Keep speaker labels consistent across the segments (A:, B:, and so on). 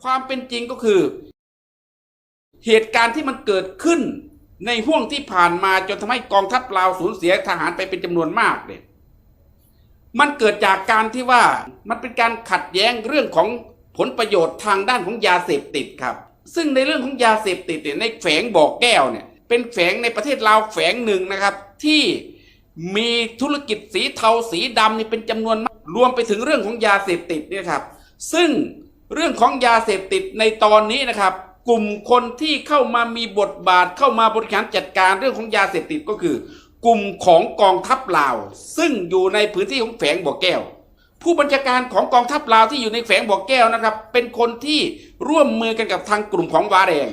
A: ความเป็นจริงก็คือเหตุการณ์ที่มันเกิดขึ้นในห่วงที่ผ่านมาจนทำให้กองทัพลาวสูญเสียทหารไปเป็นจำนวนมากเนี่ยมันเกิดจากการที่ว่ามันเป็นการขัดแย้งเรื่องของผลประโยชน์ทางด้านของยาเสพติดครับซึ่งในเรื่องของยาเสพติดเนี่ยในแฝงบ่อแก้วเนี่ยเป็นแฝงในประเทศลาวแฝงหนึ่งนะครับที่มีธุรกิจสีเทาสีดำนี่เป็นจำนวนมากรวมไปถึงเรื่องของยาเสพติดเนี่ยครับซึ่งเรื่องของยาเสพติดในตอนนี้นะครับกลุ่มคนที่เข้ามามีบทบาทเข้ามาบริหารจัดการเรื่องของยาเสพติดก็คือกลุ่มของกองทัพลาวซึ่งอยู่ในพื้นที่ของแฝงบ่อแก้วผู้บัญชาการของกองทัพลาวที่อยู่ในแฝงบ่อแก้วนะครับเป็นคนที่ร่วมมือกันกับทางกลุ่มของวาแดง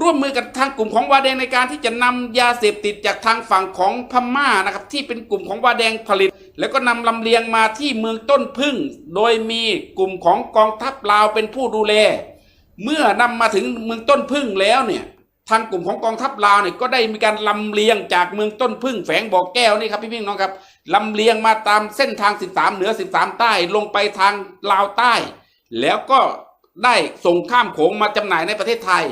A: ร่วมมือกับทางกลุ่มของวาแดงในการที่จะนำยาเสพติดจากทางฝั่งของพม่านะครับที่เป็นกลุ่มของวาแดงผลิตแล้วก็นำลำเลียงมาที่เมืองต้นพึ่งโดยมีกลุ่มของกองทัพลาวเป็นผู้ดูแลเมื่อนำมาถึงเมืองต้นพึ่งแล้วเนี่ยทางกลุ่มของกองทัพลาวเนี่ยก็ได้มีการลำเลียงจากเมืองต้นพึ่งแฝงบ่อแก้วนี่ครับพี่น้องครับลำเลียงมาตามเส้นทาง13เหนือ13ใต้ลงไปทางลาวใต้แล้วก็ได้ส่งข้ามโขงมาจำหน่ายในประเทศไทย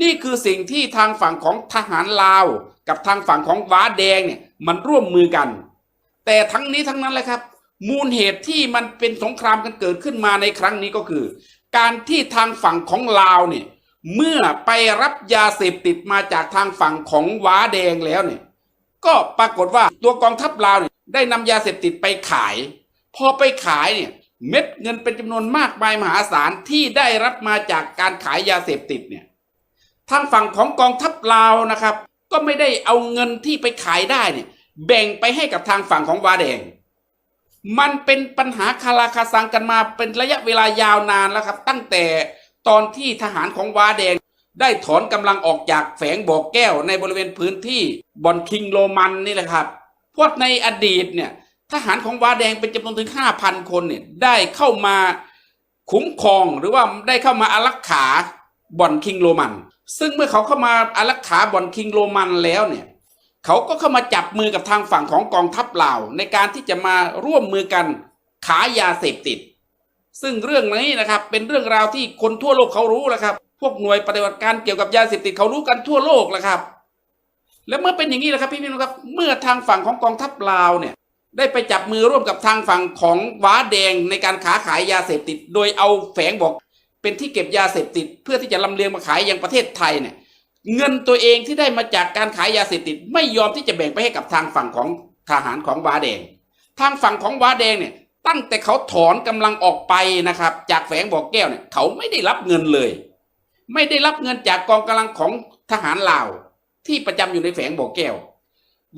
A: นี่คือสิ่งที่ทางฝั่งของทหารลาวกับทางฝั่งของว้าแดงเนี่ยมันร่วมมือกันแต่ทั้งนี้ทั้งนั้นแหละครับมูลเหตุที่มันเป็นสงครามกันเกิดขึ้นมาในครั้งนี้ก็คือการที่ทางฝั่งของลาวเนี่ยเมื่อไปรับยาเสพติดมาจากทางฝั่งของว้าแดงแล้วเนี่ยก็ปรากฏว่าตัวกองทัพลาวเนี่ยได้นำยาเสพติดไปขายพอไปขายเนี่ยเม็ดเงินเป็นจำนวนมากมายมหาศาลที่ได้รับมาจากการขายยาเสพติดเนี่ยทางฝั่งของกองทัพลาวนะครับก็ไม่ได้เอาเงินที่ไปขายได้เนี่ยแบ่งไปให้กับทางฝั่งของว้าแดงมันเป็นปัญหาคาราคาซังกันมาเป็นระยะเวลายาวนานแล้วครับตั้งแต่ตอนที่ทหารของว้าแดงได้ถอนกำลังออกจากแฝงบ่อแก้วในบริเวณพื้นที่บ่อนคิงโรมันนี่แหละครับเพราะในอดีตเนี่ยทหารของว้าแดงเป็นจำนวนถึง 5,000 คนเนี่ยได้เข้ามาคุ้มครองหรือว่าได้เข้ามาอารักขาบ่อนคิงโรมันซึ่งเมื่อเขาเข้ามาอารักขาบ่อนคิงโรมันแล้วเนี่ยเขาก็เข้ามาจับมือกับทางฝั่งของกองทัพลาวในการที่จะมาร่วมมือกันขายยาเสพติดซึ่งเรื่องนี้นะครับเป็นเรื่องราวที่คนทั่วโลกเขารู้แล้วครับพวกหน่วยปฏิบัติการเกี่ยวกับยาเสพติดเขารู้กันทั่วโลกแล้วครับแล้วเมื่อเป็นอย่างนี้แหละครับพี่น้องครับเมื่อทางฝั่งของกองทัพลาวเนี่ยได้ไปจับมือร่วมกับทางฝั่งของว้าแดงในการค้าขายยาเสพติดโดยเอาแฝงบอกเป็นที่เก็บยาเสพติดเพื่อที่จะลำเลียงมาขายยังประเทศไทยเนี่ยเงินตัวเองที่ได้มาจากการขายยาเสพติดไม่ยอมที่จะแบ่งไปให้กับทางฝั่งของทหารของว้าแดงทางฝั่งของว้าแดงเนี่ยตั้งแต่เขาถอนกำลังออกไปนะครับจากแฝงบ่อแก้วเนี่ยเขาไม่ได้รับเงินเลยไม่ได้รับเงินจากกองกำลังของทหารลาวที่ประจำอยู่ในแฝงบ่อแก้ว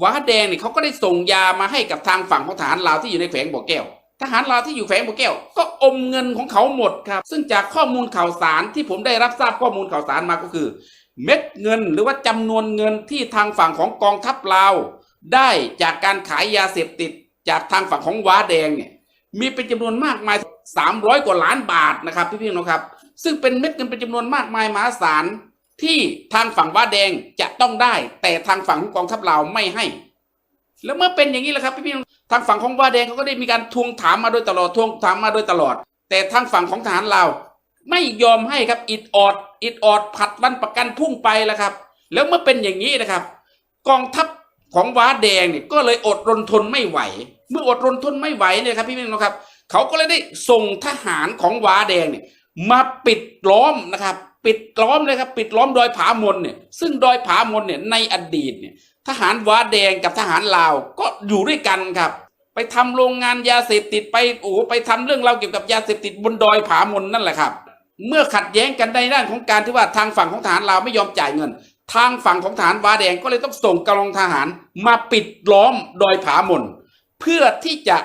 A: ว้าแดงเนี่ยเขาก็ได้ส่งยามาให้กับทางฝั่งของทหารลาวที่อยู่ในแฝงบ่อแก้วทหารลาวที่อยู่แฝงบ่อแก้วก็อมเงินของเขาหมดครับซึ่งจากข้อมูลข่าวสารที่ผมได้รับทราบข้อมูลข่าวสารมาก็คือเม็ดเงินหรือว่าจำนวนเงินที่ทางฝั่งของกองทัพลาวได้จากการขายยาเสพติดจากทางฝั่งของว้าแดงเนี่ยมีเป็นจำนวนมากมาย300 กว่าล้านบาทนะครับพี่น้องครับซึ่งเป็นเม็ดเงินเป็นจำนวนมากมายมหาศาลที่ทางฝั่งว้าแดงจะต้องได้แต่ทางฝั่งของกองทัพลาวไม่ให้แล้วเมื่อเป็นอย่างนี้แหละครับพี่น้องทางฝั่งของว้าแดงเขาก็ได้มีการทวงถามมาโดยตลอดแต่ทางฝั่งของทหารลาวไม่ยอมให้ครับอิดออดผัดวันประกันพุ่งไปแล้วครับแล้วเมื่อเป็นอย่างนี้นะครับกองทัพของว้าแดงเนี่ยก็เลยอดรนทนไม่ไหวเมื่ออดรนทนไม่ไหวเนี่ยครับพี่น้องครับเขาก็เลยได้ส่งทหารของว้าแดงเนี่ยมาปิดล้อมนะครับปิดล้อมเลยครับปิดล้อมดอยผามนเนี่ยซึ่งดอยผามนเนี่ยในอดีตเนี่ยทหารว้าแดงกับทหารลาวก็อยู่ด้วยกันครับไปทำโรงงานยาเสพติดไปทำเรื่องราวเกี่ยวกับยาเสพติดบนดอยผามนนั่นแหละครับเมื่อขัดแย้งกันในด้านของการที่ว่าทางฝั่งของทหารลาวไม่ยอมจ่ายเงินทางฝั่งของทหารว้าแดงก็เลยต้องส่งกำลังทหารมาปิดล้อมดอยผามนเพื่อที่จะ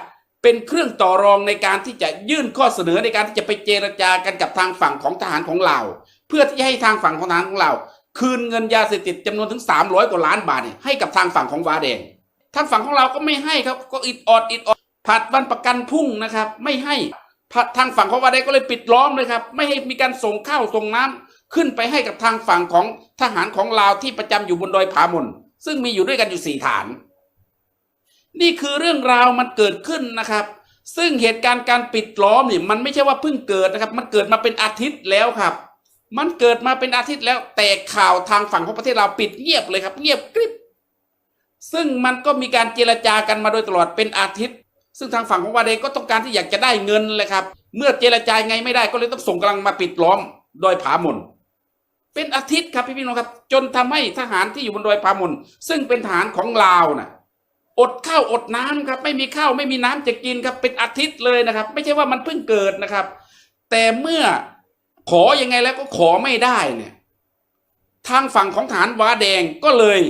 A: เป็นเครื่องต่อรองในการที่จะยื่นข้อเสนอในการที่จะไปเจรจากันกับทางฝั่งของทหารของลาวเพื่อที่จะให้ทางฝั่งของทหารของลาวคืนเงินยาเสพติดจำนวนถึง300 กว่าล้านบาทให้กับทางฝั่งของว้าแดงทางฝั่งของเราก็ไม่ให้ครับก็อิดออดผัดวันประกันพุ่งนะครับไม่ให้ทางฝั่งของว้าแดงก็เลยปิดล้อมเลยครับไม่ให้มีการส่งข้าวส่งน้ำขึ้นไปให้กับทางฝั่งของทหารของลาวที่ประจำอยู่บนดอยผามนซึ่งมีอยู่ด้วยกันอยู่4 ฐานนี่คือเรื่องราวมันเกิดขึ้นนะครับ ซึ่งเหตุการณ์การปิดล้อมนี่มันไม่ใช่ว่าเพิ่งเกิดนะครับมันเกิดมาเป็นอาทิตย์แล้วครับมันเกิดมาเป็นอาทิตย์แล้วแต่ข่าวทางฝั่งของประเทศเราปิดเงียบเลยครับเงียบกริบซึ่งมันก็มีการเจรจากันมาโดยตลอดเป็นอาทิตย์ซึ่งทางฝั่งของวาเดก็ต้องการที่อยากจะได้เงินเลยครับเมื่อเจรจาไงไม่ได้ก็เลยต้องส่งกำลังมาปิดล้อมดอยผาหม่นเป็นอาทิตย์ครับพี่น้องครับจนทำให้ทหารที่อยู่บนดอยผาหม่นซึ่งเป็นทหารของลาวนะอดข้าวอดน้ำครับไม่มีข้าวไม่มีน้ำจะกินครับเป็นอาทิตย์เลยนะครับไม่ใช่ว่ามันเพิ่งเกิดนะครับแต่เมื่อขอยังไงแล้วก็ขอไม่ได้เนี่ยทางฝั่งของทหารว้าแดงก็เลย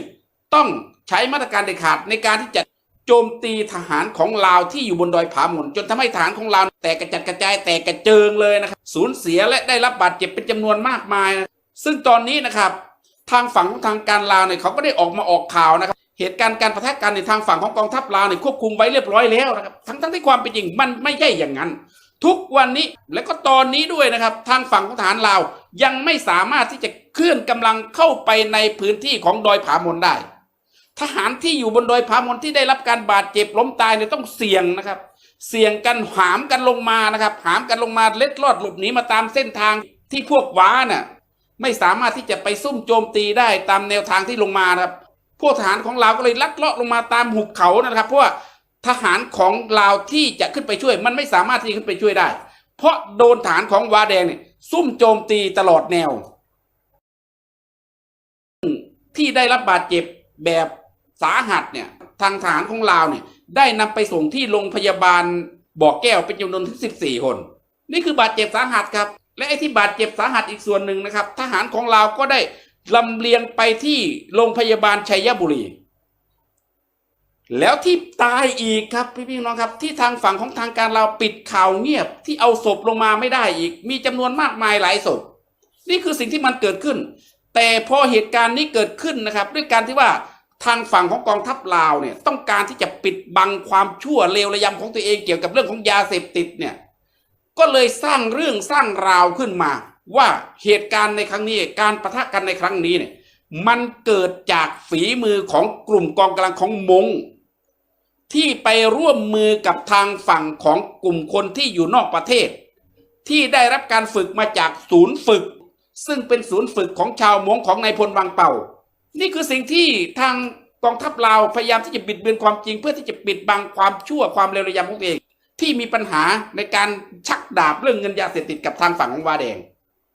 A: ต้องใช้มาตรการเด็ดขาดในการที่จะโจมตีทหารของลาวที่อยู่บนดอยผาหม่นจนทำให้ทหารของลาวแตกกระจัดกระจายแตกกระเจิงเลยนะครับสูญเสียและได้รับบาดเจ็บเป็นจำนวนมากมายซึ่งตอนนี้นะครับทางฝั่งของทางการลาวเนี่ยเขาก็ได้ออกมาออกข่าวนะครับเหตุการณ์การปะทะกันในทางฝั่งของกองทัพลาวเนี่ยควบคุมไว้เรียบร้อยแล้วนะครับทั้งที่ความเป็นจริงมันไม่ใช่อย่างนั้นทุกวันนี้และก็ตอนนี้ด้วยนะครับทางฝั่งของทหารลาวยังไม่สามารถที่จะเคลื่อนกำลังเข้าไปในพื้นที่ของดอยผาหม่นได้ทหารที่อยู่บนดอยผาหม่นที่ได้รับการบาดเจ็บล้มตายเนี่ยต้องเสี่ยงนะครับเสี่ยงกันหามกันลงมานะครับหามกันลงมาเล็ดลอดหลบหนีมาตามเส้นทางที่พวกว้าน่ะไม่สามารถที่จะไปซุ่มโจมตีได้ตามแนวทางที่ลงมานะครับพวกทหารของลาวก็เลยลัดเลาะลงมาตามหุบเขานะครับเพราะว่าทหารของลาวที่จะขึ้นไปช่วยมันไม่สามารถที่จะขึ้นไปช่วยได้เพราะโดนทหารของวาแดงเนี่ยซุ่มโจมตีตลอดแนวที่ได้รับบาดเจ็บแบบสาหัสเนี่ยทางทหารของลาวเนี่ยได้นำไปส่งที่โรงพยาบาลบ่อแก้วเป็นจำนวนถึง14 คนนี่คือบาดเจ็บสาหัสครับและไอ้ที่บาดเจ็บสาหัสอีกส่วนหนึ่งนะครับทหารของลาวก็ได้ลำเลียงไปที่โรงพยาบาลชัยบุรีแล้วที่ตายอีกครับพี่น้องครับที่ทางฝั่งของทางการลาวปิดข่าวเงียบที่เอาศพลงมาไม่ได้อีกมีจำนวนมากมายหลายศพนี่คือสิ่งที่มันเกิดขึ้นแต่พอเหตุการณ์นี้เกิดขึ้นนะครับด้วยการที่ว่าทางฝั่งของกองทัพลาวเนี่ยต้องการที่จะปิดบังความชั่วเลวระยำของตัวเองเกี่ยวกับเรื่องของยาเสพติดเนี่ยก็เลยสร้างเรื่องสร้างราวขึ้นมาว่าเหตุการณ์ในครั้งนี้การปะทะกันในครั้งนี้เนี่ยมันเกิดจากฝีมือของกลุ่มกองกำลังของมงที่ไปร่วมมือกับทางฝั่งของกลุ่มคนที่อยู่นอกประเทศที่ได้รับการฝึกมาจากศูนย์ฝึกซึ่งเป็นศูนย์ฝึกของชาวมงของนายพลวังเป่านี่คือสิ่งที่ทางกองทัพลาวพยายามที่จะบิดเบือนความจริงเพื่อที่จะปิดบังความชั่วความเลวระยำของตัวเองที่มีปัญหาในการชักดาบเรื่องเงินยาเสพติดกับทางฝั่งของวาแดง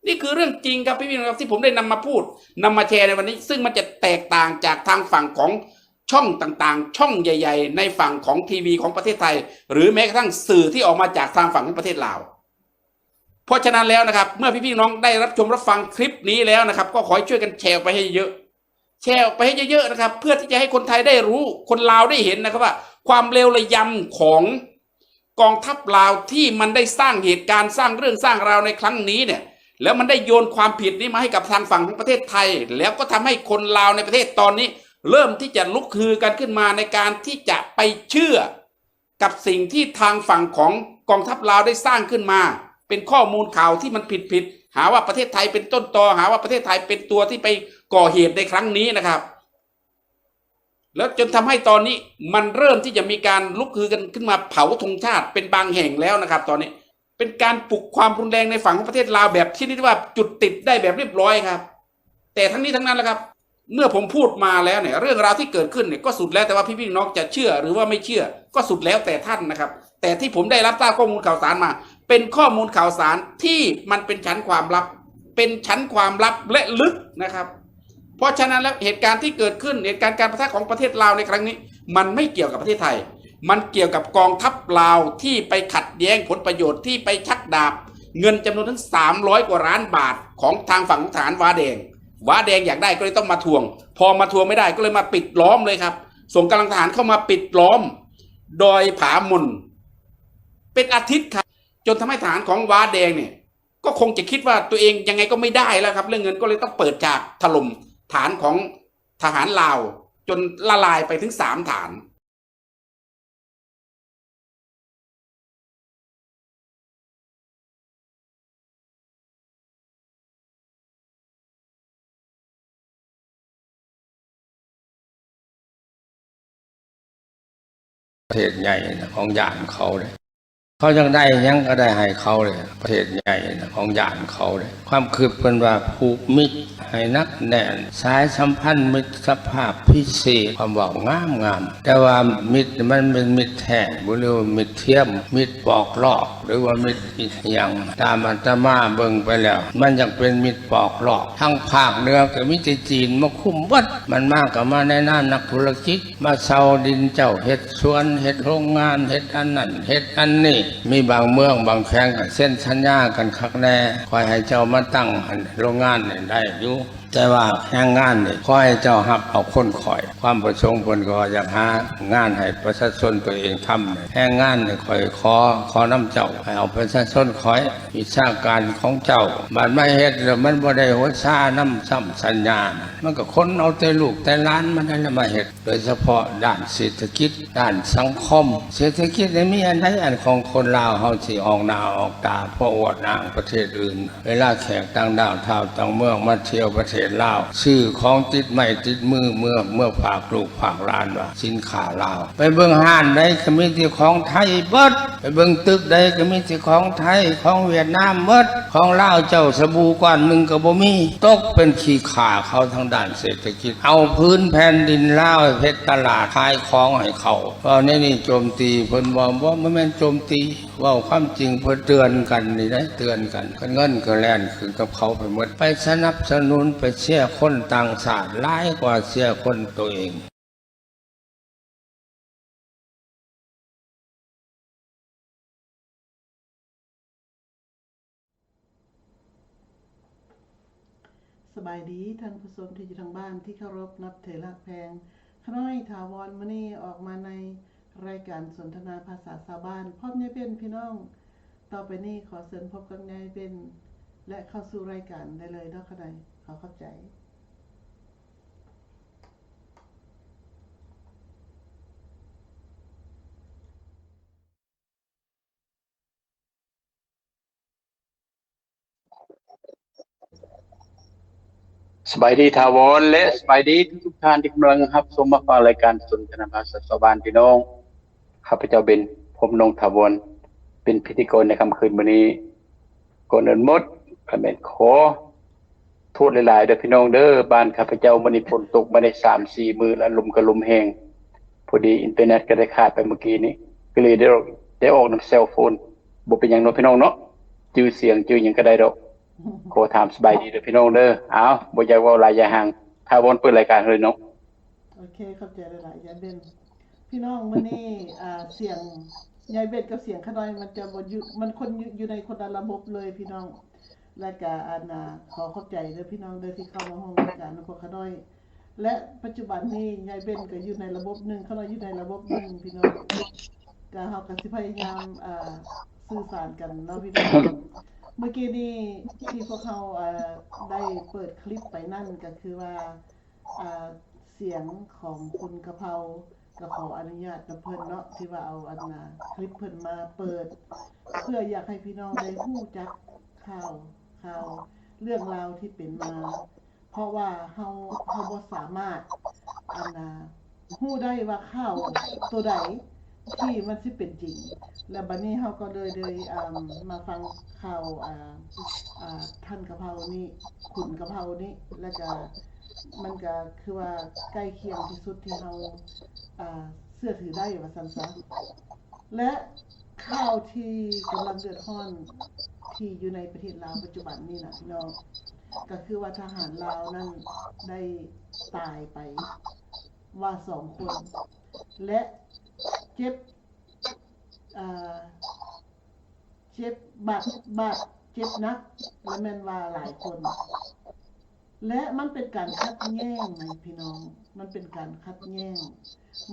A: นี่คือเรื่องจริงครับพี่น้องที่ผมได้นำมาพูดนำมาแชร์ในวันนี้ซึ่งมันจะแตกต่างจากทางฝั่งของช่องต่างๆช่องใหญ่ๆในฝั่งของทีวีของประเทศไทยหรือแม้กระทั่งสื่อที่ออกมาจากทางฝั่งของประเทศลาวเพราะฉะนั้นแล้วนะครับเมื่อพี่น้องได้รับชมรับฟังคลิปนี้แล้วนะครับก็ขอให้ช่วยกันแชร์ไปให้เยอะแชร์ไปให้เยอะๆนะครับเพื่อที่จะให้คนไทยได้รู้คนลาวได้เห็นนะครับว่าความเลวระยำของกองทัพลาวที่มันได้สร้างเหตุการณ์สร้างเรื่องสร้างราวในครั้งนี้เนี่ยแล้วมันได้โยนความผิดนี้มาให้กับทางฝั่งของประเทศไทยแล้วก็ทำให้คนลาวในประเทศตอนนี้เริ่มที่จะลุกฮือกันขึ้นมาในการที่จะไปเชื่อกับสิ่งที่ทางฝั่งของกองทัพลาวได้สร้างขึ้นมาเป็นข้อมูลข่าวที่มันผิดหาว่าประเทศไทยเป็นต้นตอหาว่าประเทศไทยเป็นตัวที่ไปก่อเหตุในครั้งนี้นะครับแล้วจนทำให้ตอนนี้มันเริ่มที่จะมีการลุกฮือกันขึ้นมาเผาธงชาติเป็นบางแห่งแล้วนะครับตอนนี้เป็นการปลุกความรุนแรงในฝั่งของประเทศลาวแบบที่เรียกว่าจุดติดได้แบบเรียบร้อยครับแต่ทั้งนี้ทั้งนั้นแหละครับเมื่อผมพูดมาแล้วเนี่ยเรื่องราวที่เกิดขึ้นเนี่ยก็สุดแล้วแต่ว่าพี่น้องจะเชื่อหรือว่าไม่เชื่อก็สุดแล้วแต่ท่านนะครับแต่ที่ผมได้รับทราบข้อมูลข่าวสารมาเป็นข้อมูลข่าวสารที่มันเป็นชั้นความลับเป็นชั้นความลับและลึกนะครับเพราะฉะนั้นแล้วเหตุการณ์ที่เกิดขึ้นเหตุการณ์การปะทะของประเทศลาวในครั้งนี้มันไม่เกี่ยวกับประเทศไทยมันเกี่ยวกับกองทัพลาวที่ไปขัดแย้งผลประโยชน์ที่ไปชักดาบเงินจำนวนถึง300 กว่าล้านบาทของทางฝั่งทหารว้าแดงอยากได้ก็เลยต้องมาทวงพอมาทวงไม่ได้ก็เลยมาปิดล้อมเลยครับส่งกำลังทหารเข้ามาปิดล้อมดอยผาหม่นเป็นอาทิตย์ครับจนทำให้ทหารของว้าแดงเนี่ยก็คงจะคิดว่าตัวเองยังไงก็ไม่ได้แล้วครับเรื่องเงินก็เลยต้องเปิดฉากถล่มฐานของทหารลาวจนละลายไปถึง3 ฐาน
B: ประเทศใหญ่ของอย่างเขาเลย เขายังได้ยังก็ได้ให้เขาเลยประเทศใหญ่ของญาติเขาเลยความคืบเป็นว่าผูกมิตรให้นักแน่นสายสัมพันธ์มิตรภาพพิเศษความบอกงามแต่ว่ามิตรมันเป็นมิตรแท้หรือว่ามิตรเทียมมิตรปอกลอกหรือว่ามิตรอีกอย่างตามอาตมาเบิ่งไปแล้วมันยังเป็นมิตรปอกลอกทั้งภาคเหนือกับมิตรจีนมาคุ้มวัดมันมากกับมาในหน้านักธุรกิจมาเซาดินเจ้าเฮ็ดสวนเฮ็ดโรงงานเฮ็ดอันนั้นเฮ็ดอันนี้มีบางเมืองบางแขวงกับเส้นสัญญากันคักแน่คอยให้เจ้ามาตั้งโรงงานได้อยู่แต่ว่าแรงงานนี่ขอให้เจ้าหับเอาคนคอยความประสงค์เพิ่นก็อยากหางานให้ประชาชนตัวเองทำแรงงานนี่คอยขอน้ำเจ้าให้เอาประชาชนคอยวิชาการของเจ้าบัดไม่เฮ็ดแล้วมันบ่ได้หัวซาน้ำซ้ำสัญญามันก็คนเอาแต่ลูกแต่หลานมันนั่นมาเฮ็ดโดยเฉพาะด้านเศรษฐกิจด้านสังคมเศรษฐกิจนี่มีอันใดอันของคนลาวเฮาสิออกหน้าออกตาเพราะอวดอ้างประเทศอื่นเวลาแขกต่างดาวชาวต่างเมืองมาเที่ยวประเทศลาวชื่อของติดไม้ติดมือเมื่อฝากลูกฝากหลานว่าสินค้าลาวไปเบิ่งห้านใดก็มีแต่ของไทยเบิดไปเบิ่งตึกใดก็มีแต่ของไทยของเวียดนามเบิดของลาวเจ้าสบู่ก้อนหนึ่งก็บ่มีตกเป็นขี้ข่าเขาทางด้านเศรษฐกิจเอาพื้นแผ่นดินลาวเพชรตลาดขายของให้เขาเพราะนี่โจมตีเพิ่นว่าบ่แม่นโจมตีว่าความจริงเพื่อเตือนกันนี่ได้เตือนกันเงินก็แล่นขึ้นกับเขาไปหมดไปสนับสนุนไปเชื่อคนต่างชาติร้ายกว่าเชื่อคนตัวเอง
C: สบายดีท่านผู้ชมที่อยู่ทางบ้านที่เคารพนับถือรักแพงขน้อยถาวรมื้อนี้ออกมาในรายการสนทนาภาษาชาวบ้านพร้อมยายเป็นพี่น้องต่อไปนี้ขอเชิญพบกับยายเป็นและเข้าสู่รายการได้เลยเนาะค่ะขอเข้าใจ
D: สบายดีทาวรและสบายดีทุกท่านที่กำลังรับชมมาฟังรายการสนทนาภาษาชาวบ้านพี่น้องข้าพเจ้าเป็นผมนงทาวรเป็นพิธีกรในค่ำคืนวันนี้ก่อนอื่นหมดข้าแม่นขอโทษหลายๆเด้อพี่น้องเด้อบ้านข้าพเจ้ามื้อนี้ฝนตกมาได้ 3-4 มื้อแล้วลมก็ลมแรงพอดีอินเทอร์เน็ตก็ได้ขาดไปเมื่อกี้นี้ก็เลยได้ออกนำเซลโฟนบ่เป็นหยังเนาะพี่น้องเนาะจื้อเสียงจื้อหยังก็ได้ดอกขอถามสบายดีเด้อพี่น้องเด้อเอาบ่อยากเว้าหลายอย่าห่างถ้าวนเปิดรายการเลยเนาะ
C: โอเคเข้าใจหลายๆยายเป็นพี่น้องมื้อนี้เสียงยายเบ็ดกับเสียงขน้อยมันจะบ่อยู่มันคนอยู่ในคนละระบบเลยพี่น้องและก็ขอเข้าใจเด้อพี่น้องเด้อที่เข้ามาห้องรายการของขน้อยและปัจจุบันนี้ยายเบ็ดก็อยู่ในระบบนึงขน้อยอยู่ในระบบนึงพี่น้องก็เฮาก็สิพยายามสื่อสารกันเนาะพี่น้องเมื่อกี้นี้ที่พวกเขาได้เปิดคลิปไปนั่นก็คือว่าเสียงของคุณกะเพราก็ขออนุญาตกับเพิ่นเนาะที่ว่าเอาคลิปเพิ่นมาเปิดเพื่ออยากให้พี่น้องได้รู้จักข่าวเรื่องราวที่เป็นมาเพราะว่าเฮาบ่สามารถรู้ได้ว่าข่าวตัวใดที่มันสิเป็นจริงแล้วบัดนี้เฮาก็เลยมาฟังข่าวท่านกะเพรานี่ขุนกะเพรานี่แล้วก็มันก็คือว่าใกล้เคียงที่สุดที่เฮาเชื่อถือได้ว่าซั่นซะและข่าวที่กำลังเดือดร้อนที่อยู่ในประเทศลาวปัจจุบันนี้นะพี่น้องก็คือว่าทหารลาวนั้นได้ตายไปว่า2 คนและเจ็บบาดเจ็บนักและแม่นว่าหลายคนและมันเป็นการคัดแย้งพี่น้องมันเป็นการคัดแย้ง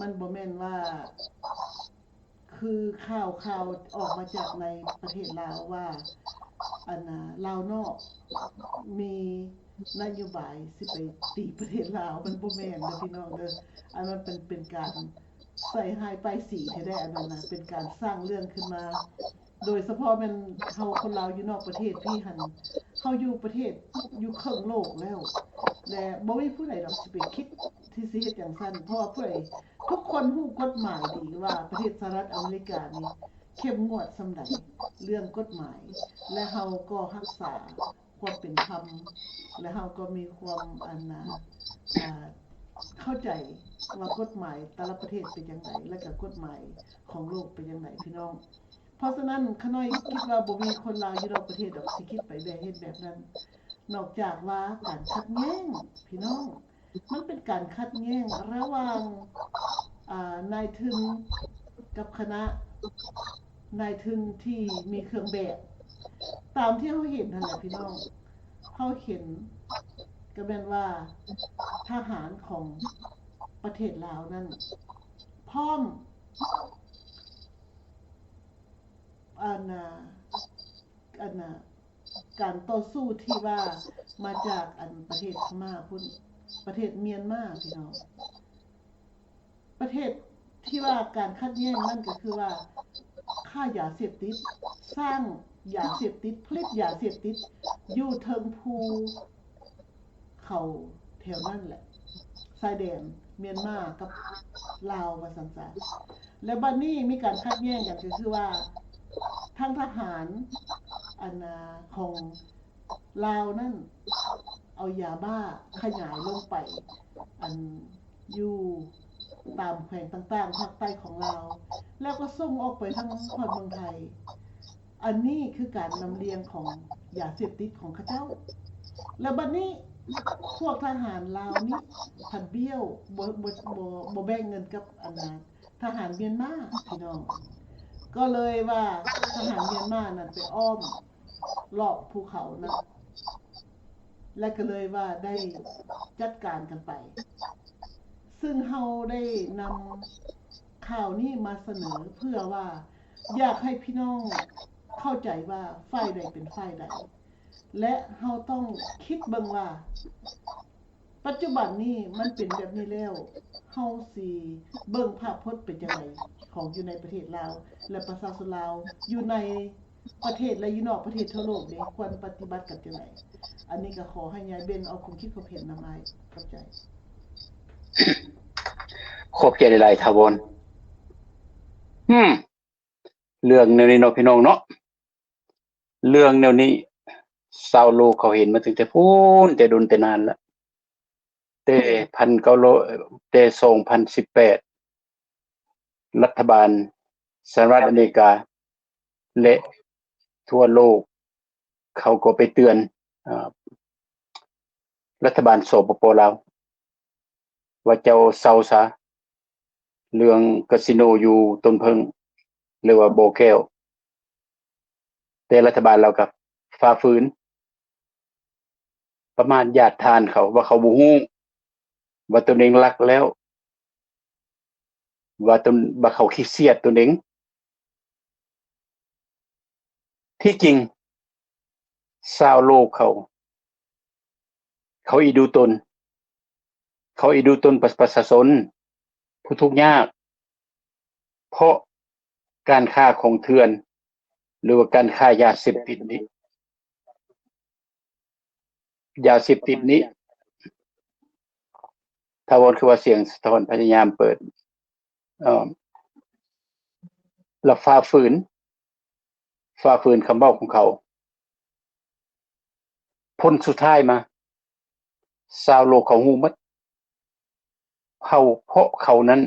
C: มันบ่แม่นว่าคือข่าวออกมาจากในประเทศลาวว่าลาวนอกมีนโยบายสิไปตีประเทศลาวมันบ่แม่นเด้อพี่น้องเด้ออันนั้นเป็นการใส่หายไปสีแท้ๆอันนั้นน่ะเป็นการสร้างเรื่องขึ้นมาโดยเฉพาะมันเฮาคนลาวอยู่นอกประเทศพี่หันเฮาอยู่ประเทศอยู่ครึ่งโลกแล้วและบ่มีผู้ใดดอกสิไปคิดที่สิเฮ็ดจังซั่นเพราะว่าผู้ใดทุกคนรู้กฎหมายดีว่าประเทศสหรัฐอเมริกานี่ เข้มงวดสำใดเรื่องกฎหมาย และเฮาก็รักษาความเป็นธรรมและเฮาก็มีความอ่าเข้าใจว่ากฎหมายแต่ละประเทศเป็นจังไดและก็กฎหมายของโลกเป็นจังไดพี่น้อง เพราะฉะนั้นขน้อยคิดว่าบ่มีคนลาวอยู่นอกประเทศดอกสิคิดไปแบบเฮ็ดแบบนั้น นอกจากว่าการขัดแย้งพี่น้อง มันเป็นการขัดแย้งระหว่างนายทุนกับคณะนายทุนที่มีเครื่องแบบตามที่เราเห็นนั่นแหละพี่น้องเราเห็นก็แม่นว่าทหารของประเทศลาวนั้นพร้อมอันน่ะอันน่ะการต่อสู้ที่ว่ามาจากประเทศพม่าพุ่นประเทศเมียนมาพี่น้องประเทศที่ว่าการคัดแย้งนั่นก็คือว่าค่ายาเสพติดสร้างยาเสพติดผลิตยาเสพติดอยู่เทิงภูเขาแถวนั่นแหละชายแดนเมียนมากับลาวว่าซั่นๆแล้วบัดนี้มีการคัดแย้งกันก็คือว่าทางทหารของลาวนั่นเอายาบ้าขยายลงไปอยู่ตามแขวงต่างๆภาคใต้ของลาวแล้วก็ส่งออกไปทางฮอดเมืองไทยอันนี้คือการนำเลียงของยาเสพติดของเขาเจ้าแล้วบัดนี้พวกทหารลาวนี่ผัดเบี้ยวบ่แบ่งเงินกับทหารเมียนมาพี่น้องก็เลยว่าทหารเมียนมานั่นไปอ้อมรอบภูเขานะและก็เลยว่าได้จัดการกันไปซึ่งเฮาได้นำข่าวนี้มาเสนอเพื่อว่าอยากให้พี่น้องเข้าใจว่าฝ่ายใดเป็นฝ่ายใดและเฮาต้องคิดเบิ่งว่าปัจจุบันนี้มันเป็นแบบนี้แล้วเฮาสิเบิ่งภาพพจน์เป็นจังไดของอยู่ในประเทศลาวและประชาชนลาวอยู่ในประเทศและอยู่นอกประเทศทั่วโลกเด้ควรปฏิบัติกันจังไดอันนี้ก็ขอให้ยายเบนเอาความคิดความเห็นนำมาเข้าใจ
D: ขอบใจหลายๆทาวรเรื่องแนวนี้เนาะพี่น้องเนาะเรื่องแนวนี้ชาวโลกเขาเห็นมาตั้งแต่พู้นแต่ดุนแต่นานแล้วแต่แต่2018รัฐบาลสหรัฐอเมริกาและทั่วโลกเขาก็ไปเตือนรัฐบาลสปป.ลาวว่าเจ้าเซาซะเรื่องคาสิโนอยู่ต้นเพิงหรือว่าโบแก้วแต่รัฐบาลเรากับฝ่าฝืนประมาณญาติทานเขาว่าเขาบ่ฮู้ว่าตนเองรักแล้วว่าเขาขี้เสียดตนเองที่จริงชาวโลกเขาอีดูตนประชาชนผู้ทุกข์ยากเพราะการค้าของเถื่อนหรือว่าการค้ายาเสพติดนี้ถ้าวนคือว่าเสียงสะท้อนพยายามเปิดแล้วฝ่าฝืนคำเว้าของเขาผลสุดท้ายมาชาวโลกเขาฮู้หมดเพราะเขานั้น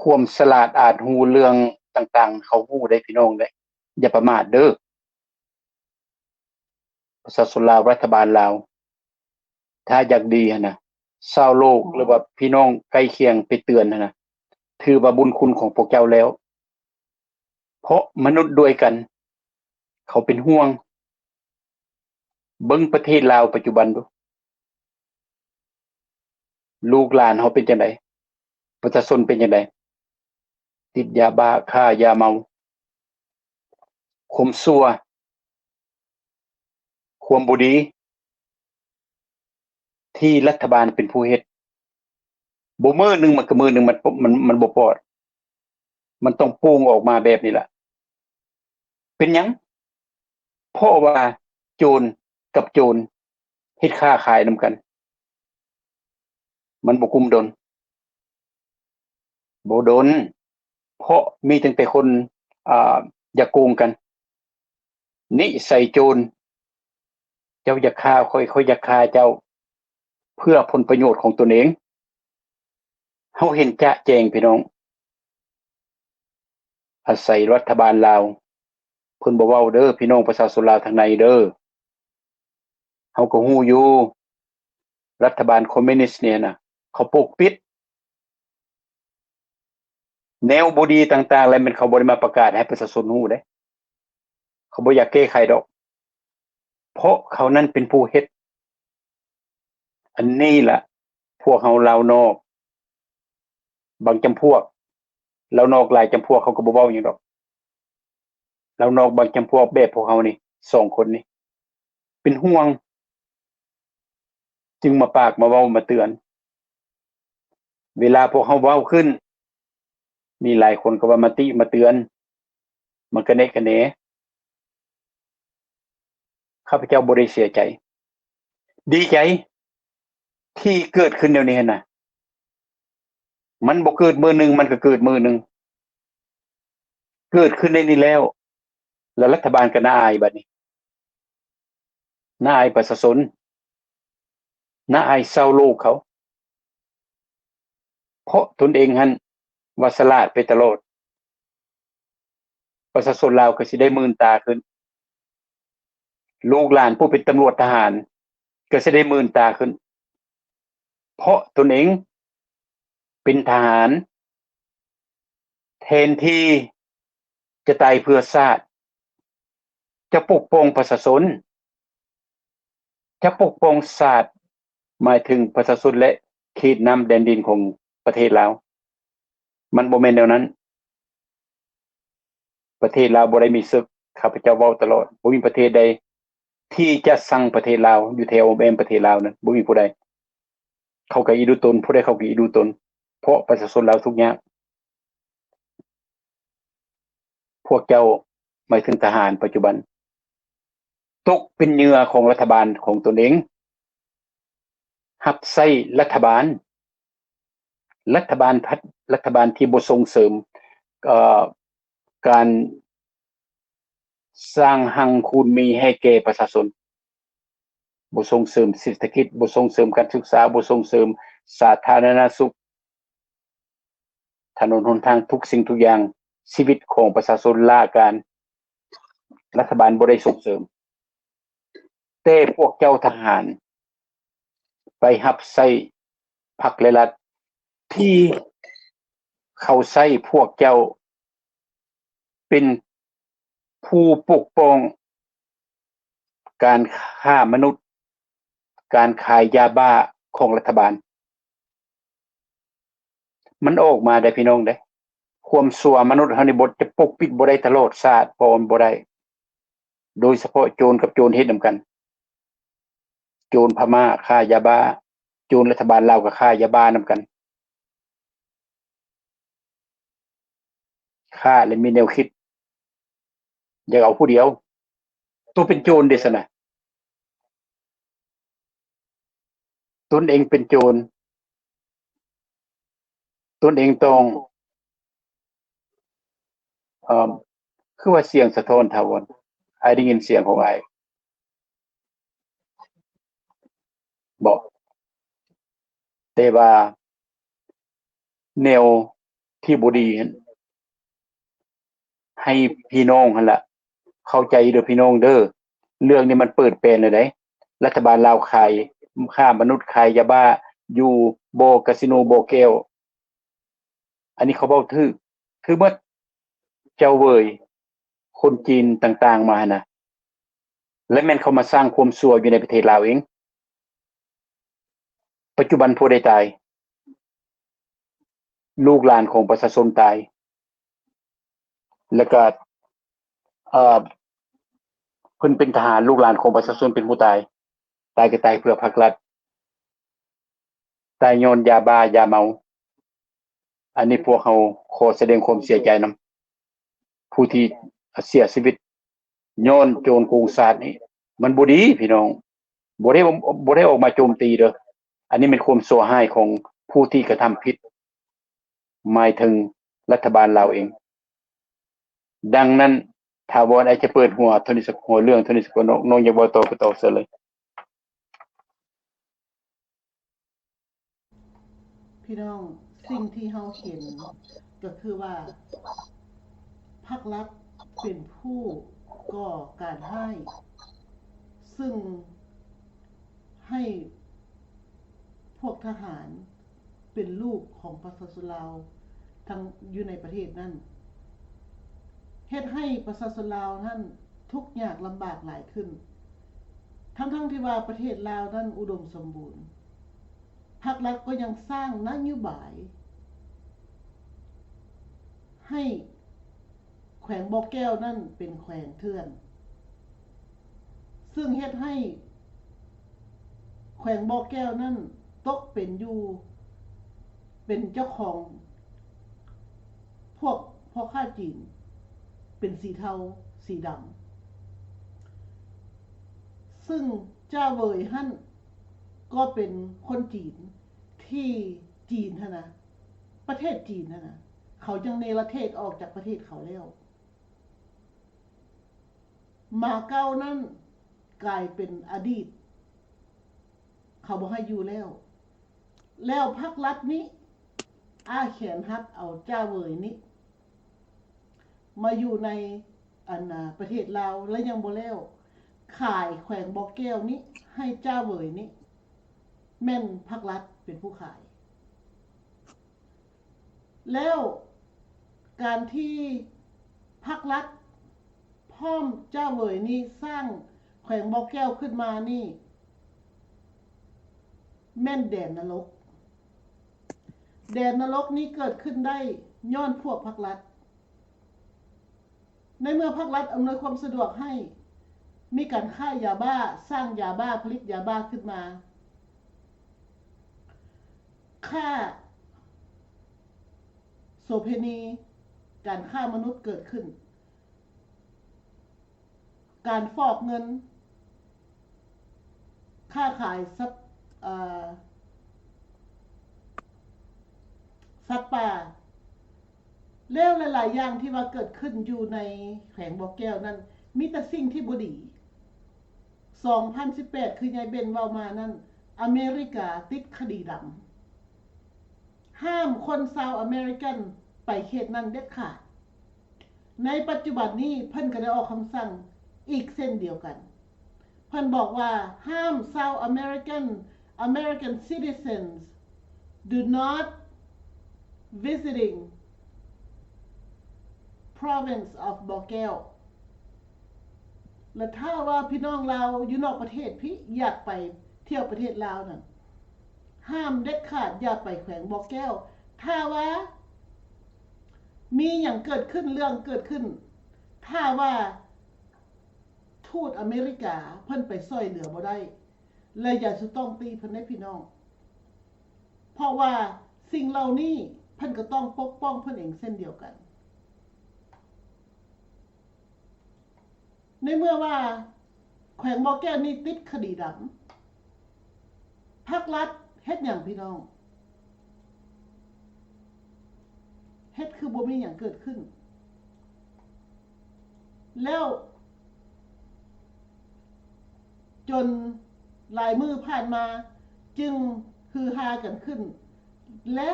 D: ความฉลาดอาจฮู้เรื่องต่างๆเขาฮู้ได้พี่น้องได้อย่าประมาทเด้อประชาชนลาวรัฐบาลลาวถ้าอยากดีนะชาวโลกหรือว่าพี่น้องใกล้เคียงไปเตือนนะถือว่าบุญคุณของพวกเจ้าแล้วเพราะมนุษย์ด้วยกันเขาเป็นห่วงเบิ่งประเทศลาวปัจจุบันดูลูกหลานเฮาเป็นจังได๋ประชาชนเป็นจังได๋ติดยาบ้าค้ายาเมาความชั่วความบ่ดีที่รัฐบาลเป็นผู้เฮ็ดบ่มื้อนึงมันก็มื้อนึงมันบ่ปลอดมันต้องโป่งออกมาแบบนี้ล่ะเป็นหยังเพราะว่าโจรกับโจรเฮ็ดค้าขายนำกันมันบ่กุมดนบ่ดน เพราะมีตั้งแต่คนอย่าโกงกันนิสัยโจรเจ้าอย่าฆ่าค่อยอย่าฆ่าเจ้าเพื่อผลประโยชน์ของตนเองเฮาเห็นจะแจงพี่น้องอาศัยรัฐบาลลาวเพิ่นบ่เว้าเด้อพี่น้องประชาชนลาวทางในเด้อเฮาก็ฮู้อยู่รัฐบาลคอมมิวนิสต์เนี่ยนะเขาปกปิดแนวบ่ดีต่างๆแล้วมันเขาบ่ได้มาประกาศให้ประชาชนฮู้เด้เขาบ่อยากแก้ไขดอกเพราะเขานั้นเป็นผู้เฮ็ดอันนี้ล่ะพวกเฮาลาวนอกบางจำพวกลาวนอกหลายจำพวกเขาก็บ่เว้าหยังดอกลาวนอกบางจำพวกแบบพวกเฮานี่2คนนี่เป็นห่วงจึงมาปากมาเว้ามาเตือนเวลาพวกเฮาเว้าขึ้นมีหลายคนก็ว่ามาติมาเตือนมันก็เนะกะแหนข้าพเจ้าบ่ได้เสียใจดีใจที่เกิดขึ้นเดี๋ยวนี้น่ะมันบ่เกิดมื้อนึงมันก็เกิดมื้อนึงเกิดขึ้นในนี้แล้วรัฐบาลก็น่าอายบัดนี้น่าอายประชาชนน่าอายชาวโลกเขาเพราะตนเองหั่นว่าฉลาดไปตลอดประชาชนลาวก็สิได้มื่นตาขึ้นลูกหลานผู้เป็นตำรวจทหารก็สิได้มื่นตาขึ้นเพราะตนเองเป็นทหารแทนที่จะตายเพื่อชาติจะปกป้องประชาชนจะปกป้องชาติหมายถึงประชาชนและเขตน้ำแดนดินของประเทศลาวมันบ่แม่นแนวนั้นประเทศลาวบ่ได้มีศึกข้าพเจ้าเว้าตลอดบ่มีประเทศใดที่จะสั่งประเทศลาวอยู่แถวแอมประเทศลาวนั้นบ่มีผู้ใดเขาก็อีดูตนผู้ใดเขาก็อีดูตนเพราะประชาชนลาวทุกอย่างพวกเจ้าหมายถึงทหารปัจจุบันตกเป็นเหยื่อของรัฐบาลของตนเองรับใช้รัฐบาลที่บ่ส่งเสริมการสร้างหั่งคูณมีให้แก่ประชาชนบ่ส่งเสริมเศรษฐกิจบ่ส่งเสริมการศึกษาบ่ส่งเสริมสาธารณสุขถนนหนทางทุกสิ่งทุกอย่างชีวิตของประชาชนล้าการรัฐบาลบ่ได้ส่งเสริมแต่พวกเจ้าทหารไปรับใช้พรรคและรัฐที่เขาใช้พวกเจ้าเป็นผู้ปกป้องการฆ่ามนุษย์การขายยาบ้าของรัฐบาลมันออกมาได้พี่น้องเด้ความชั่วมนุษย์เฮานี่บ่จะปกปิดบ่ได้ตลอดชาติเพราะมันบ่ได้โดยเฉพาะโจรกับโจรเฮ็ดนำกันโจรพม่าค้ายาบ้าโจรรัฐบาลลาวก็ค้ายาบ้านำกันค้าและมีแนวคิดอยากเอาผู้เดียวตัวเป็นโจรเด้ซั่นน่ะตนเองเป็นโจรตนเองต้องคือว่าเสียงสะท้อนถาวรอ้ายได้ยินเสียงของอ้ายบ่แต่ว่าแนวที่บ่ดีนั้นให้พี่น้องหั่นล่ะเข้าใจเด้อพี่น้องเด้อเรื่องนี้มันเปิดแปลนแล้วเด้รัฐบาลลาวขายค้ามนุษย์ขายยาบ้าอยู่โบคาสิโนโบแก้วอันนี้เขาเว้าถือหมดเจ้าเวยคนจีนต่างๆมาน่ะและแม่นเขามาสร้างความชั่วอยู่ในประเทศลาวเองปัจจุบันผู้ใดตายลูกหลานของประชาชนตายแล้วก็เพิ่นเป็นทหารลูกหลานของประชาชนเป็นผู้ตายก็ตายเพื่อพรรครัฐตายย้อนยาบ้ายาเมาอันนี้พวกเราขอแสดงความเสียใจนำผู้ที่เสียชีวิตย้อนโจรโกงชาตินี้มันบ่ดีพี่น้องบ่ได้ออกมาโจมตีเด้ออันนี้เป็นความชั่วร้ายของผู้ที่กระทำผิดหมายถึง รัฐบาลลาวเองดังนั้นถาวรไอจะเปิดหัวโทนี่สักหัวเรื่องโทนี่สักน้องอย่าบ่ต่อไปต่อเสียเลย
C: พี่น้องสิ่งที่เฮาเห็นก็คือว่าภาครัฐเป็นผู้ก่อการให้ซึ่งให้พวกทหารเป็นลูกของประชาชนลาวทั้งอยู่ในประเทศนั้นเฮ็ดให้ประชาชนลาวนั้นทุกข์ยากลำบากหลายขึ้นทั้งที่ว่าประเทศลาวนั้นอุดมสมบูรณ์ภาครัฐก็ยังสร้างนโยบายให้แขวงบ่อแก้วนั่นเป็นแขวงเถื่อนซึ่งเฮ็ดให้แขวงบ่อแก้วนั่นตกเป็นอยู่เป็นเจ้าของพวกพ่อค้าจีนเป็นสีเทาสีดำซึ่งเจ้าเวยหั่นก็เป็นคนจีนที่จีนนะประเทศจีนนะเขายังเนรเทศออกจากประเทศเขาแล้วมาเก้านั่นกลายเป็นอดีตเขาบอกให้อยู่แล้วพรรครัฐนี้อาแขนฮัดเอาเจ้าเวยนี้มาอยู่ในประเทศลาวและยังบ่แล้วขายแขวงบ่อแก้วนี้ให้เจ้าเวยนี้แม่นพรรครัฐเป็นผู้ขายแล้วการที่พรรครัฐพร้อมเจ้าเวยนี้สร้างแขวงบ่อแก้วขึ้นมานี่แม่นแดนนรกนี้เกิดขึ้นได้ย้อนพวกพรรครัฐในเมื่อพรรครัฐอำนวยความสะดวกให้มีการค้ายาบ้าสร้างยาบ้าผลิตยาบ้าขึ้นมาค่าโสเภณีการฆ่ามนุษย์เกิดขึ้นการฟอกเงินค้าขายสัตว์ป่าแล้วหลายๆอย่างที่ว่าเกิดขึ้นอยู่ในแขวงบ่อแก้วนั้นมีแต่สิ่งที่บ่ดี2018คือยายเบนเว้ามานั้นอเมริกาติดคดีดำห้ามคนชาวอเมริกันไปเขตนั้นเด็ดขาดในปัจจุบันนี้เพิ่นก็ได้ออกคำสั่งอีกเส้นเดียวกันเพิ่นบอกว่าห้ามชาวอเมริกัน American citizens do not visiting province of Bogel และถ้าว่าพี่น้องเราอยู่นอกประเทศพี่อยากไปเที่ยวประเทศลาวนั่นห้ามเด็ดขาดอย่าไปแขวงบ่อแก้วถ้าว่ามีอย่างเกิดขึ้นเรื่องเกิดขึ้นถ้าว่าทูตอเมริกาเพิ่นไปช่วยเหลือบ่ได้เลยอย่าจะต้องตีเพิ่นให้พี่น้องเพราะว่าสิ่งเหล่านี้เพิ่นก็ต้องปกป้องเพิ่นเองเส้นเดียวกันในเมื่อว่าแขวงบ่อแก้วนี่ติดคดีดำภาครัฐเฮ็ดหยังพี่น้องเฮ็ดคือบ่มีหยังเกิดขึ้นแล้วจนหลายมือผ่านมาจึงฮือฮากันขึ้นและ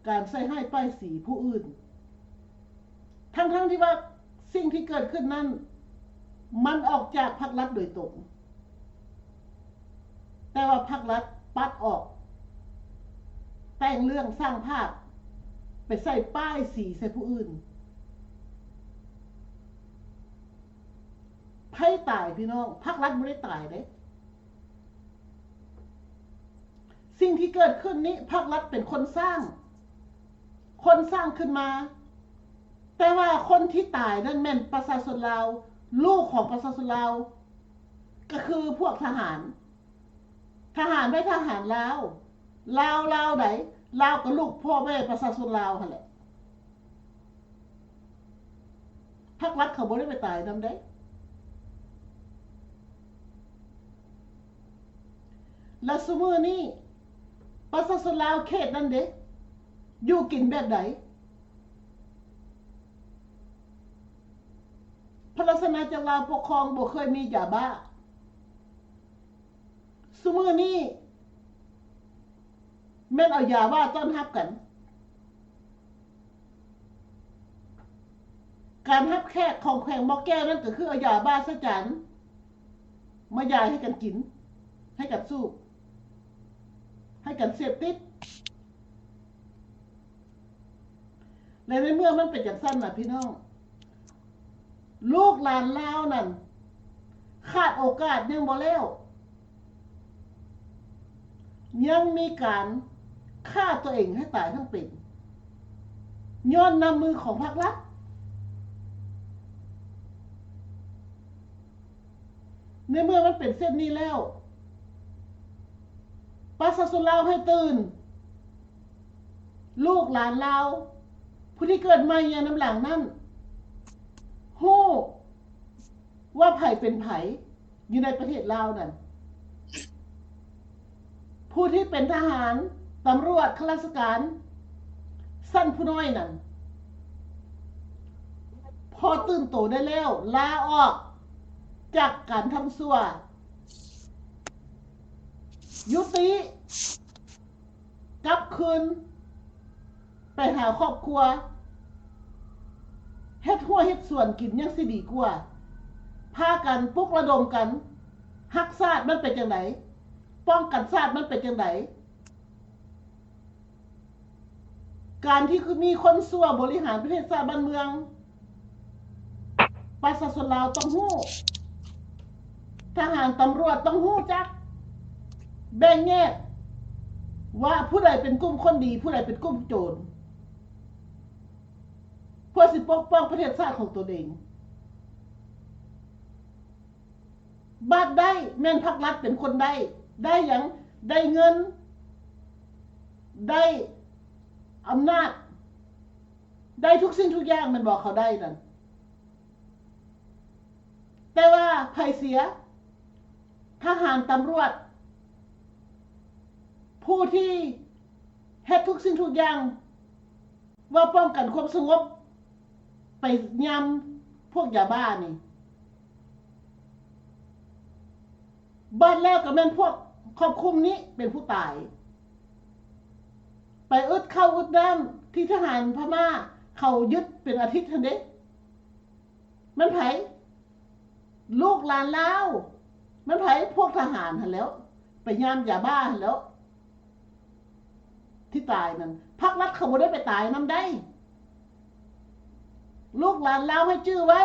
C: การใส่ให้ป้ายสีผู้อื่นทั้งที่ว่าสิ่งที่เกิดขึ้นนั้นมันออกจากพรรครัฐโดยตรงแต่ว่าพรรครัฐปัดออกแต่งเรื่องสร้างภาพไปใส่ป้ายสีใส่ผู้อื่นไพ่ตายพี่น้องพรรครัฐไม่ได้ตายเด้สิ่งที่เกิดขึ้นนี้พรรครัฐเป็นคนสร้างขึ้นมาแต่ว่าคนที่ตายนั่นแม่นประชาชนลาวลูกของประชาชนลาวก็คือพวกทหารไม่ทหารลาวไหนลาวกับลูกพ่อแม่ประชาชนลาวหั่นแหละพรรครัฐเขาบ่ได้ไปตายนำได้และซุมื้อนี้ประชาชนลาวเขตนั้นเด้อยู่กินแบบใด ราชอาณาจักรลาวปกครองบ่เคยมียาบ้าซุมื้อนี้แม่นเอายาบ้าต้อนรับกันการรับแขกของแขวงบ่อแก้วนั่นก็คือเอายาบ้าซะจันมายายให้กันกินให้กันสูบให้กันเสพติดและในเมื่อมันเป็นจังซั่นน่ะพี่น้องลูกหลานลาวนั่นขาดโอกาสยังบ่แล้วยังมีการฆ่าตัวเองให้ตายทั้งเป็นย้อนนำมือของภาครัฐในเมื่อมันเป็นเส้นนี้แล้วประชาชนลาวให้ตื่นลูกหลานลาวผู้ที่เกิดใหม่อย่างน้ำหลังนั่นฮู้ว่าไผเป็นไผอยู่ในประเทศลาวนั่นผู้ที่เป็นทหารตำรวจข้าราชการสั้นผู้น้อยนั่นพอตื่นโตได้แล้วลาออกจากการทำชั่วยุติกลับคืนไปหาครอบครัวเฮ็ดหัวเฮ็ดส่วนกินยังสิดีกว่าพากันปลุกระดมกันฮักชาติมันเป็นจังไดป้องกันชาติมันเป็นจังไดการที่คือมีคนชั่วบริหารประเทศชาติบ้านเมืองประชาชนลาวต้องฮู้ทหารตำรวจต้องฮู้จักแบ่งแยกว่าผู้ใดเป็นกลุ่มคนดีผู้ใดเป็นกลุ่มโจรเพื่อสิปกป้องประเทศชาติของตัวเองบาดได้แม่นภาครัฐเป็นคนได้หยังได้เงินได้อำนาจได้ทุกสิ่งทุกอย่างมันบอกเขาได้นั่นแต่ว่าไผเสียทหารตำรวจผู้ที่เฮ็ดทุกสิ่งทุกอย่างว่าป้องกันความสงบไปยำพวกยาบ้านี่บ้านแล้วก็แม่นพวกครอบคุมนี้เป็นผู้ตายไปอึดเข้าอึดน้ำที่ทหารพม่าเขายึดเป็นอาทิตย์ทันเด้มันไผลูกหลานลาวมันไผพวกทหารหันแล้วไปยามยาบ้าหันแล้วที่ตายนั่นพรรครัฐเขาบ่ได้ไปตายนำได้ลูกหลานลาวให้ชื่อไว้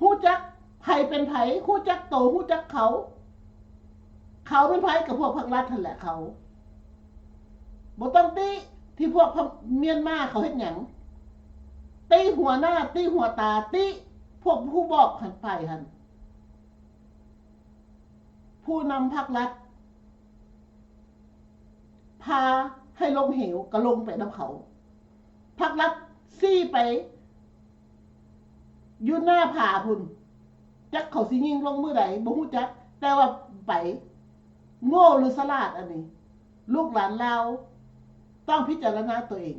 C: ฮู้จักไผเป็นไผฮู้จักโตฮู้จักเขาเป็นไผกับพวกพรรครัฐนั่นแหละเขาบ่ต้องติที่พวกเมียนมาเขาเฮ็ดหยังตีหัวหน้าตีหัวตาตีพวกผู้บอกหันไปหันผู้นำพรรครัฐพาให้ลงเหวก็ลงไปน้ำเขาพรรครัฐซี่ไปอยู่หน้าผาพุ่นจักเขาสิยิงลงมือใดบ่ฮู้จักแต่ว่าไปโง่หรือสลาดอันนี้ลูกหลานลาวต้องพิจารณาตัวเอง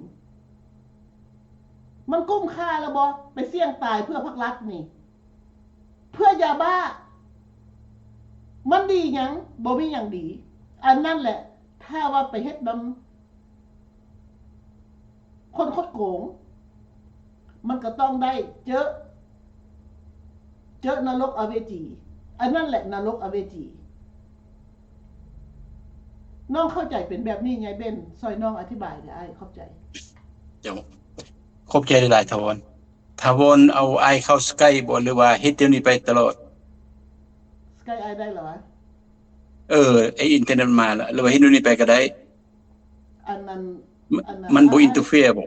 C: มันกุ้มค่าแล้วบ่ไปเสี่ยงตายเพื่อพรรครัฐนี่เพื่อยาบ้ามันดีหยังบ่มีหยังดีอันนั่นแหละถ้าว่าไปเฮ็ดนำคนคดโกงมันก็ต้องได้เจอนรกอเวจีอันนั่นแหละนรกอเวจีน้องเข้าใจเป็นแบบนี้ไงเบนซอยน้องอธิบายได้เข้าใจ
A: เจ้าขอบใจหลายๆทวรเอาไอเข้าสกายบ่หรือว่าเฮ็ดเดี๋ยวนี้ไปตลอด
C: สกายไอได้เหรอวะ
A: ไออินเทอร์เน็ตมาแล้วหรือว่าเฮ็ดเดี๋ยวนี้ไปก็ได้
C: อันนั้น
A: มันบ่อินเตอร์เฟียร์บ่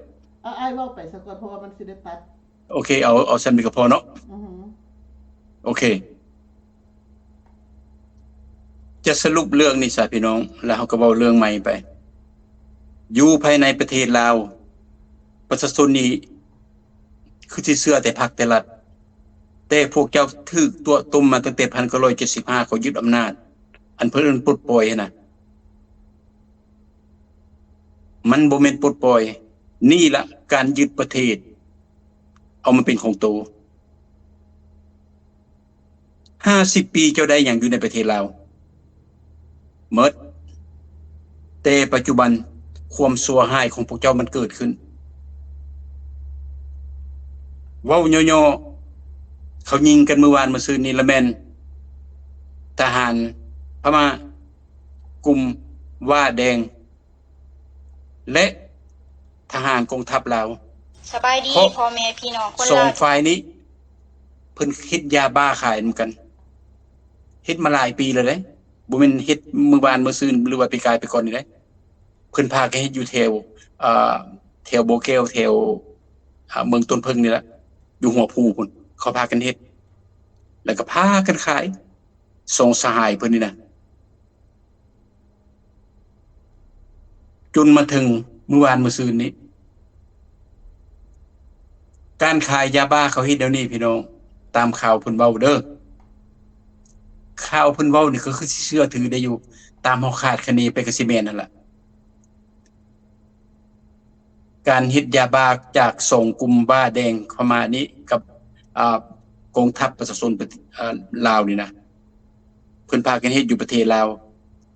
C: ไอเว้าไปซะก่อนเพราะว่ามันสิได้ตัด
A: โอเคเอาซั่นนี่ก็พอเนาะโอเคจะสรุปเรื่องนี้ซะพี่น้องแล้วเฮาก็เว้าเรื่องใหม่ไปอยู่ภายในประเทศลาวประชาชนนี่คือสิเชื่อแต่พรรคแต่รัฐแต่พวกเจ้าถูกตัวตุ่มมาตั้งแต่1975เขายึดอำนาจอันเพิ่นปลดปล่อยน่ะมันบ่แม่นปลดปล่อยนี่ล่ะการยึดประเทศเอามาเป็นของตัว
E: 50 ปีเจ้าได้อย่างอยู่ในประเทศลาวเมดแต่ปัจจุบันความสัวหายของพวกเจ้ามันเกิดขึ้นเว้าย่อๆเขายิงกันเมื่อวานเมื่อซืนนี้ละแม่นทหารพม่ากลุ่มว่าแดงและทหารกองทัพลาว
F: สบายดี
E: เพราะ
F: พ่อแม่พี่น้องคน
E: สอง
F: ลาว
E: ฝ่ายนี้เพิ่นเฮ็ดยาบ้าขายนำกันเฮ็ดมาหลายปีแล้วเด้บ่แม่นเฮ็ดมื้อวานมื้อซืนหรือว่าปีกายไปก่อนนี่เด้เพิ่นพากันเฮ็ดอยู่แถวอ่าแถวโบเกลแถวเมืองต้นเพิ่งนี่ล่ะอยู่หัวภูพุ่นเขาพากันเฮ็ดแล้วก็พากันขายส่งสหายเพิ่นนี่นะจนมาถึงมื้อวานมื้อซืนนี้การขายยาบ้าเขาเฮ็ดเดี๋ยวนี้พี่น้องตามข่าวเพิ่นเว้าเด้อข่าวเพิ่นเว้านี่ก็คือสิเชื่อถือได้อยู่ตามเฮาคาดคะเนไปก็สิแม่นนั่นล่ะการเฮ็ดยาบ้าจากส่งกลุ่มบ้าแดงเข้ามานี้กับกองทัพประชาชนลาวนี่นะเพิ่นพากันเฮ็ดอยู่ประเทศลาว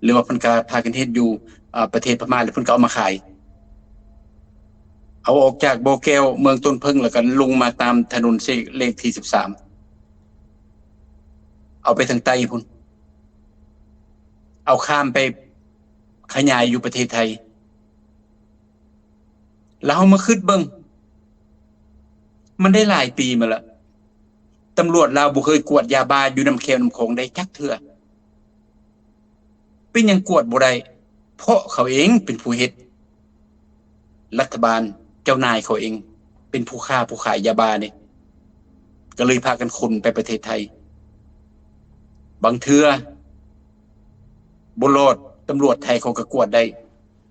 E: หรือว่าเพิ่นก็พากันเฮ็ดอยู่ประเทศพม่าแล้วเพิ่นก็เอามาขายเอาออกจากโบแก้วเมืองต้นเพิ่งแล้วก็ลงมาตามถนนเลขที่13เอาไปทางใต้พุ่นเอาข้ามไปขยายอยู่ประเทศไทยแล้วเฮามาคิดเบิ่งมันได้หลายปีมาแล้วตำรวจลาวบ่เคยกวดยาบ้าอยู่นำแควน้ำโขงได้จักเทื่อเป็นหยังกวดบ่ได้เพราะเขาเองเป็นผู้เฮ็ดรัฐบาลเจ้านายเขาเองเป็นผู้ค้าผู้ขายยาบ้านี่ก็เลยพากันขนไปประเทศไทยบางเทื่อบ่รอดตำรวจไทยเขาก็กวดได้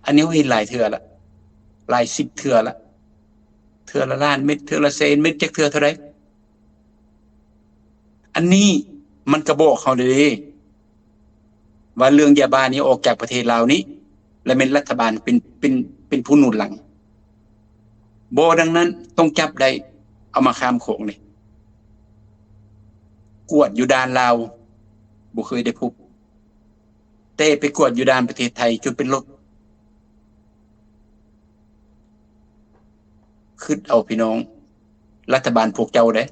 E: อันนี้เขาเห็นหลายเทื่อละหลาย10เทื่อละเทื่อละล้านเม็ดเทื่อละแสนเม็ดจักเทื่อเท่าใดอันนี้มันก็บอกเขาเด้ว่าเรื่องยาบ้านี้ออกจากประเทศลาวนี้และเป็นรัฐบาลเป็นผู้หนุนหลังบ่ดังนั้นต้องจับได้เอามาข้ามโขงนี่กวดอยู่ด้านลาวบ่เคยได้พบแต่ไปกวดอยู่ด้านประเทศไทยจนเป็นรถคิดเอาพี่น้องรัฐบาลพวกเจ้าเด้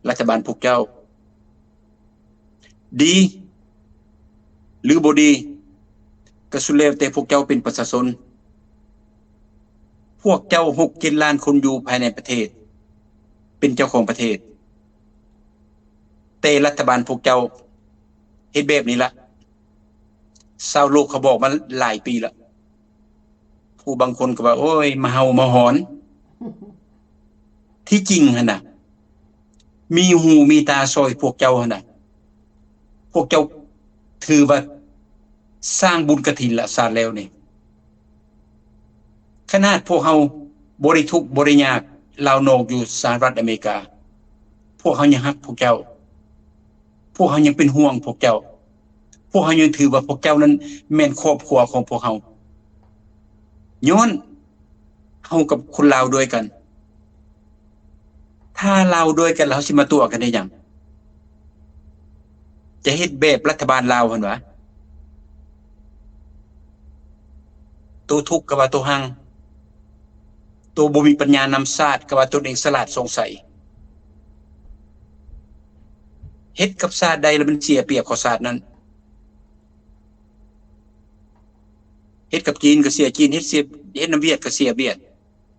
E: รัฐบาลพวกเจ้าดีหรือบ่ดีก็สุดแล้วแต่พวกเจ้าเป็นประชาชนพวกเจ้า6-7 ล้านคนอยู่ภายในประเทศเป็นเจ้าของประเทศแต่รัฐบาลพวกเจ้าเฮ็ดแบบนี้ละชาวโลกเขาบอกมาหลายปีละผู้บางคนก็ว่าโอ้ยมาเฮามาหอนที่จริงหั่นน่ะมีหูมีตาซอยพวกเจ้าหั่นน่ะพวกเจ้าถือว่าสร้างบุญกฐินละซาดแล้วนี่ขนาดพวกเฮาบ่ได้ทุกข์บ่ได้ยากลาวนอกอยู่สหรัฐอเมริกาพวกเฮายังฮักพวกเจ้าพวกเฮายังเป็นห่วงพวกเจ้าพวกเฮายังถือว่าพวกเจ้านั้นแม่นครอบครัวของพวกเฮาย้อนเฮากับคนลาวด้วยกันถ้าลาวด้วยกันแล้วสิมาตัวกันได้หยังจะเฮ็ดแบบรัฐบาลลาวหั่นวะตัวทุกข์ก็ว่าตัวหังตัวบ่มีปัญญานำชาติก็ว่าตนเองฉลาดสงสัยเฮ็ดกับชาติใดแล้วมันเสียเปรียบของชาตินั้นเฮ็ดกับจีนก็เสียจีนเฮ็ดนำเวียดก็เสียเวียด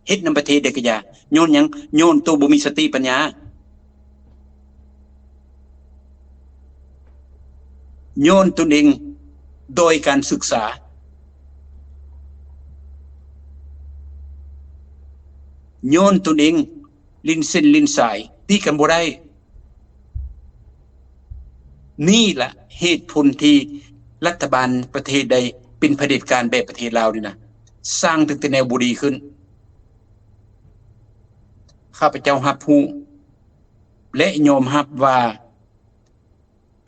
E: เฮ็ดนำประเทศใดก็อย่าโยนหยังโยนตัวบ่มีสติปัญญาโยนตนเองโดยการศึกษาโยนตนเองลิ้นเส้นลิ้นสายตีกันบ่ได้นี่แหละเหตุผลที่รัฐบาลประเทศใดเป็นเผด็จการแบบประเทศลาวนี่นะสร้างตั้งแต่แนวบุรีขึ้นข้าพเจ้ารับรู้และยอมรับว่า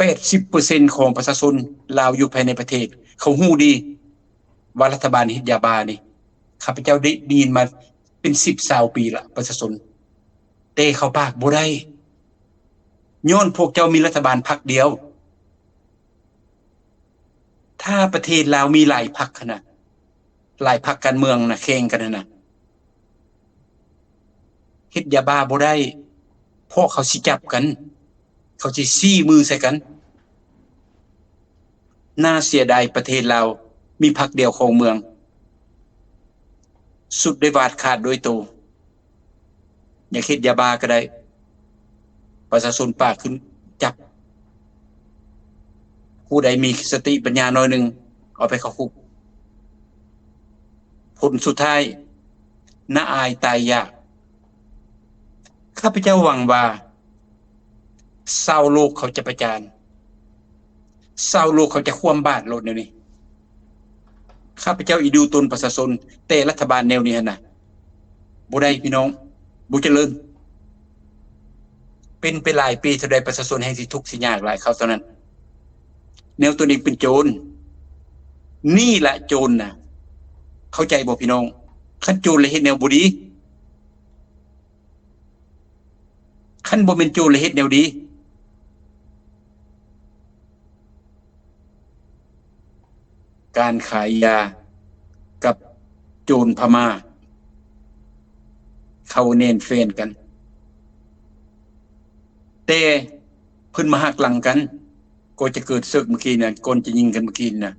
E: 80% ของประชาชนลาวอยู่ภายในประเทศเขาฮู้ดีว่ารัฐบาลเฮ็ดยาบ้านี่ข้าพเจ้าได้ยินมาเป็น10-20 ปีละประชาชนแต่เขาปากบ่ได้ ย้อนพวกเจ้ามีรัฐบาลพรรคเดียว ถ้าประเทศลาวมีหลายพรรคขนาดหลายพรรคการเมืองนะแข่งกันนะเฮ็ดยาบ้าบ่ได้เพราะเขาสิจับกัน เขาสิซี้มือใส่กันน่าเสียดายประเทศลาวมีพรรคเดียวของเมือง สุดได้วาดขาดโดยตัวอยากเฮ็ดยาบ้าก็ได้ประชาชนปากขึ้นจับผู้ใดมีสติปัญญาน้อยหนึ่งเอาไปเข้าคุกผลสุดท้ายน่าอายตายยากข้าพเจ้าหวังว่าเศร้าโลกเขาจะประจานเศร้าโลกเขาจะคว่ำบาตรโลดแนวนี้ข้าพเจ้าอีดูตนประชาชนแต่รัฐบาลแนวนี้นะบ่ได้พี่น้องบ่เจริญเป็นไปหลายปีเท่าใดประชาชนแห่งสิทุกข์สิยากหลายเขาเท่านั้นแนวตัวนี้เป็นโจรนี่แหละโจรน่ะเข้าใจบ่พี่น้องคันโจรเลยเฮ็ดแนวบ่ดีคันบ่เป็นโจรเลยเฮ็ดแนวดีการขายยากับโจรพม่าเขาเน้นเฟนกันแต่เพิ่นมาหักหลังกันก็จะเกิดศึกเมื่อกี้น่ะก่อนจะยิงกันเมื่อกี้น่ะ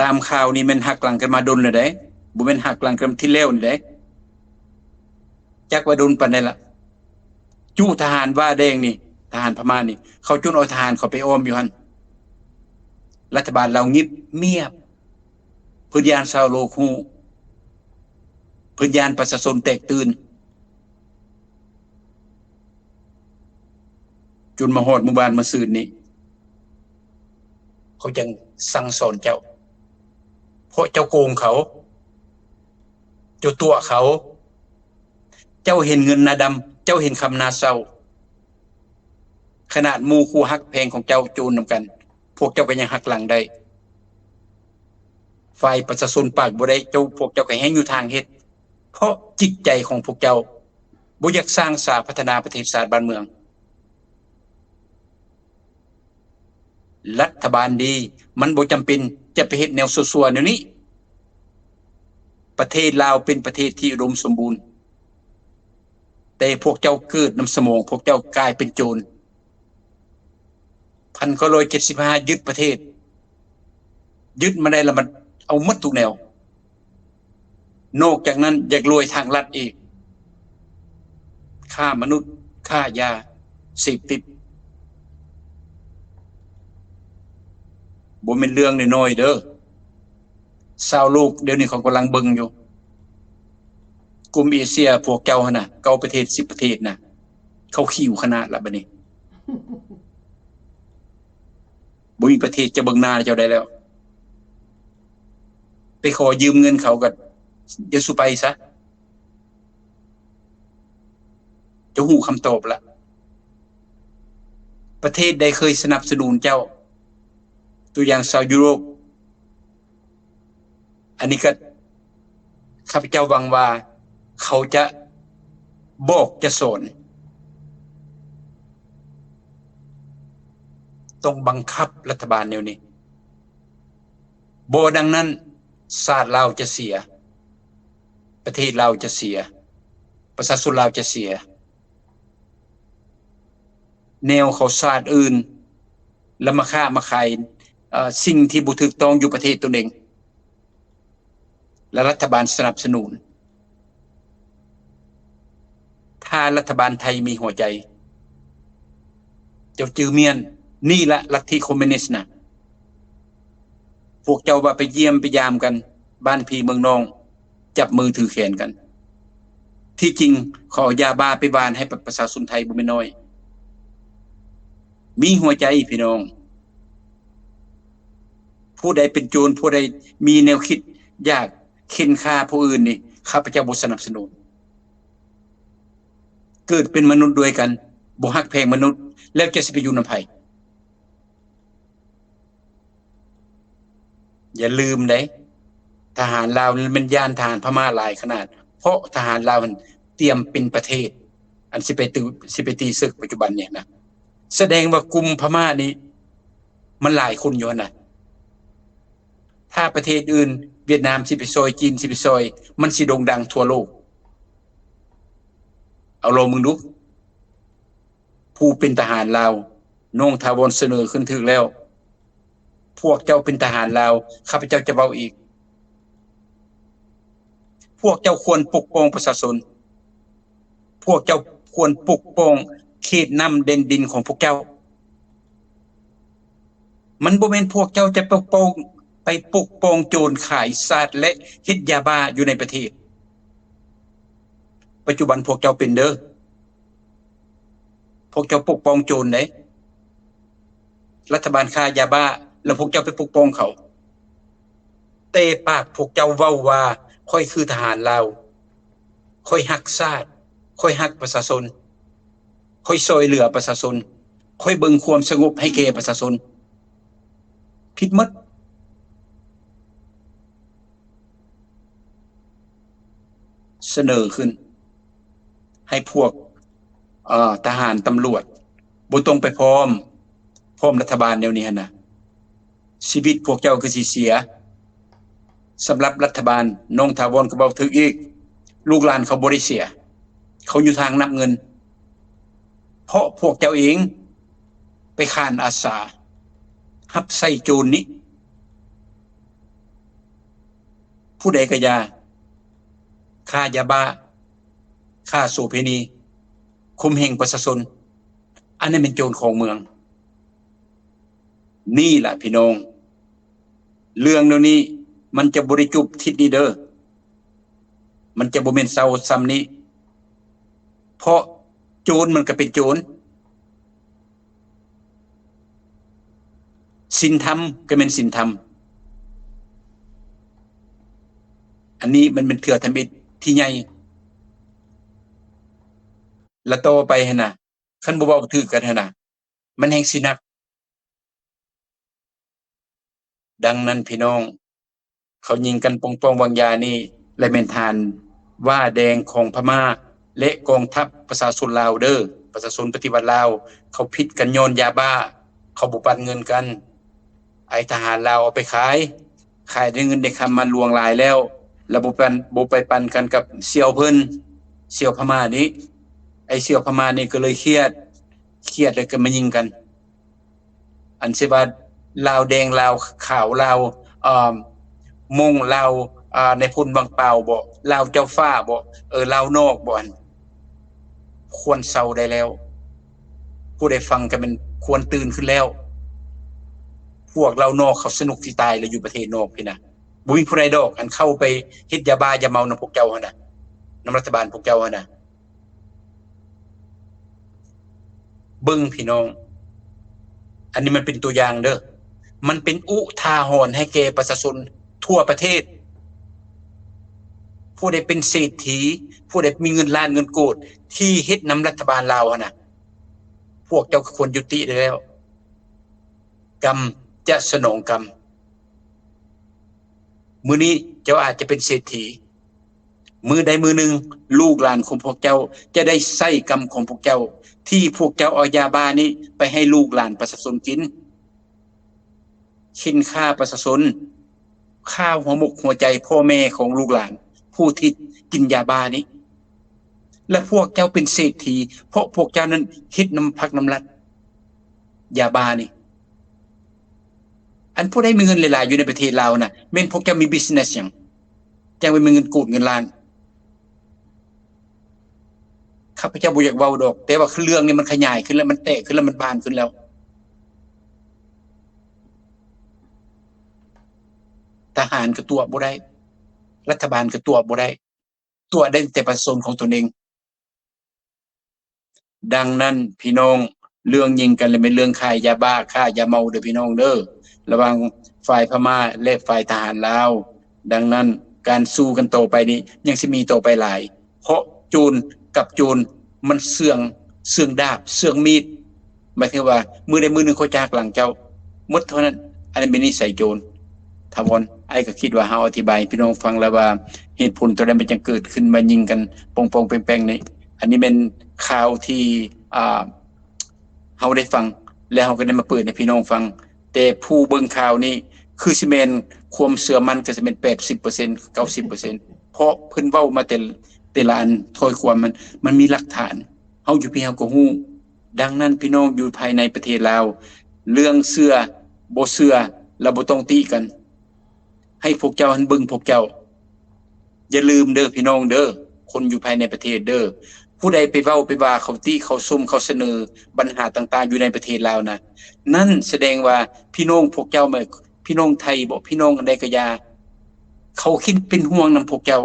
E: ตามข่าวนี่แม่นหักหลังกันมาดนแล้วเด้บ่แม่นหักหลังกันที่แล้วนี่เด้จักว่าดนปานใดล่ะจู้ทหารว่าแดงนี่ทหารพม่านี่เขาจุนเอาทหารเขาไปอ้อมอยู่หั่นรัฐบาลเรางิบเงียบเพิ่นยานชาวโลกฮู้เพิ่นยานประชาชนแตกตื่นจนมาฮอดหมู่บ้านมาซื่นนี้เขาจังสั่งสอนเจ้าเพราะเจ้าโกงเขาเจ้าตัวเขาเจ้าเห็นเงินหน้าดำเจ้าเห็นคำหน้าเศร้าขนาดหมู่คู่ฮักแพงของเจ้าโจรนำกันพวกเจ้าก็ยังหักหลังได้ฝ่ายประชาชนปากบ่ได้เจ้าพวกเจ้าก็แฮงอยู่ทางเฮ็ดเพราะจิตใจของพวกเจ้าบ่อยากสร้างสาพัฒนาประเทศชาติบ้านเมืองรัฐบาลดีมันบ่จำเป็นจะไปเฮ็ดแนวซั่วๆแนวนี้ประเทศลาวเป็นประเทศที่อุดมสมบูรณ์แต่พวกเจ้าเกิดนำสมองพวกเจ้ากลายเป็นโจร1975ยึดประเทศยึดมาได้แล้วมันเอาหมดทุกแนวนอกจากนั้นอยากรวยทางลัดอีกฆ่ามนุษย์ฆ่ายาเสพติดบ่แม่นเรื่องน้อยๆเด้อชาวโลกเดี๋ยวนี้เขากำลังเบิ่งอยู่กลุ่มเอเชียพวกเจ้าหั่นน่ะ9ประเทศ10ประเทศน่ะเขาขิวขนาดละบัดนี้บ่มีประเทศจะเบิ่งหน้าเจ้าได้แล้วไปขอยืมเงินเขาก็เดี๋ยวสุไปซะจะฮู้คำตอบละประเทศใดเคยสนับสนุนเจ้าตัวอย่างชาวยุโรปอันนี้ก็ข้าพเจ้าหวังว่าเขาจะบอกจะสอนต้องบังคับรัฐบาลแนวนี้บ่ดังนั้นชาติลาวจะเสียประเทศลาวจะเสียประชาชนลาวจะเสียแนวเขาชาติอื่นแล้วมาฆ่ามาขายสิ่งที่บ่ถูกต้องอยู่ประเทศตนเองและรัฐบาลสนับสนุนถ้ารัฐบาลไทยมีหัวใจเจ้าจือเมียนนี่ละลัทธิคอมมิวนิสต์นะพวกเจ้าว่าไปเยี่ยมไปยามกันบ้านพี่เมืองน้องจับมือถือแขนกันที่จริงขอยาบ้าไปบานให้ประชาชนไทยบ่แม่นน้อยมีหัวใจพี่น้องผู้ใดเป็นโจรผู้ใดมีแนวคิดอยากเข็นฆ่าผู้อื่นนี่ข้าพเจ้าบ่สนับสนุนเกิดเป็นมนุษย์ด้วยกันบ่ฮักแพงมนุษย์แล้วจะสิไปอยู่นำไผอย่าลืมเด้ทหารลาวมันย่านทหารพม่าหลายขนาดเพราะทหารลาวมันเตรียมเป็นประเทศอ อันสิไปตีศึกปัจจุบันเนี่ยนะแสดงว่ากลุ่มพม่านี้มันหลายคนอยู่นะถ้าประเทศอื่นเวียดนามสิไปซอยจีนสิไปซอยมันสิโด่งดังทั่วโลกเอาลองมึงดูผู้เป็นทหารลาวน้องถาวรเสนอขึ้นถึงแล้วพวกเจ้าเป็นทหารลาวข้าพเจ้าจะเว้าอีกพวกเจ้าควรปกป้องประชาชนพวกเจ้าควรปกป้องเขตน้ำเด่นดินของพวกเจ้ามันบ่แม่นพวกเจ้าจะปกป้องโจรขายสาดและเฮ็ดยาบ้าอยู่ในประเทศปัจจุบันพวกเจ้าเป็นเด้อพวกเจ้าปกป้องโจรได้รัฐบาลค้ายาบ้าแล้วพวกเจ้าไปปกป้องเขาเตะปากพวกเจ้าเว้าว่าค่อยคือทหารลาวค่อยฮักชาติค่อยฮักประชาชนค่อยช่วยเหลือประชาชนค่อยเบิ่งความสงบให้แก่ประชาชนผิดหมดเสนอขึ้นให้พวกทหารตำรวจบ่ต้องไปพร้อมรัฐบาลเดี๋ยวนี้นะชีวิตพวกเจ้าคือสิเสียสำหรับรัฐบาลน้องถาวรก็บอกถึงอีกลูกหลานเขาบ่ได้เสียเขาอยู่ทางนับเงินเพราะพวกเจ้าเองไปค้านอาสารับใส่โจรนี้ผู้ใดก็อย่าค่ายาบ้าค่าโสเภณีข่มเหงประชาชนอันนั้นเป็นโจรของเมืองนี่แหละพี่น้องเรื่องเดี๋ยวนี้มันจะบริจุบทิศนี้เด้อมันจะบ่แม่นเซาซ้ำนี้เพราะโจรมันก็เป็นโจรศีลธรรมก็เป็นศีลธรรมอันนี้มันเป็นเถื่อธรรมิตที่ใหญ่และต่อไปหั่นน่ะคันบ่เว้าถือกันหั่นน่ะมันแห่งสิหนักดังนั้นพี่น้องเขายิงกันปองๆวางยานี่และเป็นทานว่าแดงของพม่าและกองทัพประชาชนลาวเด้อประชาชนปฏิวัติลาวเขาผิดกันย้อนยาบ้าเขาบ่ปันเงินกันไอ้ทหารลาวเอาไปขายได้เงินได้คำมาลวงหลายแล้วแล้วบ่ไปปันกันกับเสี่ยวเพิ่นเสี่ยวพม่านี้ไอ้เสี่ยวพม่านี่ก็เลยเครียดแล้วก็มายิงกันอันสิว่าลาวแดงลาวขาวลาวมงลาวในพลบางเปล่าบ่ลาวเจ้าฟ้าบ่ลาวนอกบ่อันควรเศร้าได้แล้วผู้ใดฟังก็เป็นควรตื่นขึ้นแล้วพวกเรานอกเขาสนุกสิตายเลยอยู่ประเทศนอกพี่นะบ่มีผู้ใดดอกอันเข้าไปเฮ็ดยาบ้ายาเมานำพวกเจ้าหั่นน่ะนำรัฐบาลพวกเจ้าหั่นน่ะเบิ่งพี่น้องอันนี้มันเป็นตัวอย่างเด้อมันเป็นอุทาหรณ์ให้แก่ประชาชนทั่วประเทศผู้ใดเป็นเศรษฐีผู้ใดมีเงินล้านเงินโกดที่เฮ็ดนำรัฐบาลลาวหั่นน่ะพวกเจ้าควรยุติได้แล้วกรรมจะสนองกรรมมื้อนี้เจ้าอาจจะเป็นเศรษฐีมื้อใดมื้อหนึ่งลูกหลานของพวกเจ้าจะได้ใช้กรรมของพวกเจ้าที่พวกเจ้าเอายาบ้านี้ไปให้ลูกหลานประชาชนกินฆ่าประชาชนฆ่าหัวมุกหัวใจพ่อแม่ของลูกหลานผู้ที่กินยาบ้านี้และพวกเจ้าเป็นเศรษฐีเพราะพวกเจ้านั้นคิดน้ำพักน้ำรัดยาบ้านี่อันผู้ใดมีเงินหลายๆอยู่ในประเทศลาวน่ะแม่นพวกเจ้ามีบิสเนสหยังจังไปมีเงินกูดเงินล้านข้าพเจ้าบ่อยากเว้าดอกแต่ว่าเรื่องนี้มันขยายขึ้นแล้วมันแตกขึ้นแล้วมันบานขึ้นแล้วทหารก็ตัวบ่ได้รัฐบาลก็ตัวบ่ได้ตัวได้แต่ประชาชนของตนเองดังนั้นพี่น้องเรื่องยิงกันเลยเป็นเรื่องขายยาบ้าค่ายาเมาเด้อพี่น้องเด้อระหว่างฝ่ายพม่าและฝ่ายทหารลาวดังนั้นการสู้กันต่อไปนี้ยังสิมีต่อไปหลายเพราะโจรกับโจรมันเสื่องดาบเสื่องมีดหมายถึงว่ามือใดมือหนึ่งเขาจากหลังเจ้าหมดเท่านั้นอันนี้เป็นนิสัยโจรถาวรไอ้ก็คิดว่าเฮาอธิบายพี่น้องฟังแล้วว่าเหตุผลตัวใดมันจึงเกิดขึ้นมายิงกันปองๆแป้งๆนี่อันนี้เป็น ข่าวที่เฮาได้ฟังแล้วเฮาก็ได้มาเปิดให้พี่น้องฟังแต่ผู้เบิ่งข่าวนี้คือสิแม่นความเชื่อมั่นก็สิแม่น 80% 90% เพราะเพิ่นเว้ามาแต่ละอันถ้อยความมันมีหลักฐานเฮาอยู่พี่เฮาก็ฮู้ดังนั้นพี่น้องอยู่ภายในประเทศลาวเรื่องเชื่อบ่เชื่อเราบ่ต้องติกันให้พวกเจ้าหันเบิ่งพวกเจ้าอย่าลืมเด้อพี่น้องเด้อคนอยู่ภายในประเทศเด้อผู้ใดไปเว้าไปว่าเขาติเขาซุ่มเขาเสนอปัญหาต่างๆอยู่ในประเทศลาวนะนั่นแสดงว่าพี่น้องพวกเจ้าพี่น้องไทยบ่พี่น้องอันใดก็อย่าเขาคิดเป็นห่วงนำพวกเจ้า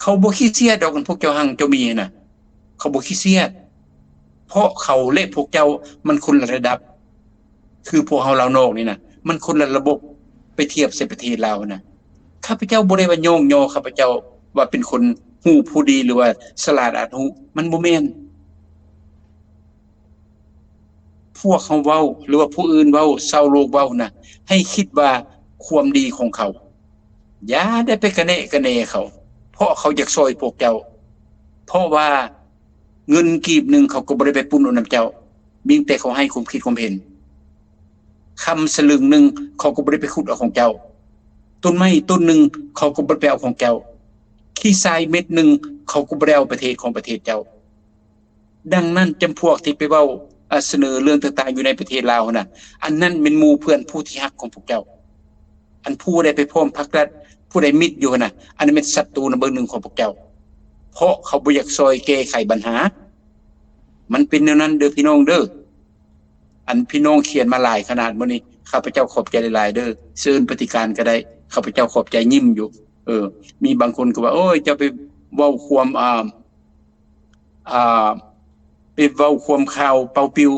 E: เขาบ่ขี้เสียดอกกันพวกเจ้าหังเจ้ามีน่ะเขาบ่ขี้เสียดเพราะเขาและพวกเจ้ามันคนละระดับคือพวกเฮาลาวนอกนี่นะมันคนละระบบไปเทียบใส่ประเทศลาวนะข้าพเจ้าบ่ได้ว่าโยงยอข้าพเจ้าว่าเป็นคนฮู้ผู้ดีหรือว่าฉลาดอาจฮู้มันบ่แม่นพวกเขาเว้าหรือว่าผู้อื่นเว้าชาวโลกเว้านะให้คิดว่าความดีของเขาอย่าได้ไปกระแนเขาเพราะเขาอยากช่วยพวกเจ้าเพราะว่าเงินกีบนึงเขาก็บ่ได้ไปปุ่นเอานำเจ้ามีแต่เขาให้ความคิดความเห็นคำสลึงนึงเขาก็บ่ได้ไปขุดเอาของเจ้าต้นไม้ต้นนึงเขาก็บ่ได้ไปเอาของเจ้าขี้ทรายเม็ดนึงเขาก็บ่ได้เอาประเทศของประเทศเจ้าดังนั้นจำพวกที่ไปเว้าเสนอเรื่องต่างๆอยู่ในประเทศลาวน่ะอันนั้นเป็นหมู่เพื่อนผู้ที่ฮักของพวกเจ้าอันผู้ใดไปพร้อมพรรครัฐผู้ใดมิตรอยู่น่ะอันนั้นเป็นศัตรูนำเบอร์หนึ่งของพวกเจ้าเพราะเขาบ่อยากซอยแก้ไขปัญหามันเป็นแนวนั้นเด้อพี่น้องเด้ออันพี่น้องเขียนมาหลายขนาดมื้อนี้ข้าพเจ้าขอบใจหลายๆเด้อเชิญปฏิการก็ได้ข้าพเจ้าขอบใจยิ้มอยู่มีบางคนก็ว่าโอ้ยเจ้าไปเว้าความไปเว้าความข่าวเป่าปิว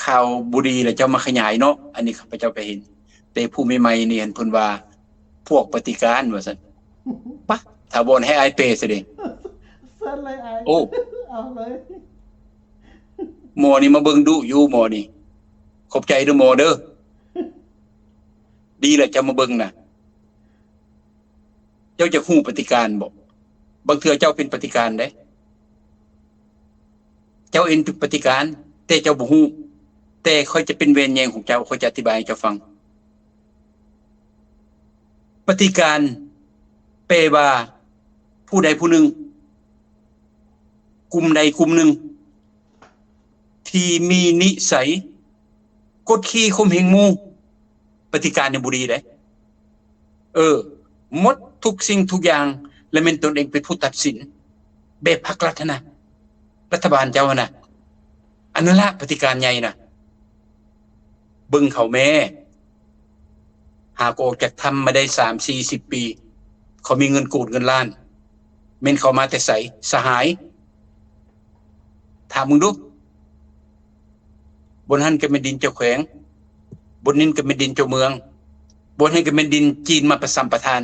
E: ข่าวบุรีแล้วเจ้ามาขยายเนาะอันนี้ข้าพเจ้าก็เห็นแต่ผู้ใหม่ๆนี่เห็นเพิ่นว่าพวกปฏิการว่าซั่นปะถ้าบ่ให้อายเปซะเด้
C: เซิร์ชเลยไอ้
E: โอ้
C: เอาเลย
E: หมอนี่มาเบิ่งดุอยู่หมอนี่ขอบใจเด้อหมอเด้อดีแหละจะมาเบิ่งน่ะเจ้าจะฮู้ปฏิการบ่บางเทื่อเจ้าเป็นปฏิการเด้เจ้าเอ็นปฏิการแต่เจ้าบ่ฮู้แต่ค่อยจะเป็นเวรแยงของเจ้าค่อยจะอธิบายให้เจ้าฟังปฏิการแปลว่าผู้ใดผู้หนึ่งกลุ่มใดกลุ่มหนึ่งที่มีนิสัยกดขี่ข่มเหงหมู่ปฏิการในบุรีได้หมดทุกสิ่งทุกอย่างและเป็นตนเองเป็นผู้ตัดสินแบบพรรครัฐนะรัฐบาลเจ้านะอันนั้นละปฏิการใหญ่นะเบิ่งเขาแม่หากออกจากทำมาได้ 3-40 ปีเขามีเงินกูดเงินล้านเม่นเขามาแต่ใสสหายถามมึงดูบนหันก็เป็นดินเจ้าแขวงบนนี้ก็เป็นดินเจ้าเมืองบนหันก็เป็นดินจีนมาประสัมปทาน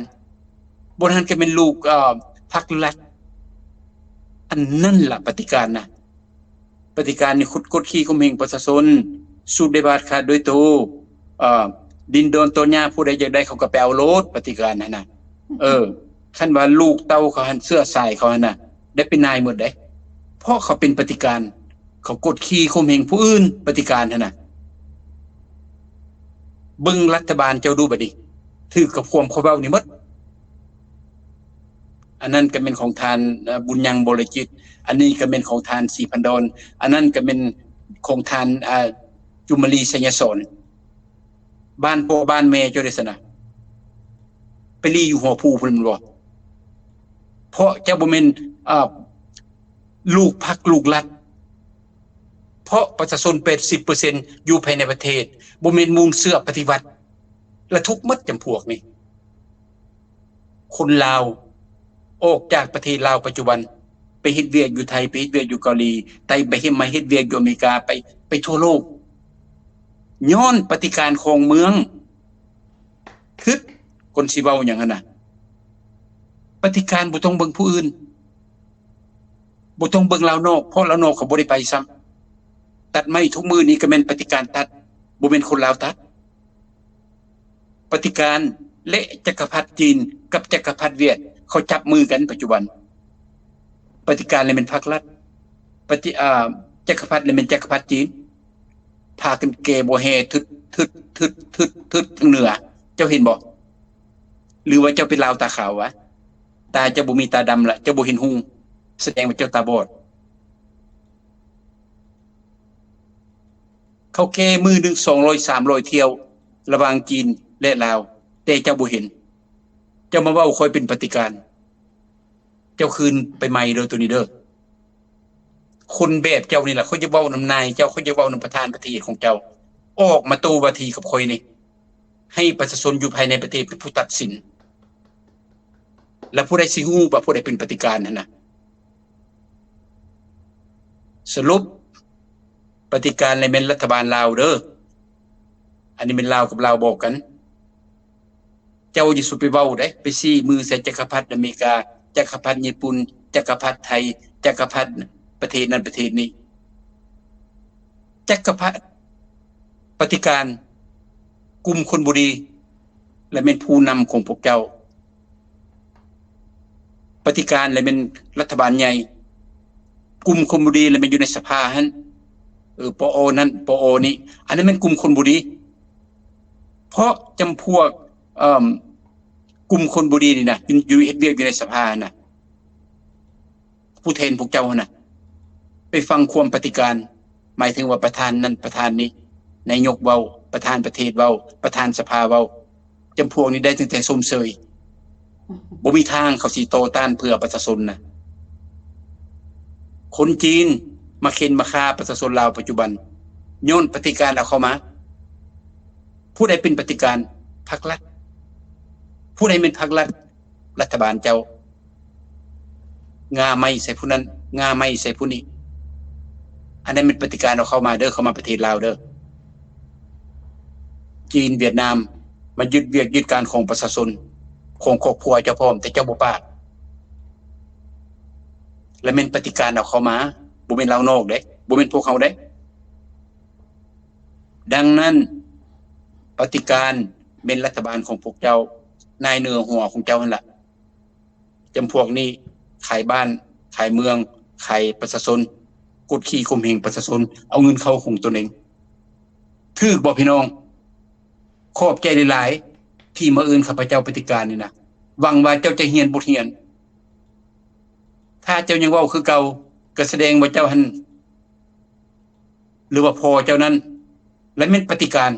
E: บนหันก็เป็นลูกพรรครัฐอันนั่นล่ะปฏิการนะปฏิการนี่ขุดกดขี้ข่มเหงประชาชนสูบได้บาดขาดโดยตัวดินโดนตัวหญ้าผู้ใดอยากได้เขาก็ไปเอาโลดปฏิการนั่นน่ะคันว่าลูกเต้าเขาหันเสื้อสายเขาน่ะได้เป็นนายหมดได้เพราะเขาเป็นปฏิการเขากดขี่ข่มเหงผู้อื่นปฏิการนั่นน่ะเบิ่งรัฐบาลเจ้าดูบัดนี้ถือกับความเขาเว้านี่หมดอันนั้นก็เป็นของทานบุญยังบริจิตอันนี้ก็เป็นของทานสีพันดอนอันนั้นก็เป็นของทานจุมลีสัญญสอนบ้านพ่อบ้านแม่เจ้าได้สนะไปรีอยู่หัวผู้เพิ่นบ่เพราะเจ้าบ่แม่นลูกพรรคลูกรัฐเพราะประชาชน 80% อยู่ภายในประเทศบ่แม่นมูลเสื้อปฏิวัติและทุกหมดจำพวกนี้คนลาวออกจากประเทศลาวปัจจุบันไปเฮ็ดเวียกอยู่ไทยไปเฮ็ดเวียกอยู่เกาหลีไปเฮ็ดมาเฮ็ดเวียกอยู่อเมริกาไปทั่วโลกย้อนปฏิการของเมืองคือคนสิเว้าหยังหั่นน่ะปฏิการบ่ต้องเบิ่งผู้อื่นบ่ต้องเบิ่งลาวนอกเพราะลาวนอกเขาบ่ได้ไปซ้ำตัดไม้ทุกมื้อนี้ก็แม่นปฏิการตัดบ่แม่นคนลาวตัดปฏิการและจักรพรรดิจีนกับจักรพรรดิเวียดเขาจับมือกันปัจจุบันปฏิการเลยเป็นพรรครัฐป ฏิจักรพรรดิและเป็นจักรพรรดิจีนพากันเกโบเฮทึดทางเหนือเจ้าเห็นบ่หรือว่าเจ้าเป็นลาวตาขาววะตาเจ้าบ่มีตาดำล่ะเจ้าบ่เห็นหูแสดงว่าเจ้าตาบอดเขาแค่มือนึง200 300เที่ยวระหว่างจีนและลาวแต่เจ้าบ่เห็นเจ้ามาเว้าค่อยเป็นปฏิการเจ้าคืนไปใหม่เด้อตัวนี้เด้อคนแบบเจ้านี่แหละเขาจะเว้านำนายเจ้าเขาจะเว้านำประธานประเทศของเจ้าออกมาตู้วาทีกับค่อยนี่ให้ประชาชนอยู่ภายในประเทศเป็นผู้ตัดสินและผู้ใดสิฮู้ว่าผู้ใดเป็นปฏิการนั่นน่ะสรุปปฏิการในเป็นรัฐบาลลาวเด้ออันนี้เป็นลาวกับลาวบอกกันเจ้าอย่าสุไปเว้าได้ไปซี่มือใส่จักรพรรดิอเมริกาจักรพรรดิญี่ปุ่นจักรพรรดิไทยจักรพรรดิประเทศนั้นประเทศนี้จักรพรรดิปฏิการกลุ่มคนบุรีและเป็นผู้นำของพวกเจ้าปฏิการและเป็นรัฐบาลใหญ่กลุ่มคนบุรีและเป็นอยู่ในสภาหั่นปอนั้นปอนี้อันนั้นเป็นกลุ่มคนบุรีเพราะจำพวกกลุ่มคนบุรีนี่นะอยู่เฮ็ดเวียกอยู่ในสภาน่ะผู้แทนพวกเจ้าน่ะไปฟังความปฏิการหมายถึงว่าประธานนั้นประธานนี้นายกเว้าประธานประเทศเว้าประธานสภาเว้าจำพวกนี้ได้ตั้งแต่สมเสยบ่มีทางเขาสิโตต้านเพื่อประชาชนน่ะคนจีนมาเข็นมาฆ่าประชาชนลาวปัจจุบันโยนปฏิการเอาเข้ามาผู้ใดเป็นปฏิการพรรครัฐผู้ใดเป็นพรรครัฐรัฐบาลเจ้างาไม่ใส่ผู้นั้นงาไม่ใส่ผู้นี้อันนั้นเป็นปฏิการเอาเข้ามาเด้อเข้ามาประเทศลาวเด้อจีนเวียดนามมันยึดเวียกยึดการของประชาชนของครอบครัวเจ้าพร้อมแต่เจ้าบ่ปากและเป็นปฏิการเอาเข้ามาบ่เป็นลาวนอกเด้บ่เป็นพวกเขาเด้ดังนั้นปฏิการเป็นรัฐบาลของพวกเจ้านายเหนือหัวของเจ้านั่นแหละจำพวกนี้ขายบ้านขายเมืองขายประชาชนกดขี่ข่มเหงประชาชนเอาเงินเข้าของตนเองถูกบ่พี่น้องขอบใจหลายๆที่มาเอิ้นข้าพเจ้าปฏิการนี่นะหวังว่าเจ้าจะเรียนบทเรียนถ้าเจ้ายังเว้าคือเก่าก็แสดงว่าเจ้าหันหรือว่าพอเจ้านั้นและเป็นปฏิการ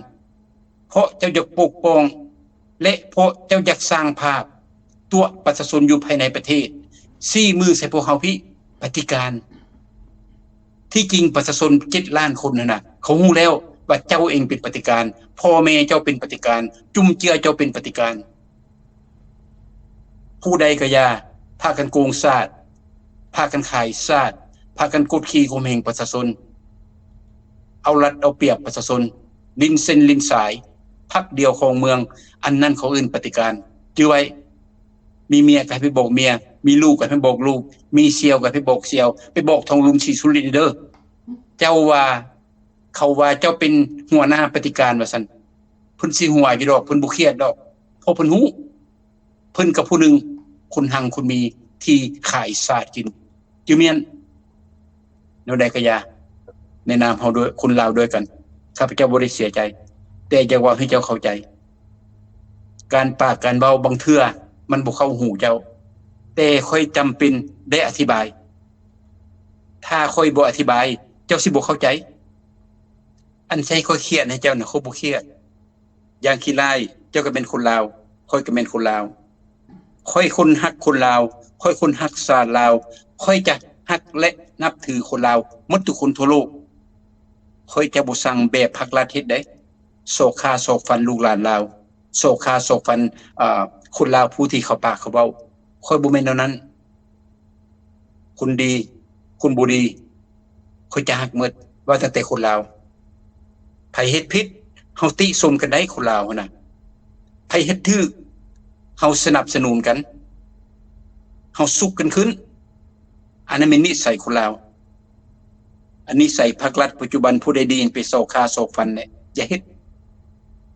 E: เพราะเจ้าอยากปกป้องและเพราะเจ้าอยากสร้างภาพตัวประชาชนอยู่ภายในประเทศซี่มือใส่พวกเฮาพี่ปฏิการที่จริงประชาชน7 ล้านคนนั่นน่ะเขาฮู้แล้วว่าเจ้าเองเป็นปฏิการพ่อแม่เจ้าเป็นปฏิการจุ่มเจือเจ้าเป็นปฏิการผู้ใดก็อย่าพากันโกงชาติพากันขายชาติพากันกดขี่ข่มเหงประชาชนเอารัดเอาเปรียบประชาชนลิ้นเส้นลิ้นสายพักเดียวของเมืองอันนั้นเขาอื่นปฏิการจื้อไว้มีเมียก็ให้ไปบอกเมียมีลูกก็ให้บอกลูกมีเสี่ยวก็ให้ไปบอกเสี่ยวไปบอกทองลุงศรีสุรินทร์เด้อเจ้าว่าเขาว่าเจ้าเป็นหัวหน้าปฏิการว่าซั่นเพิ่นสิหัวอยู่ดอกเพิ่นบ่เครียดดอกเพราะเพิ่นฮู้เพิ่นกับผู้หนึงคนหังคนมีที่ขายชาติกินจื้อเมียนแนวใดก็อย่าในนามเฮาด้วยคนลาวด้วยกันข้าพเจ้าบ่ได้เสียใจแต่อยากว่าให้เจ้าเข้าใจการปากการเว้าบางเทื่อมันบ่เข้าหูเจ้าแต่ค่อยจำเป็นได้อธิบายถ้าค่อยบ่อธิบายเจ้าสิบ่เข้าใจอันใช่ค่อยเครียดให้เจ้าน่ะเขาบ่เครียดอย่างขี้ร้ายเจ้าก็เป็นคนลาวค่อยก็เป็นคนลาวค่อยคนฮักคนลาวค่อยคนฮักชาติลาวค่อยจะฮักและนับถือคนลาวหมดทุกคนทั่วโลกค่อยจะบ่สั่งแบบพรรครัฐเฮ็ดได้โศกฆ่าโศกฟันลูกหลานลาวโศกฆ่าโศกฟันคนลาวผู้ที่เขาปากเขาเว้าค่อยบ่แม่นแนวนั้นคนดีคนบ่ดีค่อยจะฮักหมดว่าตั้งแต่คนลาวไผเฮ็ดผิดเฮาติชมกันได้คนลาวหั่นน่ะไผเฮ็ดถูกเฮาสนับสนุนกันเฮาสุขกันขึ้นอันนั้นเป็นนิสัยคนลาวอันนี้ใส่พรรครัฐปัจจุบันผู้ใดดีไปโศกฆ่าโศกฟันเนี่ยอย่าเฮ็ด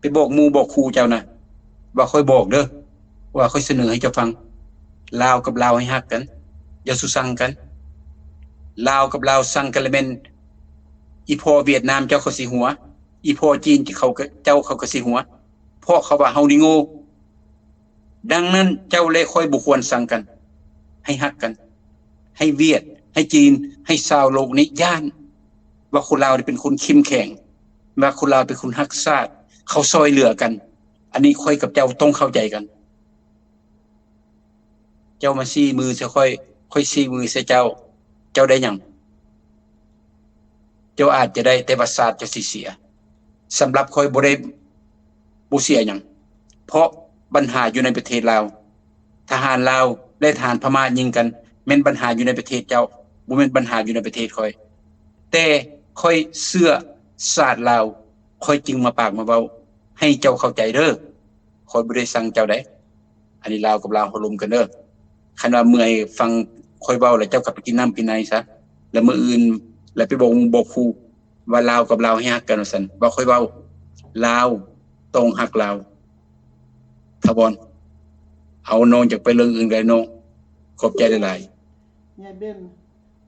E: ไปบอกหมู่บอกครูเจ้านะว่าค่อยบอกเด้อว่าค่อยเสนอให้เจ้าฟังลาวกับลาวให้ฮักกันอย่าสุสังกัน ลาวกับลาวสั่งกันแล้วแม่นอีพอเวียดนามเจ้าเขาสิหัวอีพอจีนที่เขาก็เจ้าเขาก็สิหัวเพราะเขาว่าเฮานี่โง่ดังนั้นเจ้าเลยค่อยบ่ควรสั่งกันให้ฮักกันให้เวียดให้จีนให้ชาวโลกนี้ย่านว่าคนลาวนี่เป็นคนเข้มแข็งว่าคนลาวเป็นคนรักชาติเขาซอยเหลือกัน อันนี้ค่อยกับเจ้าต้องเข้าใจกันเจ้ามาชี้มือจะค่อยชี้มือใส่เจ้าได้หยังเจ้าอาจจะได้แต่ว่าศาสตร์จะสิเสียสำหรับค่อยบ่ได้บ่เสียหยังเพราะปัญหาอยู่ในประเทศลาวทหารลาวและทหารพม่ายิงกันแม่นปัญหาอยู่ในประเทศเจ้าบ่แม่นปัญหาอยู่ในประเทศค่อยแต่ค่อยเชื่อศาสตร์ลาวค่อยจึงมาปากมาเว้าให้เจ้าเข้าใจเด้อค่อยบ่ได้สั่งเจ้าได้อันนี้ลาวกับลาวเขาลมกันเด้อคันว่าเมื่อยฟังค่อยเว้าแล้วเจ้ากลับไปกินน้ำกินในซะแล้วมื้ออื่นแล้วไปบอกครูว่าลาวกับลาวให้ฮักกันว่าซั่นว่าค่อยเว้าลาวต้องฮักลาวทบอนเอาน้องจากไปเรื่องอื่นได้น้องขอบใจหลายๆ
C: ยายเบน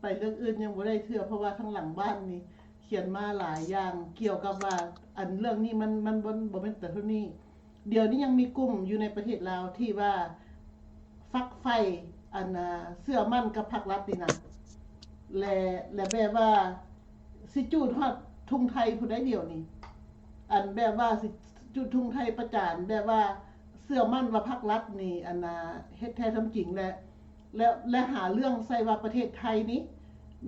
C: ไปเรื่องอื่นยังบ่ได้เทื่อเพราะว่าข้างหลังบ้านนี่เขียนมาหลายอย่างเกี่ยวกับว่าอันเรื่องนี้มันบ่แม่นแต่เท่านี้เดี๋ยวนี้ยังมีกลุ่มอยู่ในประเทศลาวที่ว่าฟักไฟอันเสื้อมั่นกับพรรครัฐนี่นะและแบบว่าสิจูดฮอดทุ่งไทยผู้ใดเดียวนี่อันแบบว่าสิจุดทุ่งไทยประจานแบบว่าเสื้อมั่นว่าพรรครัฐนี่อันเฮ็ดแท้ทำจริงและหาเรื่องใส่ว่าประเทศไทยนี้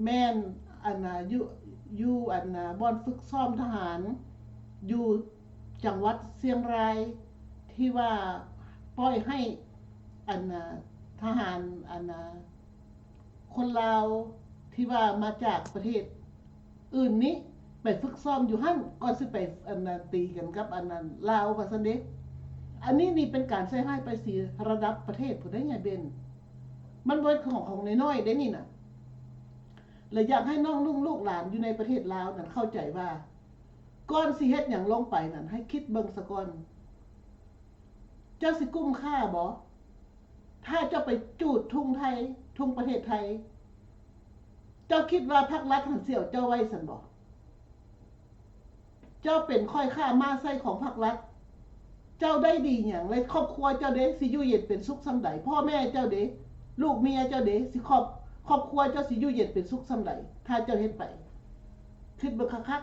C: แม่นอันอยู่อันบ่อนฝึกซ้อมทหารอยู่จังหวัดเชียงรายที่ว่าปล่อยให้อันทหารอันคนลาวที่ว่ามาจากประเทศอื่นนี้ไปฝึกซ้อมอยู่หั่นก่อนสิไปอันตีกันกับอันนั้นลาวว่าซั่นเด้อันนี้นี่เป็นการใช้ให้ไปสีระดับประเทศผู้ใดใหญ่เบนมันบ่ของน้อยๆเด้นี่น่ะเลยอยากให้น้องลูกหลานอยู่ในประเทศลาวนั่นเข้าใจว่าก่อนสิเฮ็ดหยังลงไปนั่นให้คิดเบิ่งซะก่อนเจ้าสิกุ้มค่าบ่ถ้าเจ้าไปจูดทุ่งไทยทุ่งประเทศไทยเจ้าคิดว่าพรรครัฐหันเสี่ยวเจ้าไว้ซั่นบ่เจ้าเป็นค่อยค่ามาไส้ของพรรครัฐเจ้าได้ดีหยังเลยครอบครัวเจ้าเด้สิอยู่เย็นเป็นสุขส่ำใดพ่อแม่เจ้าเด้ลูกเมียเจ้าเด้สิครอบครัวเจ้าสิอยู่เย็นเป็นสุขส่ำใดถ้าเจ้าเฮ็ดไปคิดเบิ่งคัก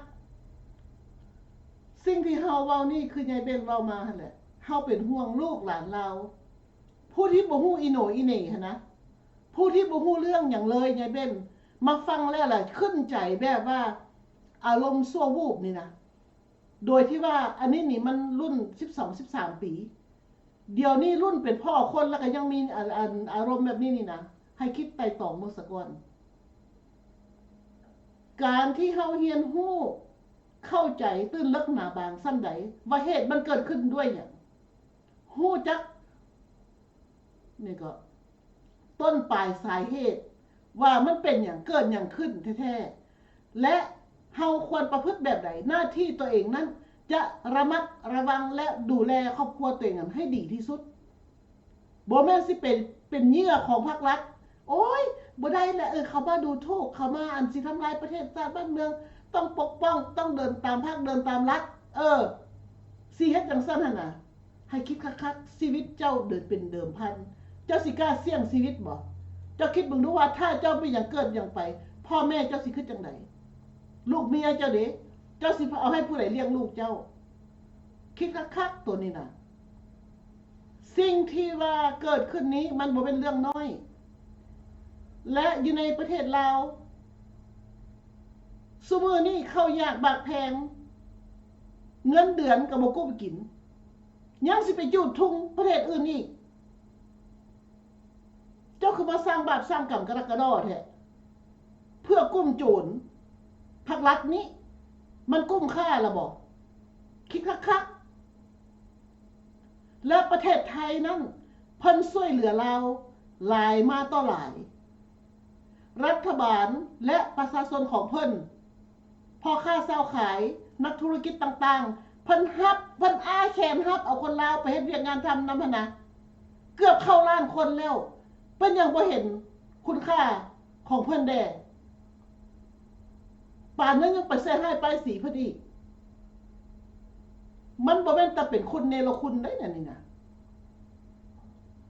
C: ๆสิ่งที่เฮาเว้านี่คือยายเบนเว้ามาหั่นแหละเฮาเป็นห่วงลูกหลานเราผู้ที่บ่ฮู้อีโหนอีเหน่หั่นนะผู้ที่บ่ฮู้เรื่องหยังเลยยายเบนมาฟังแล้วล่ะขึ้นใจแบบว่าอารมณ์ชั่ววูบนี่นะโดยที่ว่าอันนี้นี่มันรุ่น12-13 ปีเดี๋ยวนี้รุ่นเป็นพ่อคนแล้วก็ยังมีอารมณ์แบบนี้นี่นะให้คิดไต่ตองเมื่อสักก่อนการที่เฮาเรียนรู้เข้าใจตื่นลึกหนาบางซั่นใดว่าเหตุมันเกิดขึ้นด้วยหยังฮู้จักนี่ก็ต้นปลายสาเหตุว่ามันเป็นหยังเกิดหยังขึ้นแท้ๆและเฮาควรประพฤติแบบใดหน้าที่ตัวเองนั้นจะระมัดระวังและดูแลครอบครัวตัวเองให้ดีที่สุดบ่แม่นสิเป็นเหยื่อของพรรครัฐโอ้ยบ่ได้แหละเขามาดูถูกเขามาอันสิทำลายประเทศชาติบ้านเมืองต้องปกป้องต้องเดินตามพรรคเดินตามรัฐสิเฮ็ดจังซั่นหั่นน่ะให้คิดคักๆชีวิตเจ้าเดินเป็นเดิมพันเจ้าสิกล้าเสี่ยงชีวิตบ่เจ้าคิดเบิ่งดูว่าถ้าเจ้ามีหยังเกิดหยังไปพ่อแม่เจ้าสิคิดจังไดลูกเมียเจ้าเด้เจ้าสิเอาให้ผู้ใดเลี้ยงลูกเจ้าคิดคักๆตัวนี้น่ะสิ่งที่ว่าเกิดขึ้นนี้มันบ่เป็นเรื่องน้อยและอยู่ในประเทศลาวซุมื้อนี้ข้าวยากบากแพงเงินเดือนก็บ่กู้กินยังสิไปจูดทุ่งประเทศอื่นอีกเจ้าคือมาสร้างบาปสร้างกรรมกระดอแท้เพื่อกุ้มโจรพรรครัฐนี้มันกุ้มค่าละบ่คิดคักๆและประเทศไทยนั้นเพิ่นช่วยเหลือเราหลายมาต่อหลายรัฐบาลและประชาชนของเพิ่นพ่อค้าชาวขายนักธุรกิจต่างๆเพิ่นอ้าแขนรับเอาคนลาวไปเฮ็ดเวียกงานทำนำหั่นน่ะเกือบเข้าล้านคนแล้วเพิ่นยังบ่เห็นคุณค่าของเพิ่นแด ป่านนั้นยังไปแซ่ให้ไปสีพอดีมันบ่แม่นแต่เป็นคนเนรคุณได้น่ะนี่นะ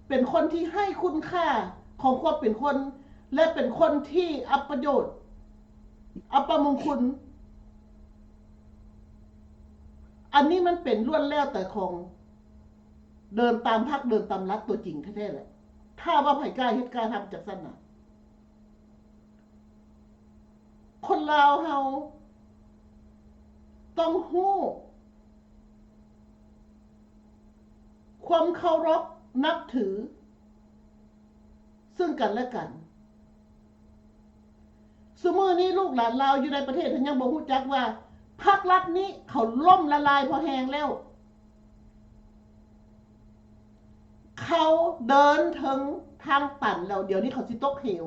C: เป็นคนที่ให้คุณค่าของความเป็นคนและเป็นคนที่อัปประโยชน์อัปมงคลอันนี้มันเป็นล้วนแล้วแต่ของเดินตามพรรคเดินตามรัฐตัวจริงแท้ๆแหละถ้าว่าไผกล้าเฮ็ดกล้าทำจากสั้นน่ะคนลาวเฮาต้องฮู้ความเคารพนับถือซึ่งกันและกันสมื้อนี้ลูกหลานลาวอยู่ในประเทศท่านยังบ่ฮู้จักว่าพรรครัฐนี้เขาล่มละลายพอแห้งแล้วเขาเดินถึงทางตันแล้วเดี๋ยวนี้เขาสิตกเหว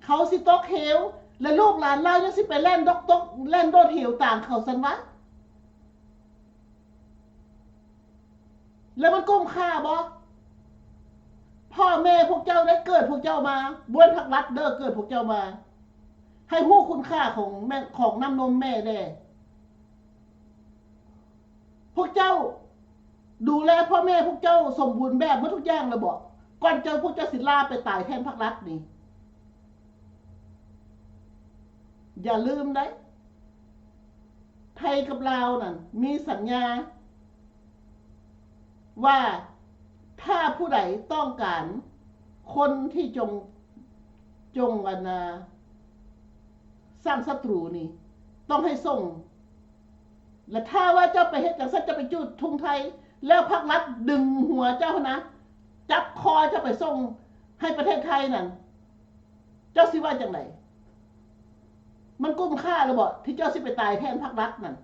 C: เขาสิตกเหวและลูกหลานลาวยังสิไปแล่นตกแล่นโดดเหวต่างเขาซั่นวะแล้วมันกุ้มค่าบ่พ่อแม่พวกเจ้าได้เกิดพวกเจ้ามาบ้วนพรรครัฐเด้อเกิดพวกเจ้ามาให้ฮู้คุณค่าของแม่ของน้ำนมแม่แน่พวกเจ้าดูแลพ่อแม่พวกเจ้าสมบูรณ์แบบหมดทุกอย่างแล้วบ่ก่อนเจ้าพวกเจ้าสิลาไปตายแทนพรรครัฐนี่อย่าลืมได้ไทยกับลาวนั่นมีสัญญาว่าถ้าผู้ใดต้องการคนที่จงสร้างศัตรูนี่ต้องให้ส่งและถ้าว่าเจ้าไปเฮ็ดจังซั่นจะไปจุดทุ่งไทยแล้วพรรครัฐดึงหัวเจ้านะจับคอเจ้าไปส่งให้ประเทศไทยนั่นเจ้าสิว่าจังไดมันคุ้มค่าหรือบ่ที่เจ้าสิไปตายแทนพรรครัฐนั่น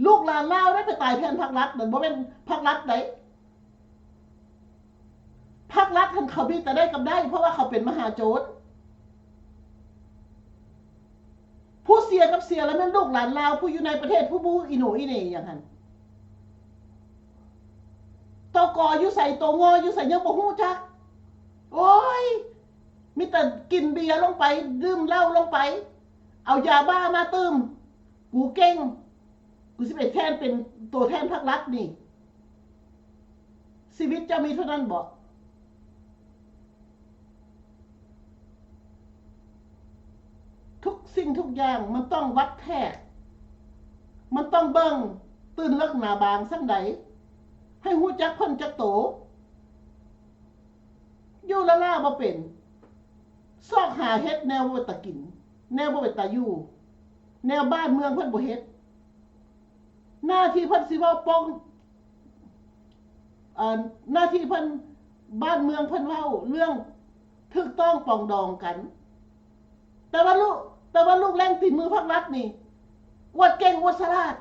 C: ลูกหลานลาวได้ไปตายแทนพรรครัฐนั่นบ่แม่นพรรครัฐใดพรรครัฐท่านเขามีแต่ได้กับได้เพราะว่าเขาเป็นมหาโจรผู้เสียกับเสียแล้วแม่นลูกหลานลาวผู้อยู่ในประเทศผู้บูอีโหนอีเหน่อย่างนั้นตกออยู่ใส่ตงออยู่ใส่ยังบ่ฮู้จักโอ้ยมีแต่กินเบียร์ลงไปดื่มเหล้าลงไปเอายาบ้ามาตื้มกูเก่งกูสิเป็นตัวแทนพรรครัฐนี่ชีวิตจะมีเท่านั้นบ่ทุกสิ่งทุกอย่างมันต้องวัดแท้มันต้องเบิ่งตื่นเลิกหน้าบางสักใดให้ฮู้จักเพิ่นจักโตอยู่ละล่าบ่เป็นซอกหาเฮ็ดแนวบ่ตะกินแนวบ่เป็นตาอยู่แนวบ้านเมืองเพิ่นบ่เฮ็ดหน้าที่เพิ่นสิเว้าป้องหน้าที่เพิ่นบ้านเมืองเพิ่นเว้าเรื่องถูกต้องปองดองกันแต่ว่าลูกแรงติดมือพรรครัฐนี่อวดเก่งอวดฉลาด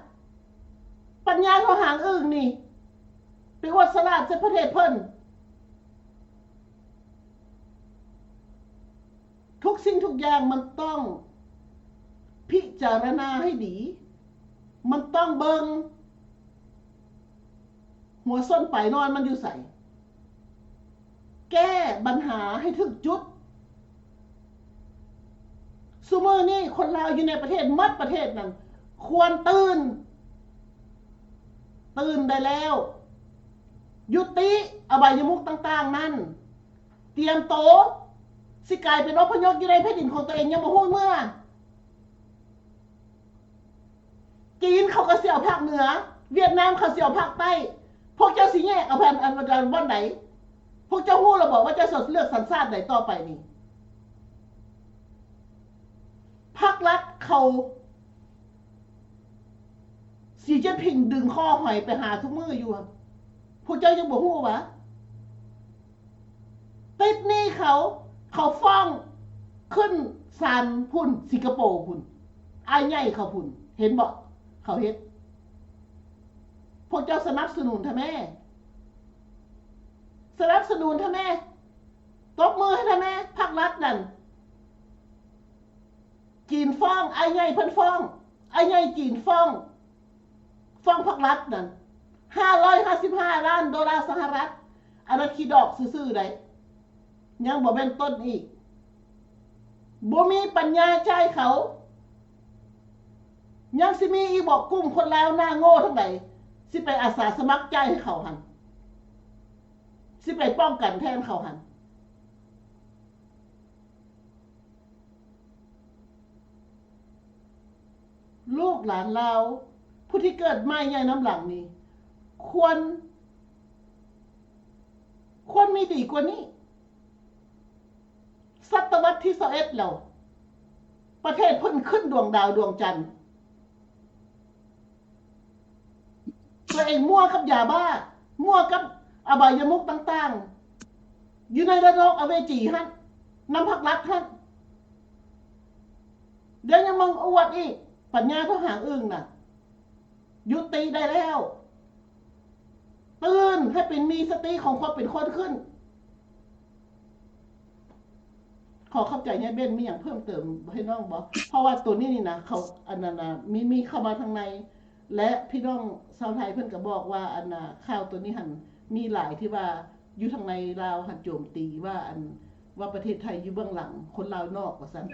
C: ปัญญาเขาหางอึ้งนี่ไปอวดฉลาดใส่ประเทศเพิ่นทุกสิ่งทุกอย่างมันต้องพิจารณาให้ดีมันต้องเบิ่งหัวส้นปลายนอนมันอยู่ใส่แก้ปัญหาให้ถึงจุดซุมื้อนี้คนลาวอยู่ในประเทศหมดประเทศนั่นควรตื่นได้แล้วยุติอบายมุขต่างๆนั่นเตรียมโตสิกลายเป็นอพยพอยู่ในแผ่นดินของตัวเองยังบ่ฮู้เมื่อจีนเขาก็สิเอาภาคเหนือเวียดนามเขาสิเอาภาคใต้พวกเจ้าสิแยกเอาแผ่นอันบ่อนไหนพวกเจ้าฮู้แล้วบอกว่าจะเลือกสัญชาติใดต่อไปนี่พรรครัฐเขาสีเจิ้นผิงดึงข้อหอยไปหาทุกมื้ออยู่พวกเจ้ายังบ่ฮู้วะติดหนี้เขาฟ้องขึ้นศาลพุ่นสิงคโปร์พุ่นอ้ายใหญ่เขาพุ่นเห็นบ่เขาเฮ็ดพวกเจ้าสนับสนุนท่าแม่สนับสนุนท่าแม่ตบมือให้ท่าแม่พรรครัฐนั่นจีนฟ้องอ้ายใหญ่เพิ่นฟ้องอ้ายใหญ่จีนฟ้องพรรครัฐนั่น$555 ล้านอันนั้นขี้ดอกซื่อๆได้ยังบ่แม่นต้นอีก บ่มีปัญญาจ่ายเขายังสิมีอีบอกกลุ่มคนลาวหน้าโง่ทั้งใดสิไปอาสาสมัครจ่ายให้เขาหันสิไปป้องกันแทนเขาหันลูกหลานเราผู้ที่เกิดใหม่ใหญ่น้ำหลังนี้ควรมีดีกว่านี้ศตวรรษที่21แล้วประเทศเพิ่นขึ้นดวงดาวดวงจันทร์ตัวเองมั่วกับยาบ้ามั่วกับอบายมุขต่างๆอยู่ในนรกอเวจีฮะน้ำพักรักฮะเดี๋ยวยังมึงอวดอีกปัญญาเขาหางอึ้งน่ะยุติได้แล้วตื่นให้เป็นมีสติของความเป็นคนขึ้นขอเข้าใจเนี่ยเบนมีอย่างเพิ่มเติมให้น้องบอกเพราะว่าตัวนี้นี่นะเขาอันนั้นนะมีเข้ามาทางในและพี่น้องชาวไทยเพิ่นก็บอกว่าอันน่ะข่าวตัวนี้หันมีหลายที่ว่าอยู่ทางในลาวหันโจมตีว่าว่าประเทศไทยอยู่เบื้องหลังคนลาวนอกว่าซั่น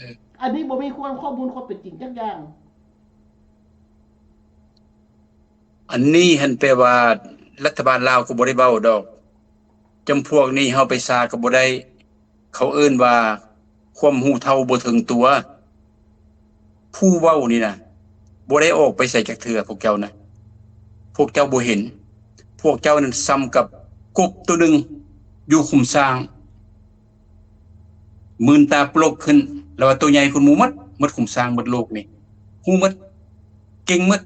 C: อันนี้บ่มีข้อมูลความเป็นจริงจักอย่าง
E: อันนี้หันแปลว่ารัฐบาลลาวก็บ่ได้เว้าดอกจำพวกนี้เฮาไปซาก็บ่ได้เขาเอิ้นว่าความรู้เท่าบ่ถึงตัวผู้เว้านี่น่ะบ่ได้ออกไปใส่จักเทื่อพวกเจ้านะพวกเจ้าบ่เห็นพวกเจ้านั้นซ้ำกับกบตัวหนึงอยู่คุมสร้างมืนตาปลกขึ้นแล้วว่าตัวใหญ่คุณหมูหมดคุมสร้างหมดโลกนี่ฮู้หมดเก่งหมด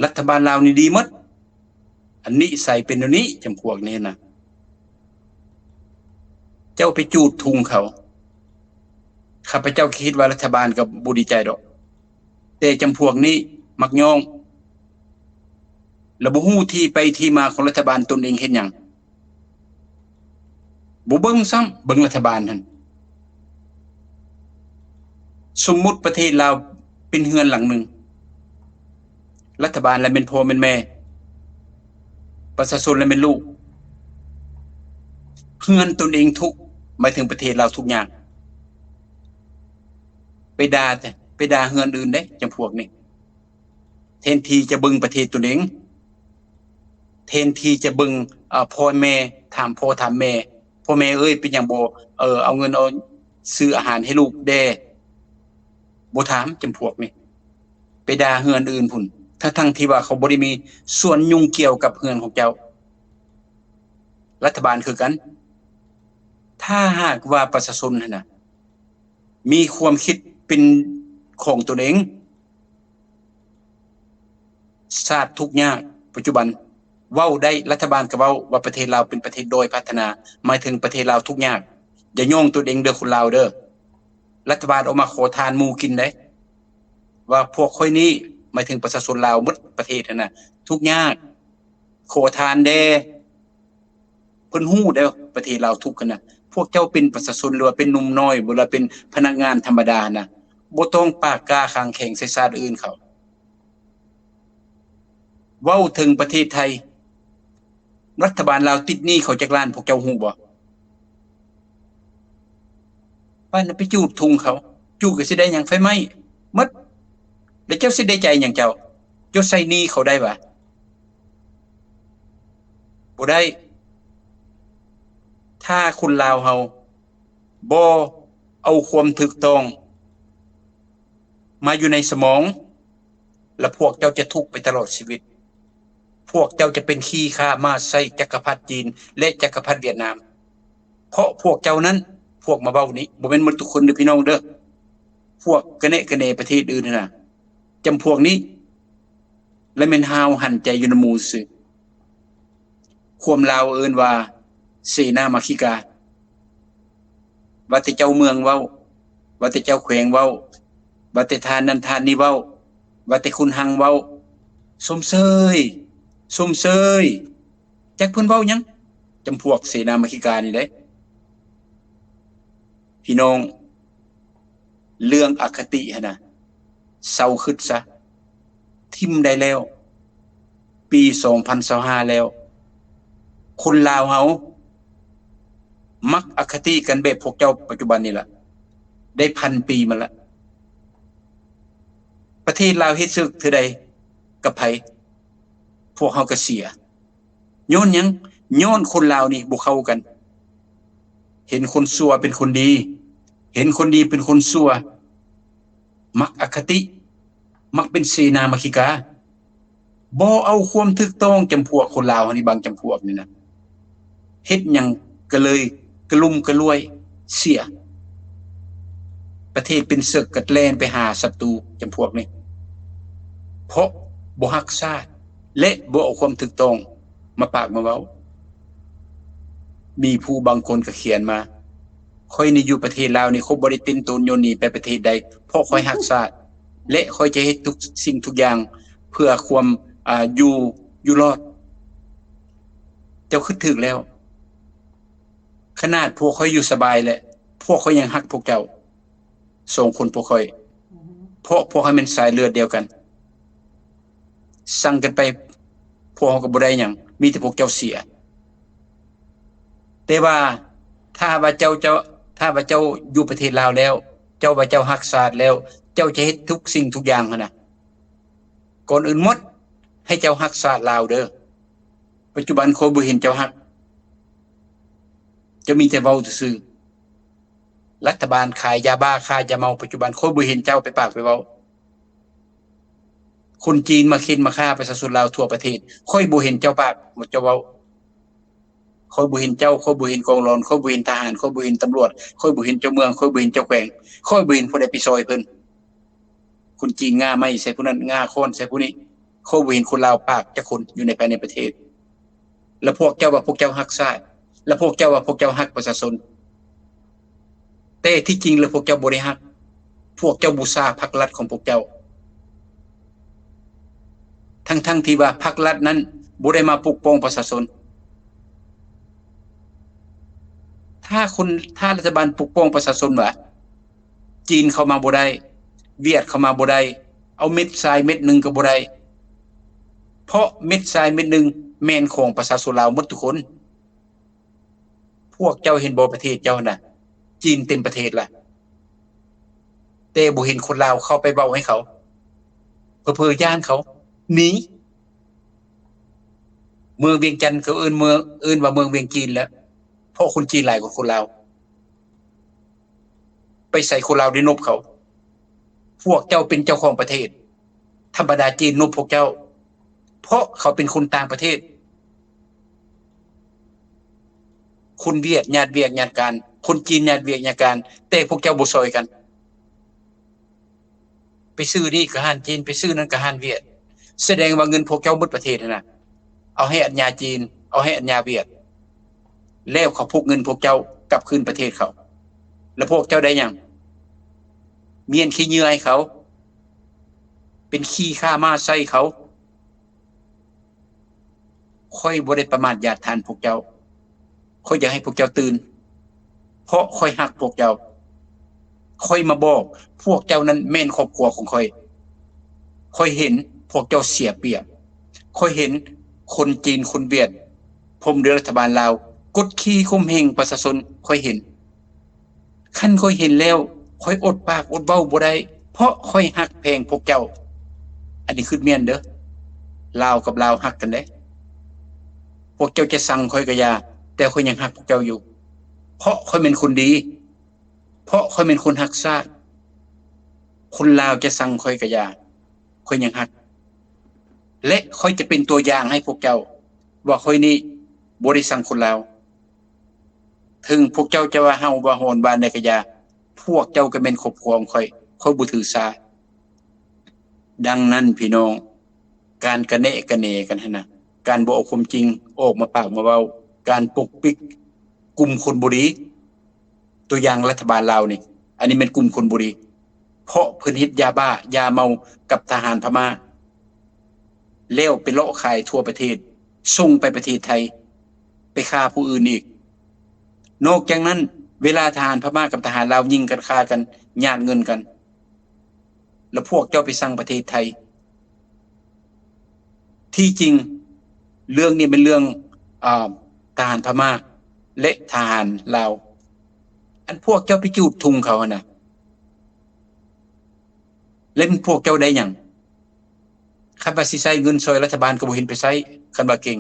E: รัฐบาลลาวนี่ดีหมดอันนี้ใส่เป็นอันนี้จำพวกนี้นะเจ้าไปจูดทุงเขาข้าพเจ้าคิดว่ารัฐบาลก็บ่ดีใจดอกแต่จำพวกนี้มักย่องแล้วบ่ฮู้ที่ไปที่มาของรัฐบาลตนเองเฮ็ดหยังบ่เบิ่งซ้ำเบิ่งรัฐบาลนั่นสมมุติประเทศลาวเป็นเฮือนหลังหนึ่งรัฐบาลและเป็นพ่อเป็นแม่ประชาชนและเป็นลูกเฮือนตนเองทุกหมายถึงประเทศลาวทุกอย่างไปด่าเฮือนอื่นได้จำพวกนี้แทนที่จะเบิ่งประเทศตนเองแทนที่จะเบิ่งพ่อแม่ถามพ่อถามแม่พ่อแม่เอ้ยเป็นหยังบ่เอาเงินเอาซื้ออาหารให้ลูกแด่บ่ถามจำพวกนี้ไปด่าเฮือนอื่นพุ่นทั้งที่ว่าเขาบ่ได้มีส่วนยุ่งเกี่ยวกับเฮือนของเจ้ารัฐบาลคือกันถ้าหากว่าประชาชนน่ะมีความคิดเป็นของตนเองชาติทุกข์ยากปัจจุบันเว้าได้รัฐบาลก็เว้าว่าประเทศลาวเป็นประเทศโดยพัฒนาหมายถึงประเทศลาวทุกข์ยากอย่าโยงตัวเองเด้อคนลาวเด้อรัฐบาลออกมาขอทานหมู่กินได้ว่าพวกค่อยนี้หมายถึงประชาชนลาวหมดประเทศนั่นน่ะทุกข์ยากขอทานแด่เพิ่นฮู้เด้อประเทศลาวทุกข์กันน่ะพวกเจ้าเป็นประชาชนหรือว่าเป็นหนุ่มน้อยบ่ล่ะเป็นพนักงานธรรมดาน่ะบ่ต้องปากกล้าข้างแข็งใส่ชาติอื่นเขาเว้าถึงประเทศไทยรัฐบาลลาวติดหนี้เขาจักล้านพวกเจ้าฮู้บ่ว่าน่ะไปจูบทุงเขาจูบก็สิได้หยังไฟไหม้หมดแล้วเจ้าสิได้ใจหยังเจ้าใส่หนี้เขาได้บ่บ่ได้ถ้าคนลาวเฮาบ่เอาความถูกต้องมาอยู่ในสมองแล้วพวกเจ้าจะทุกข์ไปตลอดชีวิตพวกเจ้าจะเป็นขี้ข้ามาใส่จักรพรรดิจีนและจักรพรรดิเวียดนามเพราะพวกเจ้านั้นพวกมาเว้านี้บ่แม่นหมดทุกคนเด้อพี่น้องเด้อพวกกะเนะประเทศอื่นน่ะจำพวกนี้และแม่นหาวหันใจอยู่ในหมู่ซื่อความลาวเอิ้นว่าเสนามาคิกาว่าแต่เจ้าเมืองเว้าว่าแต่เจ้าแขวงเว้าว่าแต่ทานนั้นทานนี้เว้าว่าแต่คุณหังเว้าสมเสยจักเพิ่นเว้าหยังจำพวกเสนามาคิกานี่เด้พี่น้องเรื่องอคติหั่นน่ะเศร้าคิดซะทิ่มได้แล้วปี2025แล้วคนลาวเฮามักอคติกันแบบพวกเจ้าปัจจุบันนี่ล่ะ ได้1,000 ปีมาละประเทศลาวเฮ็ดศึกเทื่อใดกับไผพวกเฮาก็เสียย้อนหยังย้อนคนลาวนี่บ่เข้ากันเห็นคนชั่วเป็นคนดีเห็นคนดีเป็นคนชั่วมักอคติมักเป็นเสนามาคิกาบ่เอาความถูกต้องจำพวกคนลาวนี่บางจำพวกนี่นะเฮ็ดหยังก็เลยกระลุ่มกระลวยเสียประเทศเป็นศึกกัดแล่นไปหาศัตรูจำพวกนี้เพราะบ่รักชาติและบ่เอาความถูกต้องมาปากมาเว้ามีผู้บางคนก็เขียนมาค่อยนี่อยู่ประเทศลาวนี่เขาบ่ได้ตินตนโยนหนีไปประเทศใดเพราะค่อยรักชาติและค่อยจะเฮ็ดทุกสิ่งทุกอย่างเพื่อความอยู่รอดเจ้าคิดถึกแล้วขนาดพวกค่อยอยู่สบายแหละพวกค่อยยังฮักพวกเจ้าส่งคนพวกค่อยเพราะพวกเขาเป็นสายเลือดเดียวกันสั่งกันไปพวกเขาก็บ่ได้หยังมีแต่พวกเจ้าเสียแต่ว่าถ้าว่าเจ้าอยู่ประเทศลาวแล้วเจ้าว่าเจ้าฮักชาติแล้วเจ้าจะเฮ็ดทุกสิ่งทุกอย่างหั่นน่ะก่อนอื่นหมดให้เจ้าฮักชาติลาวเด้อปัจจุบันคนบ่เห็นเจ้าฮักจะมีแต่เว้าซื่อรัฐบาลขายยาบ้าขายยาเมาปัจจุบันคนบ่เห็นเจ้าไปปากไปเว้าคนจีนมาเค้นมาฆ่าประชาชนลาวทั่วประเทศค่อยบ่เห็นเจ้าปากบ่เจ้าเว้าค่อยบ่เห็นเจ้าค่อยบ่เห็นกองร้อนค่อยบ่เห็นทหารค่อยบ่เห็นตำรวจค่อยบ่เห็นเจ้าเมืองค่อยบ่เห็นเจ้าแขวงค่อยบ่เห็นผู้ใดไปซอยเพิ่นคนจีนง่าไม้ใส่ผู้นั้นง่าค้อนใส่ผู้นี้ค่อยบ่เห็นคนลาวปากจักคนอยู่ในภายในประเทศแล้วพวกเจ้าว่าพวกเจ้าฮักชาติแล้วพวกเจ้าว่าพวกเจ้าฮักประชาชนแต่ที่จริงแล้วพวกเจ้าบ่ได้ฮักพวกเจ้าบูชาพรรครัฐของพวกเจ้าทั้งที่ว่าพรรครัฐนั้นบ่ได้มาปกป้องประชาชนถ้ารัฐบาลปกป้องประชาชนว่าจีนเข้ามาบ่ได้เวียดเข้ามาบ่ได้เอาเม็ดทรายเม็ดนึงก็บ่ได้เพราะเม็ดทรายเม็ดนึงแม่นของประชาชนลาวหมดทุกคนพวกเจ้าเห็นบ่ประเทศเจ้าน่ะจีนเต็มประเทศล่ะแต่บ่เห็นคนลาวเข้าไปเว้าให้เขาเผลอๆย่านเขาหนีเมืองเวียงจันทน์เขาเอิ้นว่าเมืองเวียงจีนแล้วเพราะคนจีนหลายกว่าคนลาวไปใส่คนลาวได้นบเขาพวกเจ้าเป็นเจ้าของประเทศธรรมดาจีนนบพวกเจ้าเพราะเขาเป็นคนต่างประเทศคนเวียดญาติเวียดญาติกันคนจีนญาติเวียดญาติกันแต่พวกเจ้าบ่ซอยกันไปซื้อนี่ก็หารจีนไปซื้อนั้นก็หารเวียดแสดงว่าเงินพวกเจ้าหมดประเทศน่ะเอาให้อัญญาจีนเอาให้อัญญาเวียดแล้วเขาพกเงินพวกเจ้ากลับคืนประเทศเขาแล้วพวกเจ้าได้หยังเมียนขี้เหงื่อให้เขาเป็นขี้ข้ามาใส่เขาค่อยบ่ได้ประมาทญาติทานพวกเจ้าค่อยอยากให้พวกเจ้าตื่นเพราะค่อยฮักพวกเจ้าค่อยมาบอกพวกเจ้านั้นแม่นครอบครัวของค่อยเห็นพวกเจ้าเสียเปรียบค่อยเห็นคนจีนคนเวียดพรมเรือรัฐบาลลาวกดขี่ข่มเหงประชาชนค่อยเห็นคันค่อยเห็นแล้วค่อยอดปากอดเว้าบ่ได้เพราะค่อยฮักแพงพวกเจ้าอันนี้คือแม่นเด้อลาวกับลาวฮักกันเด้พวกเจ้าจะสั่งค่อยก็อย่าแต่ค่อยยังฮักพวกเจ้าอยู่เพราะค่อยเป็นคนดีเพราะค่อยเป็นคนฮักชาติคนลาวจะสั่งค่อยก็อย่าค่อยยังฮักและค่อยจะเป็นตัวอย่างให้พวกเจ้าว่าค่อยนี้บ่ได้สั่งคนลาวถึงพวกเจ้าจะว่าเฮาว่าโหนบ้านใดก็อย่าพวกเจ้าก็เป็นครอบครัวของค่อยบ่ถือสาดังนั้นพี่น้องการกระเนะกระเนกันหั่นน่ะการบ่เอาความจริงออกมาปากมาเว้าการปกปิดกลุ่มคนบ่ดีตัวอย่างรัฐบาลลาวนี่อันนี้เป็นกลุ่มคนบ่ดีเพราะเพิ่นเฮ็ดยาบ้ายาเมากับทหารพม่าแล้วไปเลาะขายทั่วประเทศส่งไปประเทศไทยไปฆ่าผู้อื่นอีกนอกจากนั้นเวลาทหารพม่ากับทหารลาวยิงกันฆ่ากันญาติเงินกันแล้วพวกเจ้าไปสั่งประเทศไทยที่จริงเรื่องนี้เป็นเรื่องทหารพม่าและทหารลาวอันพวกเจ้าไปจูดทุงเขาน่ะ เล่นพวกเจ้าได้หยังคันว่าสิใช้เงินซอยรัฐบาลก็บ่เห็นไปใช้คันว่าเก่ง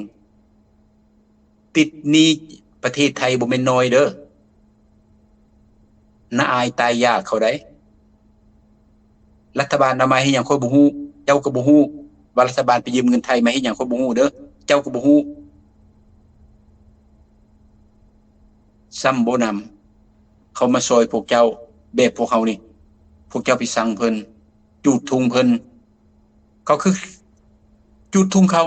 E: ติดหนี้ประเทศไทยบ่แม่นน้อยเด้อน่าอายตายยากเขาได้รัฐบาลนำมาให้หยังค่อยบ่ฮู้เจ้าก็บ่ฮู้ว่ารัฐบาลไปยืมเงินไทยมาให้หยังค่อยบ่ฮู้เด้อเจ้าก็บ่ฮู้ซ้ำบ่นำเขามาซอยพวกเจ้าแบบพวกเขานี่พวกเจ้าไปสั่งเพิ่นจูดทุงเพิ่นเขาคือจูดทุงเขา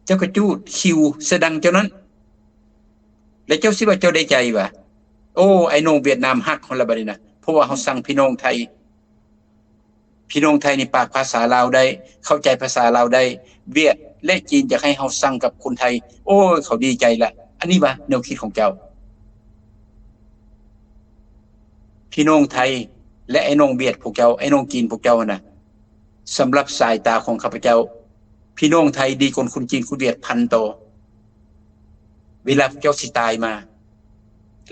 E: เจ้าก็จูดคิวแสดังเจ้านั้นแล้วเจ้าสิว่าเจ้าได้ใจว่าโอ้ไอ้น้องเวียดนามฮักคนละบัดนี้นะเพราะว่าเขาสั่งพี่น้องไทยนี่ปากภาษาลาวได้เข้าใจภาษาลาวได้เวียดและจีนอยากให้เฮาสั่งกับคนไทยโอ้ยเขาดีใจละอันนี้ว่าแนวคิดของเจ้าพี่น้องไทยและไอ้น้องเวียดพวกเจ้าไอ้น้องจีนพวกเจ้าน่ะสำหรับสายตาของข้าพเจ้าพี่น้องไทยดีกว่าคนจีนคนเวียดพันโตเวลาเจ้าสิตายมา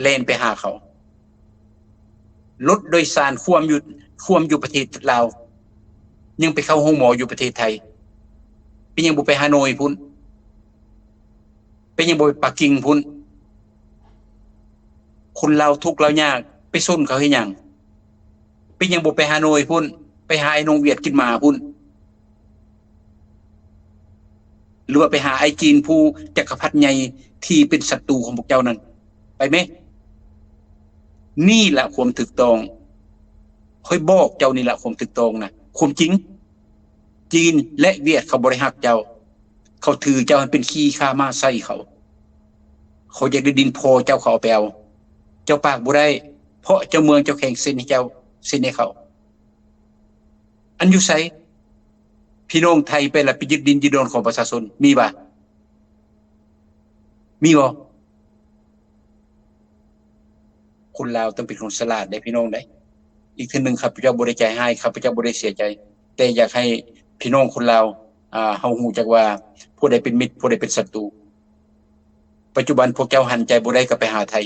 E: เล่นไปหาเขารถโดยสารควมอยู่ประเทศลาวยังไปเข้าห้องหมออยู่ประเทศไทยเป็นยังบ่ไปฮานอยพุ่นเป็นยังบ่ไปปักกิ่งพุ่นคนลาวทุกข์ลาวยากไปส้นเขาเฮ็ดหยังเป็นยังบ่ไปฮานอยพุ่นไปหาไอ้น้องเวียดกินหมาพุ่นหรือว่าไปหาไอ้จีนผู้จักรพรรดิใหญ่ที่เป็นศัตรูของพวกเจ้านั้นไปไหมนี่แหละความถูกต้องค่อยบอกเจ้านี่แหละความถูกต้องนะความจริงจีนและเวียดเขาบริหักเจ้าเขาถือเจ้าเป็นขี้ข้ามาใส่เขาอยากได้ดินโพเจ้าเขาเอาไปเอาเจ้าปากบ่ได้เพราะเจ้าเมืองเจ้าแข่งเส้นให้เจ้าเส้นให้เขาอันอยู่ไสพี่น้องไทยไปละไปยึดดินยึดโดนของประชาชนมีบ่คนลาวต้องเป็นคนฉลาดได้พี่น้องได้อีกทีนึงครับพระเจ้าบ่ได้ใจให้ครับพระเจ้าบ่ได้เสียใจแต่อยากให้พี่น้องคนลาวเฮาฮู้จักว่าผู้ใดเป็นมิตรผู้ใดเป็นศัตรูปัจจุบันพวกเจ้าหันใจบ่ได้ก็ไปหาไทย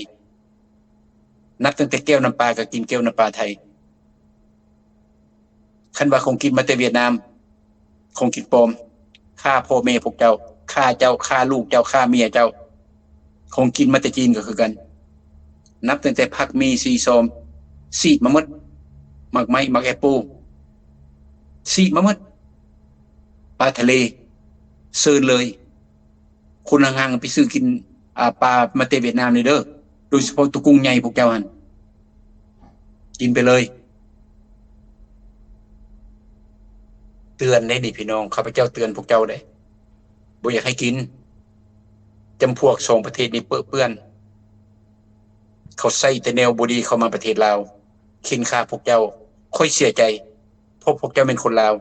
E: นับตั้งแต่แก้วน้ำปลาก็กินแก้วน้ำปลาไทยคันว่าของกินมาแต่เวียดนามของกินปลอมฆ่าพ่อแม่พวกเจ้าฆ่าเจ้าฆ่าลูกเจ้าฆ่าเมียเจ้าของกินมาแต่จีนก็คือกันนับตั้งแต่ผักมีซีซอมซีดมาหมดหมักไม้หมักแอปเปิ้ลซีดมาหมดปลาทะเลเซิร์นเลยคนห่างๆไปซื้อกินปลามาแต่เวียดนามนี่เด้อโดยเฉพาะตัวกุ้งใหญ่พวกเจ้าหันกินไปเลยเตือนได้ดิพี่น้องข้าพเจ้าเตือนพวกเจ้าได้บ่อยากให้กินจำพวก2ประเทศนี้เปื้อนเขาใส่แต่แนวบ่ดีเข้ามาประเทศลาวเข็นฆ่าพวกเจ้าค่อยเสียใจเพราะพวกเจ้าเป็นคนลาว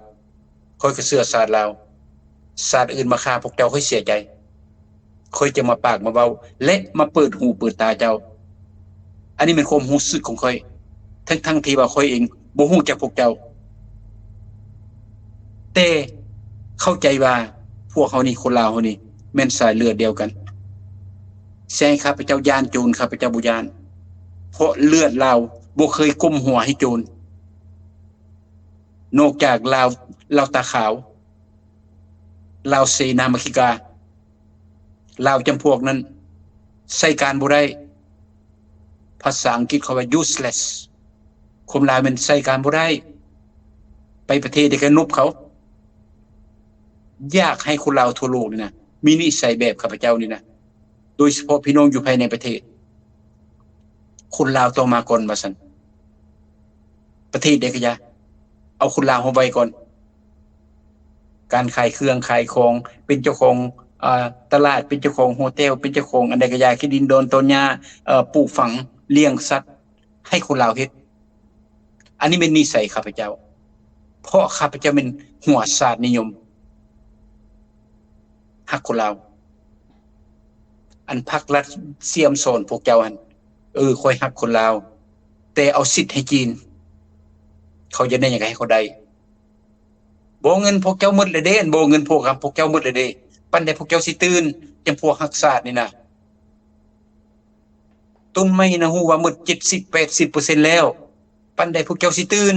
E: ค่อยก็เชื่อศาสตร์ลาวศาสตร์อื่นมาฆ่าพวกเจ้าค่อยเสียใจค่อยจะมาปากมาเว้าและมาเปิดหูเปิดตาเจ้าอันนี้เป็นความรู้สึกของค่อยทั้งที่ว่าค่อยเองบ่ฮู้จักพวกเจ้าแต่เข้าใจว่าพวกเขานี่คนลาวเขานี่แม่นสายเลือดเดียวกันแซงข้าพเจ้ายานโจรข้าพเจ้าบ่ยานเพราะเลือดลาวบ่เคยก้มหัวให้โจรนอกจากลาวตาขาวลาวเสนามาคิกาลาวจำพวกนั้นใช้การบ่ได้ภาษาอังกฤษเขาว่า useless คนลาวมันใช้การบ่ได้ไปประเทศใดก็นุบเขาอยากให้คนลาวทั่วโลกนี่นะมีนิสัยแบบข้าพเจ้านี่นะโดยเฉพาะพี่น้องอยู่ภายในประเทศคนลาวต้องมาก่อนว่าซั่นประเทศใดก็อย่าเอาคนลาวเฮาไว้ก่อนการขายเครื่องขายของเป็นเจ้าของตลาดเป็นเจ้าของโฮเทลเป็นเจ้าของอันใดก็อย่าที่ดินโดนต้นหญ้าปลูกฝังเลี้ยงสัตว์ให้คนลาวเฮ็ดอันนี้เป็นนิสัยข้าพเจ้าเพราะข้าพเจ้าเป็นหัวศาสตร์นิยมฮักคนลาวอันพรรครัฐเสียมสอนพวกเจ้าหั่นค่อยฮักคนลาวแต่เอาสิทธิ์ให้จีนเขาจะได้ยังไงให้เขาได้บ่เงินพวกเจ้าหมดเลยเด้บ่เงินพวกเจ้าหมดเลยเด้ปานใดพวกเจ้าสิตื่นจำพวกฮักศาสตร์นี่นะต้นไม้นะฮู้ว่าหมด 70-80% แล้วปานใดพวกเจ้าสิตื่น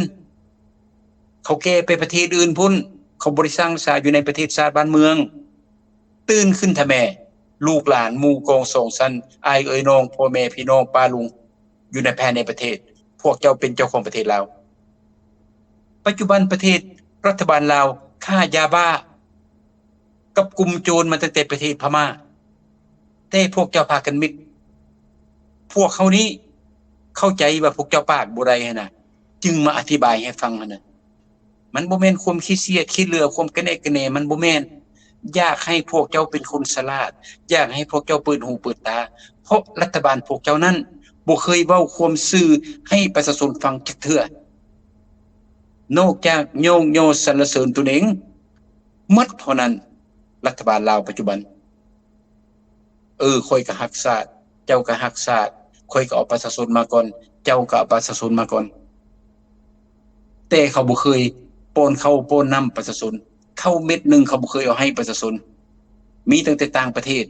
E: เขาแก้ไปประเทศอื่นพุ่นเขาบ่ได้สร้างศาสตร์อยู่ในประเทศชาติบ้านเมืองตื่นขึ้นทะแม่ลูกหลานหมู่กองสองชั้นอายเอ่ยน้องพ่อแม่พี่น้องป้าลุงอยู่ในภายในประเทศพวกเจ้าเป็นเจ้าของประเทศลาวปัจจุบันประเทศรัฐบาลลาวฆ่ายาบ้ากับกลุ่มโจรมาตั้งแต่ประเทศพม่าแต่พวกเจ้าพากันมิดพวกเขานี้เข้าใจว่าพวกเจ้าปากบ่ได้หั่นน่ะจึงมาอธิบายให้ฟังหั่นน่ะมันบ่แม่นความขี้เสียดขี้เหลือความกระแนกกระแหนมันบ่แม่นอยากให้พวกเจ้าเป็นคนฉลาดอยากให้พวกเจ้าเปิดหูเปิดตาเพราะรัฐบาลพวกเจ้านั้นบ่เคยเว้าความซื่อให้ประชาชนฟังจักเทื่อนอกจากโยงโยสรรเสริญตนเองหมดเท่านั้นรัฐบาลลาวปัจจุบันค่อยก็ฮักชาติเจ้าก็ฮักชาติค่อยก็เอาประชาชนมาก่อนเจ้าก็เอาประชาชนมาก่อนแต่เขาบ่เคยป้อนข้าวป้อนน้ำประชาชนเข้าเม็ดนึงเขาบ่เคยเอาให้ประชาชนมีตั้งแต่ต่างประเทศ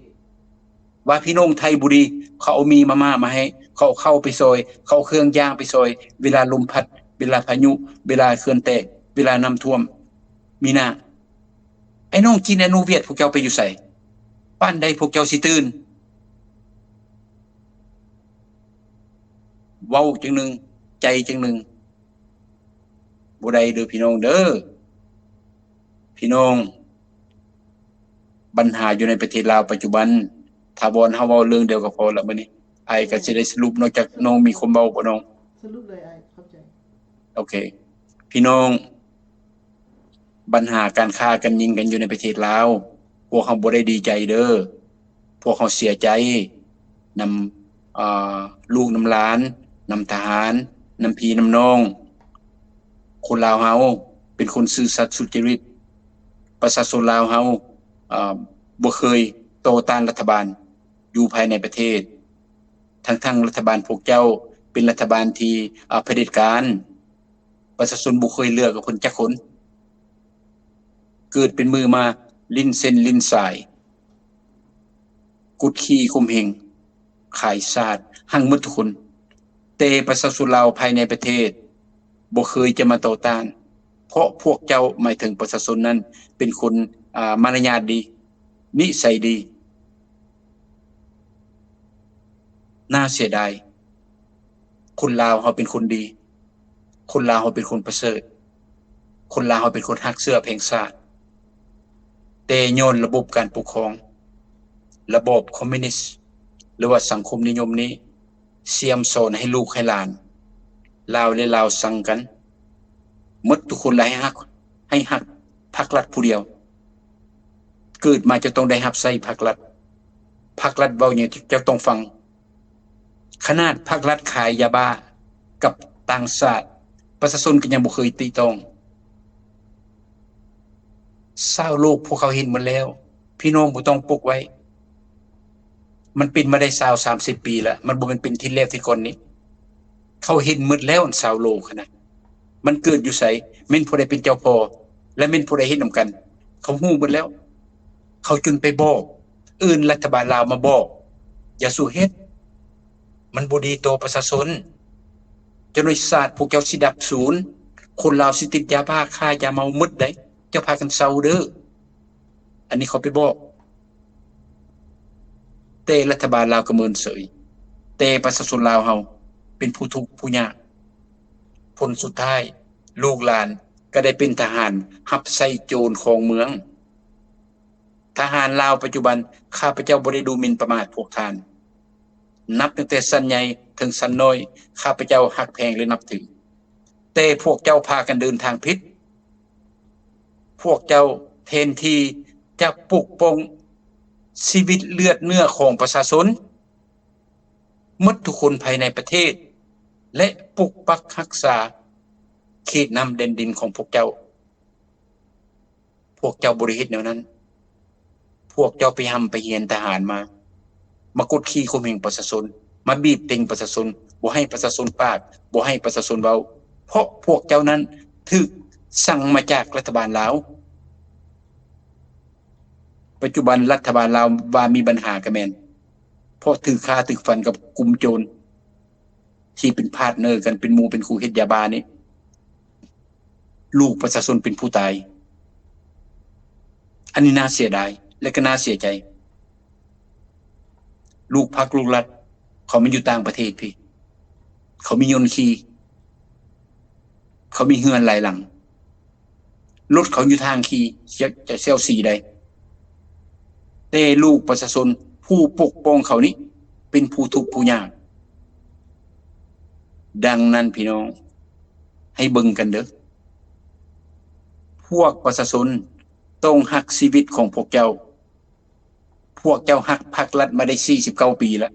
E: ว่าพี่น้องไทยบุรีเขาเอามีมาม่ามาให้เขาเข้าไปซอยเขาเครื่องย่างไปซอยเวลาลมพัดเวลาพายุเวลาเขื่อนแตกเวลาน้ำท่วมมีหน้าไอ้น้องจีนไอ้น้องเวียดพวกเจ้าไปอยู่ไสป้านใดพวกเจ้าสิตื่นเว้าจังนึงใจจังนึงบ่ได้เด้อพี่น้องเด้อพี่น้องปัญหาอยู่ในประเทศลาวปัจจุบันถ้าบ่เฮาเว้าเรื่องเดียวก็พอแล้วมื้อนี้อ้ายก็สิได้สรุปนอกจากน้องมีความเว้าบ่น้อง
C: สรุปเลยเข้าใจ
E: โอเคพี่น้องปัญหาการฆ่ากันยิงกันอยู่ในประเทศลาวพวกเฮาบ่ได้ดีใจเด้อพวกเฮาเสียใจนำลูกนำหลานนำทหารนำพี่นำน้องคนลาวเฮาเป็นคนซื่อสัตย์สุจริตประชาชนลาวเฮาบ่เคยโต้ต้านรัฐบาลอยู่ภายในประเทศทั้งรัฐบาลพวกเจ้าเป็นรัฐบาลที่เผด็จการประชาชนบ่เคยเลือกกับคนจักคนเกิดเป็นมือมาลิ้นเส้นลิ้นสายกุดขี้ข่มเหงขายชาติหั่งหมดทุกคนแต่ประชาชนลาวภายในประเทศบ่เคยจะมาต่อต้านเพราะพวกเจ้าหมายถึงประชาชนนั้นเป็นคนมารยาทดีนิสัยดีน่าเสียดายคนลาวเฮาเป็นคนดีคนลาวเฮาเป็นคนประเสริฐคนลาวเฮาเป็นคนรักเสื้อแพงชาติแต่ย้อนระบบการปกครองระบบคอมมิวนิสต์หรือว่าสังคมนิยมนี้เสียมสอนให้ลูกให้หลานลาวและลาวสั่งกันหมดทุกคนให้ฮักพรรครัฐผู้เดียวเกิดมาจะต้องได้รับใช้พรรครัฐพรรครัฐเว้าหยังจะต้องฟังขนาดพรรครัฐขายยาบ้ากับต่างชาติประชาชนก็ยังบ่เคยติต้องชาวโลกพวกเขาเห็นหมดแล้วพี่น้องบ่ต้องปกไว้มันเป็นมาได้20 30ปีแล้วมันบ่แม่นเป็นที่แรกที่ก่อนนี้เขาเห็นหมดแล้วชาวโลกนะมันเกิดอยู่ไสแม่นผู้ใดเป็นเจ้าพ่อและแม่นผู้ใดเฮ็ดนํกันเขาฮู้หมดแล้วเขาจึงไปบอกรัฐบาลลาวมาบอกอย่าสู้เฮ็ดมันบ่ดีต่อประชาชนจนศาสตร์พวกเจ้าสิดับศูนย์คนลาวสิติดยาบ้าค้ายาเมาหมดได้เจ้าพากันเซาเด้ออันนี้เขาไปบอกแต่รัฐบาลลาวก็เมินเฉยแต่ประชาชนลาวเฮาเป็นผู้ทุกข์ผู้ยากผลสุดท้ายลูกหลานก็ได้เป็นทหารรับใช้โจรของเมืองทหารลาวปัจจุบันข้าพเจ้าบ่ได้ดูหมิ่นประมาทพวกท่านนับตั้งแต่สั้นใหญ่ถึงสั้นน้อยข้าพเจ้าฮักแพงและนับถือแต่พวกเจ้าพากันเดินทางผิดพวกเจ้าแทนที่จะปกป้องชีวิตเลือดเนื้อของประชาชนหมดทุกคนภายในประเทศและปกปักรักษาเขตน้ำแดนดินของพวกเจ้าบ่ได้เฮ็ดแนวนั้นพวกเจ้าไปหำไปเฮียนทหารมากดขี่ข่มเหงประชาชนมาบีบเต็งประชาชนบ่ให้ประชาชนปากบ่ให้ประชาชนเว้าเพราะพวกเจ้านั้นถูกสั่งมาจากรัฐบาลลาวปัจจุบันรัฐบาลลาวว่ามีปัญหาก็แม่นเพราะถูกฆ่าถูกฟันกับกลุ่มโจรที่เป็นพาร์ตเนอร์กันเป็นหมู่เป็นคู่เฮ็ดยาบ้านี่ ลูกประชาชนเป็นผู้ตายอันนี้น่าเสียดายและก็น่าเสียใจลูกพรรคลูกรัฐเขาไม่อยู่ต่างประเทศพี่เขามียนต์ขี่เขามีเฮือนหลายหลังรถเขาอยู่ทางขี่จะเซลซีได้แต่ลูกประชาชนผู้ปกป้องเขานี้เป็นผู้ทุกข์ผู้ยากดังนั้นพี่น้องให้เบิ่งกันเด้อพวกประชาชนต้องหักชีวิตของพวกเจ้าหักพรรครัฐมาได้49ปีแล้ว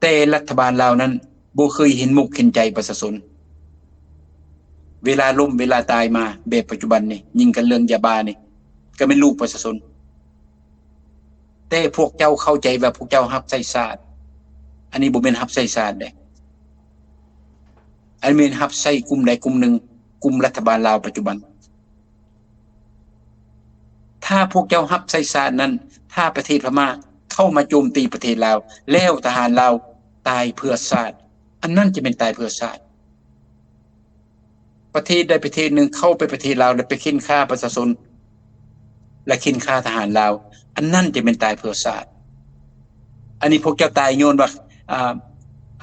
E: แต่รัฐบาลลาวนั้นบ่เคยเห็นมุกเห็นใจประชาชนเวลาล้มเวลาตายมาแบบปัจจุบันนี่ยิงกันเรื่องยาบ้านี่ก็เป็นลูกประชาชนแต่พวกเจ้าเข้าใจว่าพวกเจ้ารับใช้ชาติอันนี้บ่แม่นรับใช้ชาติเด้อันแม่นรับใช้กลุ่มใดกลุ่มหนึ่งกลุ่มรัฐบาลลาวปัจจุบันถ้าพวกเจ้ารับใช้ชาตินั้นถ้าประเทศพม่าเข้ามาโจมตีประเทศลาวแล้วทหารลาวตายเพื่อชาติอันนั้นจะเป็นตายเพื่อชาติประเทศใดประเทศหนึ่งเข้าไปประเทศลาวแล้วไปเค้นฆ่าประชาชนและเค้นฆ่าทหารลาวอันนั้นจะเป็นตายเพื่อชาติอันนี้พวกเจ้าตายโยนว่า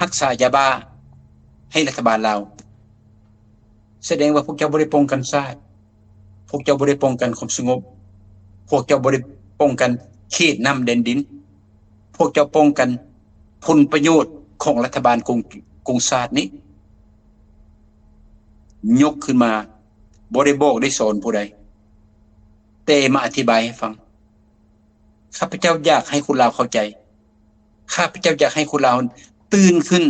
E: รักษายาบ้าให้รัฐบาลลาวแสดงว่าพวกเจ้าบ่ได้ป้องกันชาติพวกเจ้าบ่ได้ป้องกันความสงบพวกเจ้าบ่ได้ป้องกันเขตน้ำแดนดินพวกเจ้าป้องกันผลประโยชน์ของรัฐบาลกรุงชาตินี้ยกขึ้นมาบ่ได้บอกได้สอนผู้ใดแต่มาอธิบายให้ฟังข้าพเจ้าอยากให้คนลาวเข้าใจข้าพเจ้าอยากให้คนลาวตื่นขึ้น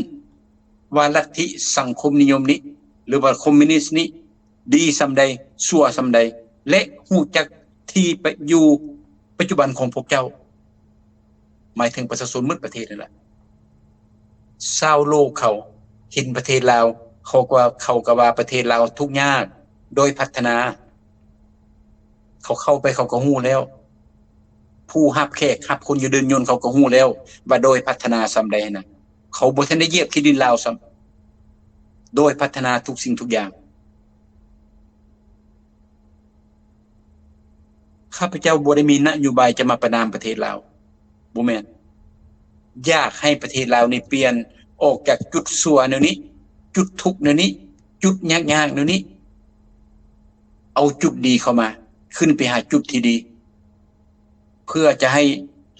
E: ว่าลัทธิสังคมนิยมนี้หรือว่าคอมมิวนิสต์นี้ดีส่ำใดชั่วส่ำใดและฮู้จักที่ไปอยู่ปัจจุบันของพวกเจ้าหมายถึงประชาชนหมดประเทศนั่นแหละชาวโลกเขาเห็นประเทศลาวเขาก็ว่าประเทศลาวทุกข์ยากโดยพัฒนาเขาเข้าไปเขาก็ฮู้แล้วผู้รับแขกรับคนอยู่เดินยนต์เขาก็ฮู้แล้วว่าโดยพัฒนาส่ำใดนะเขาบ่ทันได้เหยียบที่ดินลาวซ้ำโดยพัฒนาทุกสิ่งทุกอย่างข้าพเจ้าบ่ได้มีนโยบายจะมาประณามประเทศลาวบ่แม่นอยากให้ประเทศลาวนี่เปลี่ยนออกจากจุดชั่วแนวนี้จุดทุกข์แนวนี้จุดยากๆแนวนี้เอาจุดดีเข้ามาขึ้นไปหาจุดที่ดีเพื่อจะให้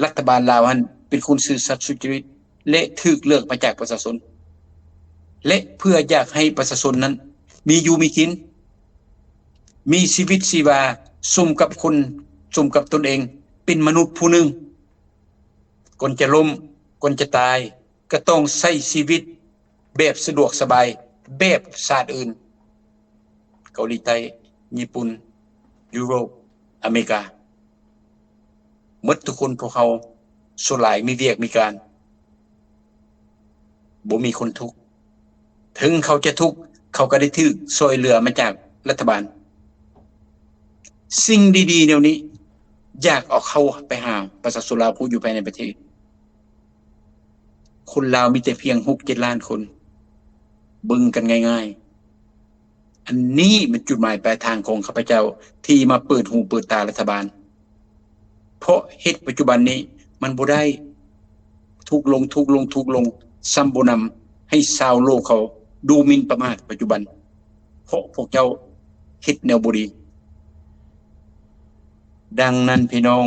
E: รัฐบาลลาวนั้นเป็นคนซื่อสัตย์สุจริตและถูกเลือกมาจากประชาชนและเพื่ออยากให้ประชาชนนั้นมีอยู่มีกินมีชีวิตชีวาสมกับคนสมกับตนเองเป็นมนุษย์ผู้หนึ่งก่อนจะล้มก่อนจะตายก็ต้องใช้ชีวิตแบบสะดวกสบายแบบชาติอื่นเกาหลีใต้ญี่ปุ่นยุโรปอเมริกาหมดทุกคนพวกเขาส่วนหลายมีเวียกมีการบ่มีคนทุกข์ถึงเขาจะทุกข์เขาก็ได้ถูกช่วยเหลือมาจากรัฐบาลสิ่งดีๆเดี๋ยวนี้อยากเอาเข้าไปหาประชาชนลาวผู้อยู่ภายในประเทศคนลาวมีแต่เพียง 6-7 ล้านคนเบิ่งกันง่ายๆอันนี้มันจุดหมายปลายทางของข้าพเจ้าที่มาเปิดหูเปิดตารัฐบาลเพราะเหตุปัจจุบันนี้มันบ่ได้ทุกลงซ้ำบ่นำให้ชาวโลกเขาดูหมิ่นประมาทปัจจุบันเพราะพวกเจ้าเฮ็ดแนวบ่ดีดังนั้นพี่น้อง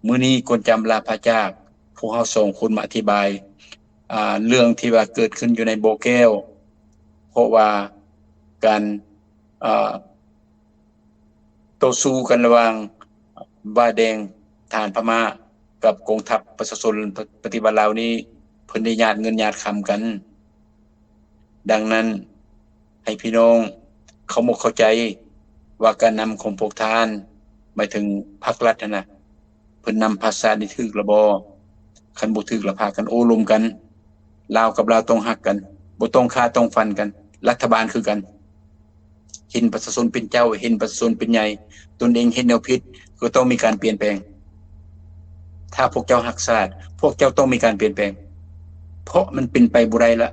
E: มื้อนี้ก่อนจำลาพระจากพวกเฮา2คนมาอธิบายเรื่องที่ว่าเกิดขึ้นอยู่ในโบแก้วเพราะว่าการต่อสู้กันระหว่างบาแดงทหารพม่ากับกองทัพประชาชนปฏิบัติลาวนี้เพิ่นได้ญาติเงินญาติคำกันดังนั้นให้พี่น้องเขาบ่เข้าใจว่าการนำของพวกท่านหมายถึงพรรครัฐนะเพิ่นนำภาษานี่ถูกละบ่คันบ่ถูกละพากันโอ้ลมกันลาวกับลาวต้องฮักกันบ่ต้องฆ่าต้องฟันกันรัฐบาลคือกันเห็นประชาชนเป็นเจ้าเห็นประชาชนเป็นใหญ่ตนเองเห็นแนวผิดก็ต้องมีการเปลี่ยนแปลงถ้าพวกเจ้าฮักชาติพวกเจ้าต้องมีการเปลี่ยนแปลงเพราะมันเป็นไปบ่ได้ละ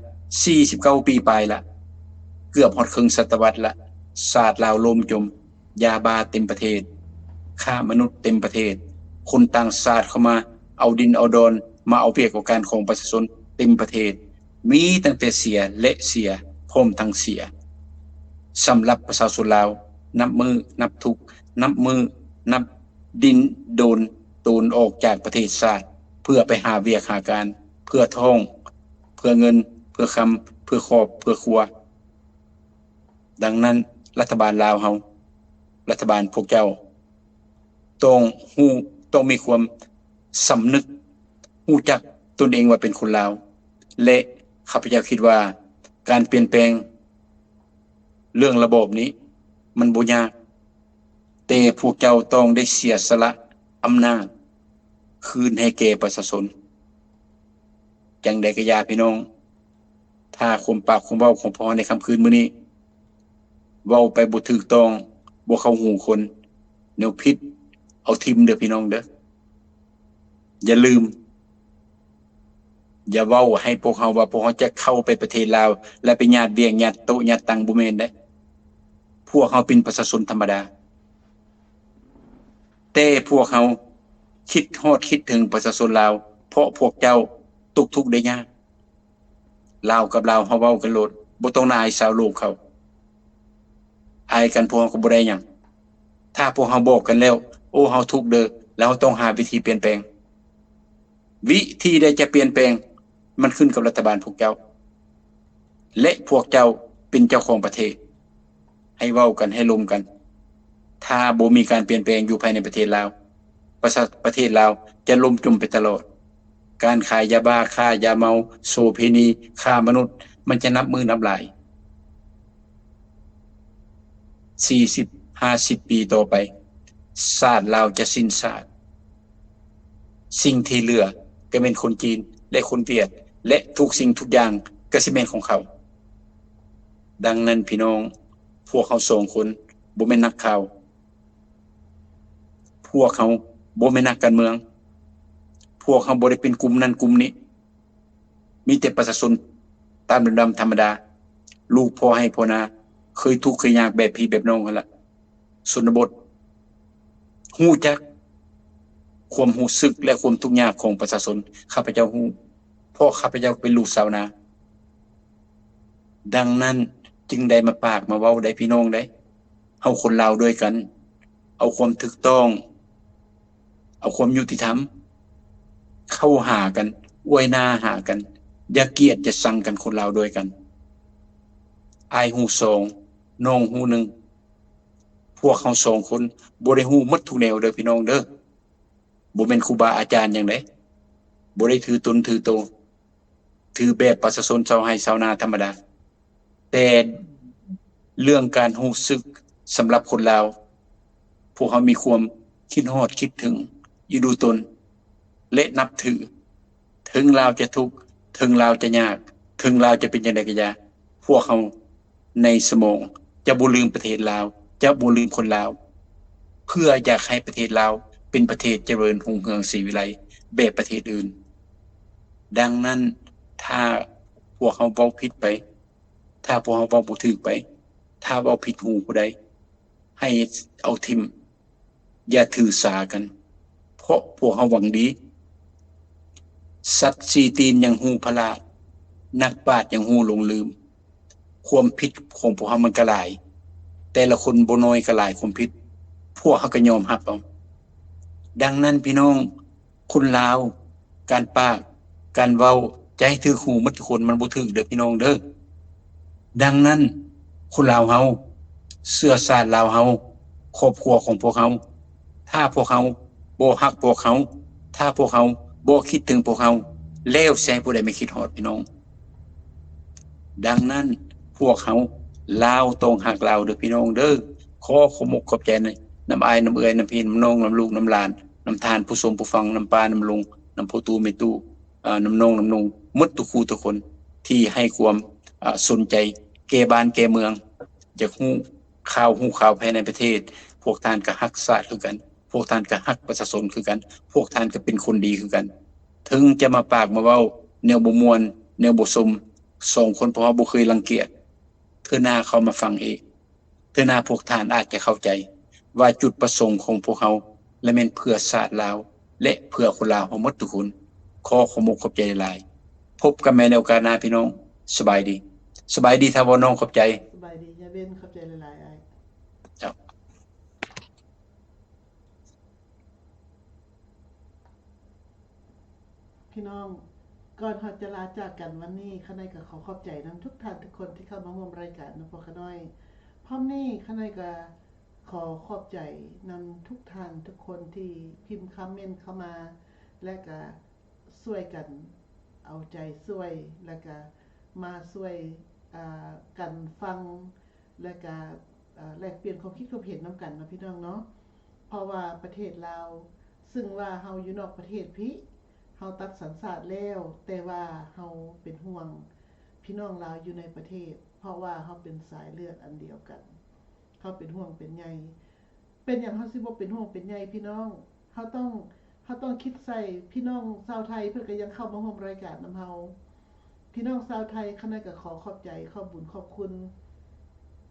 E: 49 ปีปลายละเกือบฮอดครึ่งศตวรรษละ ศาสตร์ลาวล่มจมยาบาเต็มประเทศฆ่ามนุษย์เต็มประเทศคนต่างชาติเข้ามาเอาดินเอาดอนมาเอาเปรียบกับการของประชาชนเต็มประเทศมีตั้งแต่เสียและเสียพร้อมทั้งเสียสำหรับประชาชนลาวนับมือนับทุกนับมือนับดินโดนออกจากประเทศชาติเพื่อไปหาเวียกหาการเพื่อท่องเพื่อเงินเพื่อคำเพื่อครอบเพื่อครัวดังนั้นรัฐบาลลาวเฮารัฐบาลพวกเจ้าต้องมีความสำนึกรู้จักตนเองว่าเป็นคนลาวและข้าพเจ้าคิดว่าการเปลี่ยนแปลงเรื่องระบบนี้มันบ่ยากแต่พวกเจ้าต้องได้เสียสละอำนาจคืนให้แก่ประชาชนจังใดก็อย่าพี่น้องถ้าคมปากคมเว้าของพ่อในค่ำคืนมื้อนี้เว้าไปบ่ถูกต้องบ่เข้าหูคนแนวผิดเอาทิ่มเด้อพี่น้องเด้ออย่าลืมอย่าเว้าให้พวกเฮาว่าพวกเฮาจะเข้าไปประเทศลาวและไปญาติเบี้ยญาติโตญาติตังบ่แม่นเด้พวกเฮาเป็นประชาชนธรรมดาแต่พวกเฮาคิดฮอดคิดถึงประชาชนลาวเพราะพวกเจ้าตกทุกข์ได้ยากลาวกับลาวเฮาเว้ากันโลดบ่ต้องอายชาวโลกเขาอายกันพวกเฮาก็บ่ได้หยังถ้าพวกเฮาบอกกันแล้วโอ้เฮาทุกข์เด้อแล้วเฮาต้องหาวิธีเปลี่ยนแปลงวิธีใดจะเปลี่ยนแปลงมันขึ้นกับรัฐบาลพวกเจ้าและพวกเจ้าเป็นเจ้าของประเทศให้เว้ากันให้ลมกันถ้าบ่มีการเปลี่ยนแปลงอยู่ภายในประเทศลาวประเทศลาวจะล่มจมไปตลอดการขายยาบ้าค้ายาเมาโสเภณีฆ่ามนุษย์มันจะนับมือนับหลาย40-50 ปีต่อไปชาติลาวจะสิ้นชาติสิ่งที่เหลือก็เป็นคนจีนและคนเวียดและทุกสิ่งทุกอย่างก็สิเป็นของเขาดังนั้นพี่น้องพวกเขา2คนบ่แม่นนักข่าวพวกเขาบ่แม่นนักการเมืองพวกเขาบ่ได้เป็นกลุ่มนั้นกลุ่มนี้มีแต่ประชาชนตามดำธรรมดาลูกพ่อให้พ่อนาเคยทุกข์เคยยากแบบพี่แบบน้องกันละชนบทฮู้จักความรู้สึกและความทุกข์ยากของประชาชนข้าพเจ้าฮู้เพราะข้าพเจ้าเป็นลูกชาวนาดังนั้นจึงได้มาปากมาเว้าได้พี่น้องได้เฮาคนลาวด้วยกันเอาความถูกต้องเอาความยุติธรรมเข้าหากันอวยหน้าหากันอย่าเกลียดอย่าชังกันคนลาวด้วยกันอายฮู้2น้องฮู้1พวกเขา2คนบ่ได้ฮู้หมดทุกแนวเด้อพี่น้องเด้อบ่แม่นครูบาอาจารย์หยังไดบ่ได้ถือตนถือโตถือแบบประชาชนชาวไร่ชาวนาธรรมดาแต่เรื่องการรู้สึกสำหรับคนลาวพวกเขามีความคิดฮอดคิดถึงอยู่ดูตนและนับถือถึงลาวจะทุกข์ถึงลาวจะยากถึงลาวจะเป็นจังได๋ก็อย่าพวกเขาในสมองจะบ่ลืมประเทศลาวจะบ่ลืมคนลาวเพื่ออยากให้ประเทศลาวเป็นประเทศเจริญรุ่งเรืองศรีวิไลแบบประเทศอื่นดังนั้นถ้าพวกเขาเว้าผิดไปถ้าพวกเขาเว้าบ่ถูกไปถ้าเว้าผิดหูผู้ใดให้เอาทิ่มอย่าถือสากันเพราะพวกเขาหวังดีสัตว์สีตีนยังฮู้พลาดนักปราชญ์ยังฮู้หลงลืมความผิดของพวกเขามันก็หลายแต่ละคนบ่น้อยก็หลายความผิดพวกเขาก็ยอมรับเอาดังนั้นพี่น้องคนลาวการปากการเว้าใจถือหูหมดทุกคนมันบ่ถึกเด้อพี่น้องเด้อดังนั้นคนลาวเฮาเสื้อชาติลาวเฮาครอบครัวของพวกเขาถ้าพวกเขาบ่ฮักพวกเขาถ้าพวกเขาบ่คิดถึงพวกเขาแล้วแซ่ผู้ใดไม่คิดฮอดพี่น้องดังนั้นพวกเขาลาวต้องฮักลาวเด้อพี่น้องเด้อขอขอบใจน้ำอายน้ำเอื้อยน้ำพี่น้ำน้องน้ำลูกน้ำหลานน้ำทานผู้ชมผู้ฟังน้ำปลาน้ำลุงน้ำพ่อตู่แม่ตู่น้ำน้องน้ำนุ่งหมดทุกคู่ทุกคนที่ให้ความสนใจแก่บ้านแก่เมืองอยากฮู้ข่าวภายในประเทศพวกท่านก็ฮักชาติคือกันพวกท่านก็ฮักประชาชนคือกันพวกท่านก็เป็นคนดีคือกันถึงจะมาปากมาเว้าแนวบ่ม่วนแนวบ่สม2คนเพราะว่าบ่เคยรังเกียจเทื่อหน้าเขามาฟังเอง เทื่อหน้าพวกท่านอาจจะเข้าใจว่าจุดประสงค์ของพวกเขาและแม่นเพื่อชาติลาวและเพื่อคนลาวทั้งหมดทุกคนขอขอบคุณขอบใจหลายๆพบกันใหม่ในโอกาสหน้าพี่น้องสบายดีสบายดีทาวน้องขอบใจ
C: สบายดียายเบนเข้าใจหลายๆอ้าย
E: ครับ
C: พี่น้องก่อนเขาจะลาจากกันวันนี้ข้าในก็ขอขอบใจนำทุกท่านทุกคนที่เข้ามาร่วมรายการนำพวกข้าน้อยพร้อมนี้ข้าในก็ขอขอบใจนำทุกท่านทุกคนที่พิมพ์คอมเมนต์เข้ามาและก็ช่วยกันเอาใจช่วยและก็มาช่วยกันฟังและก็แลกเปลี่ยนความคิดความเห็นนำกันนะพี่น้องเนาะเพราะว่าประเทศลาวซึ่งว่าเฮาอยู่นอกประเทศพี่เฮาตัดสัญชาติแล้วแต่ว่าเฮาเป็นห่วงพี่น้องลาวอยู่ในประเทศเพราะว่าเฮาเป็นสายเลือดอันเดียวกันเฮาเป็นห่วงเป็นใยเป็นหยังเฮาสิบ่เป็นห่วงเป็นใยพี่น้องเฮาต้องคิดใส่พี่น้องชาวไทยเพิ่นก็ยังเข้ามาร่วมรายการนำเฮาพี่น้องชาวไทยข้าในก็ขอขอบใจขอบบุญขอบคุณ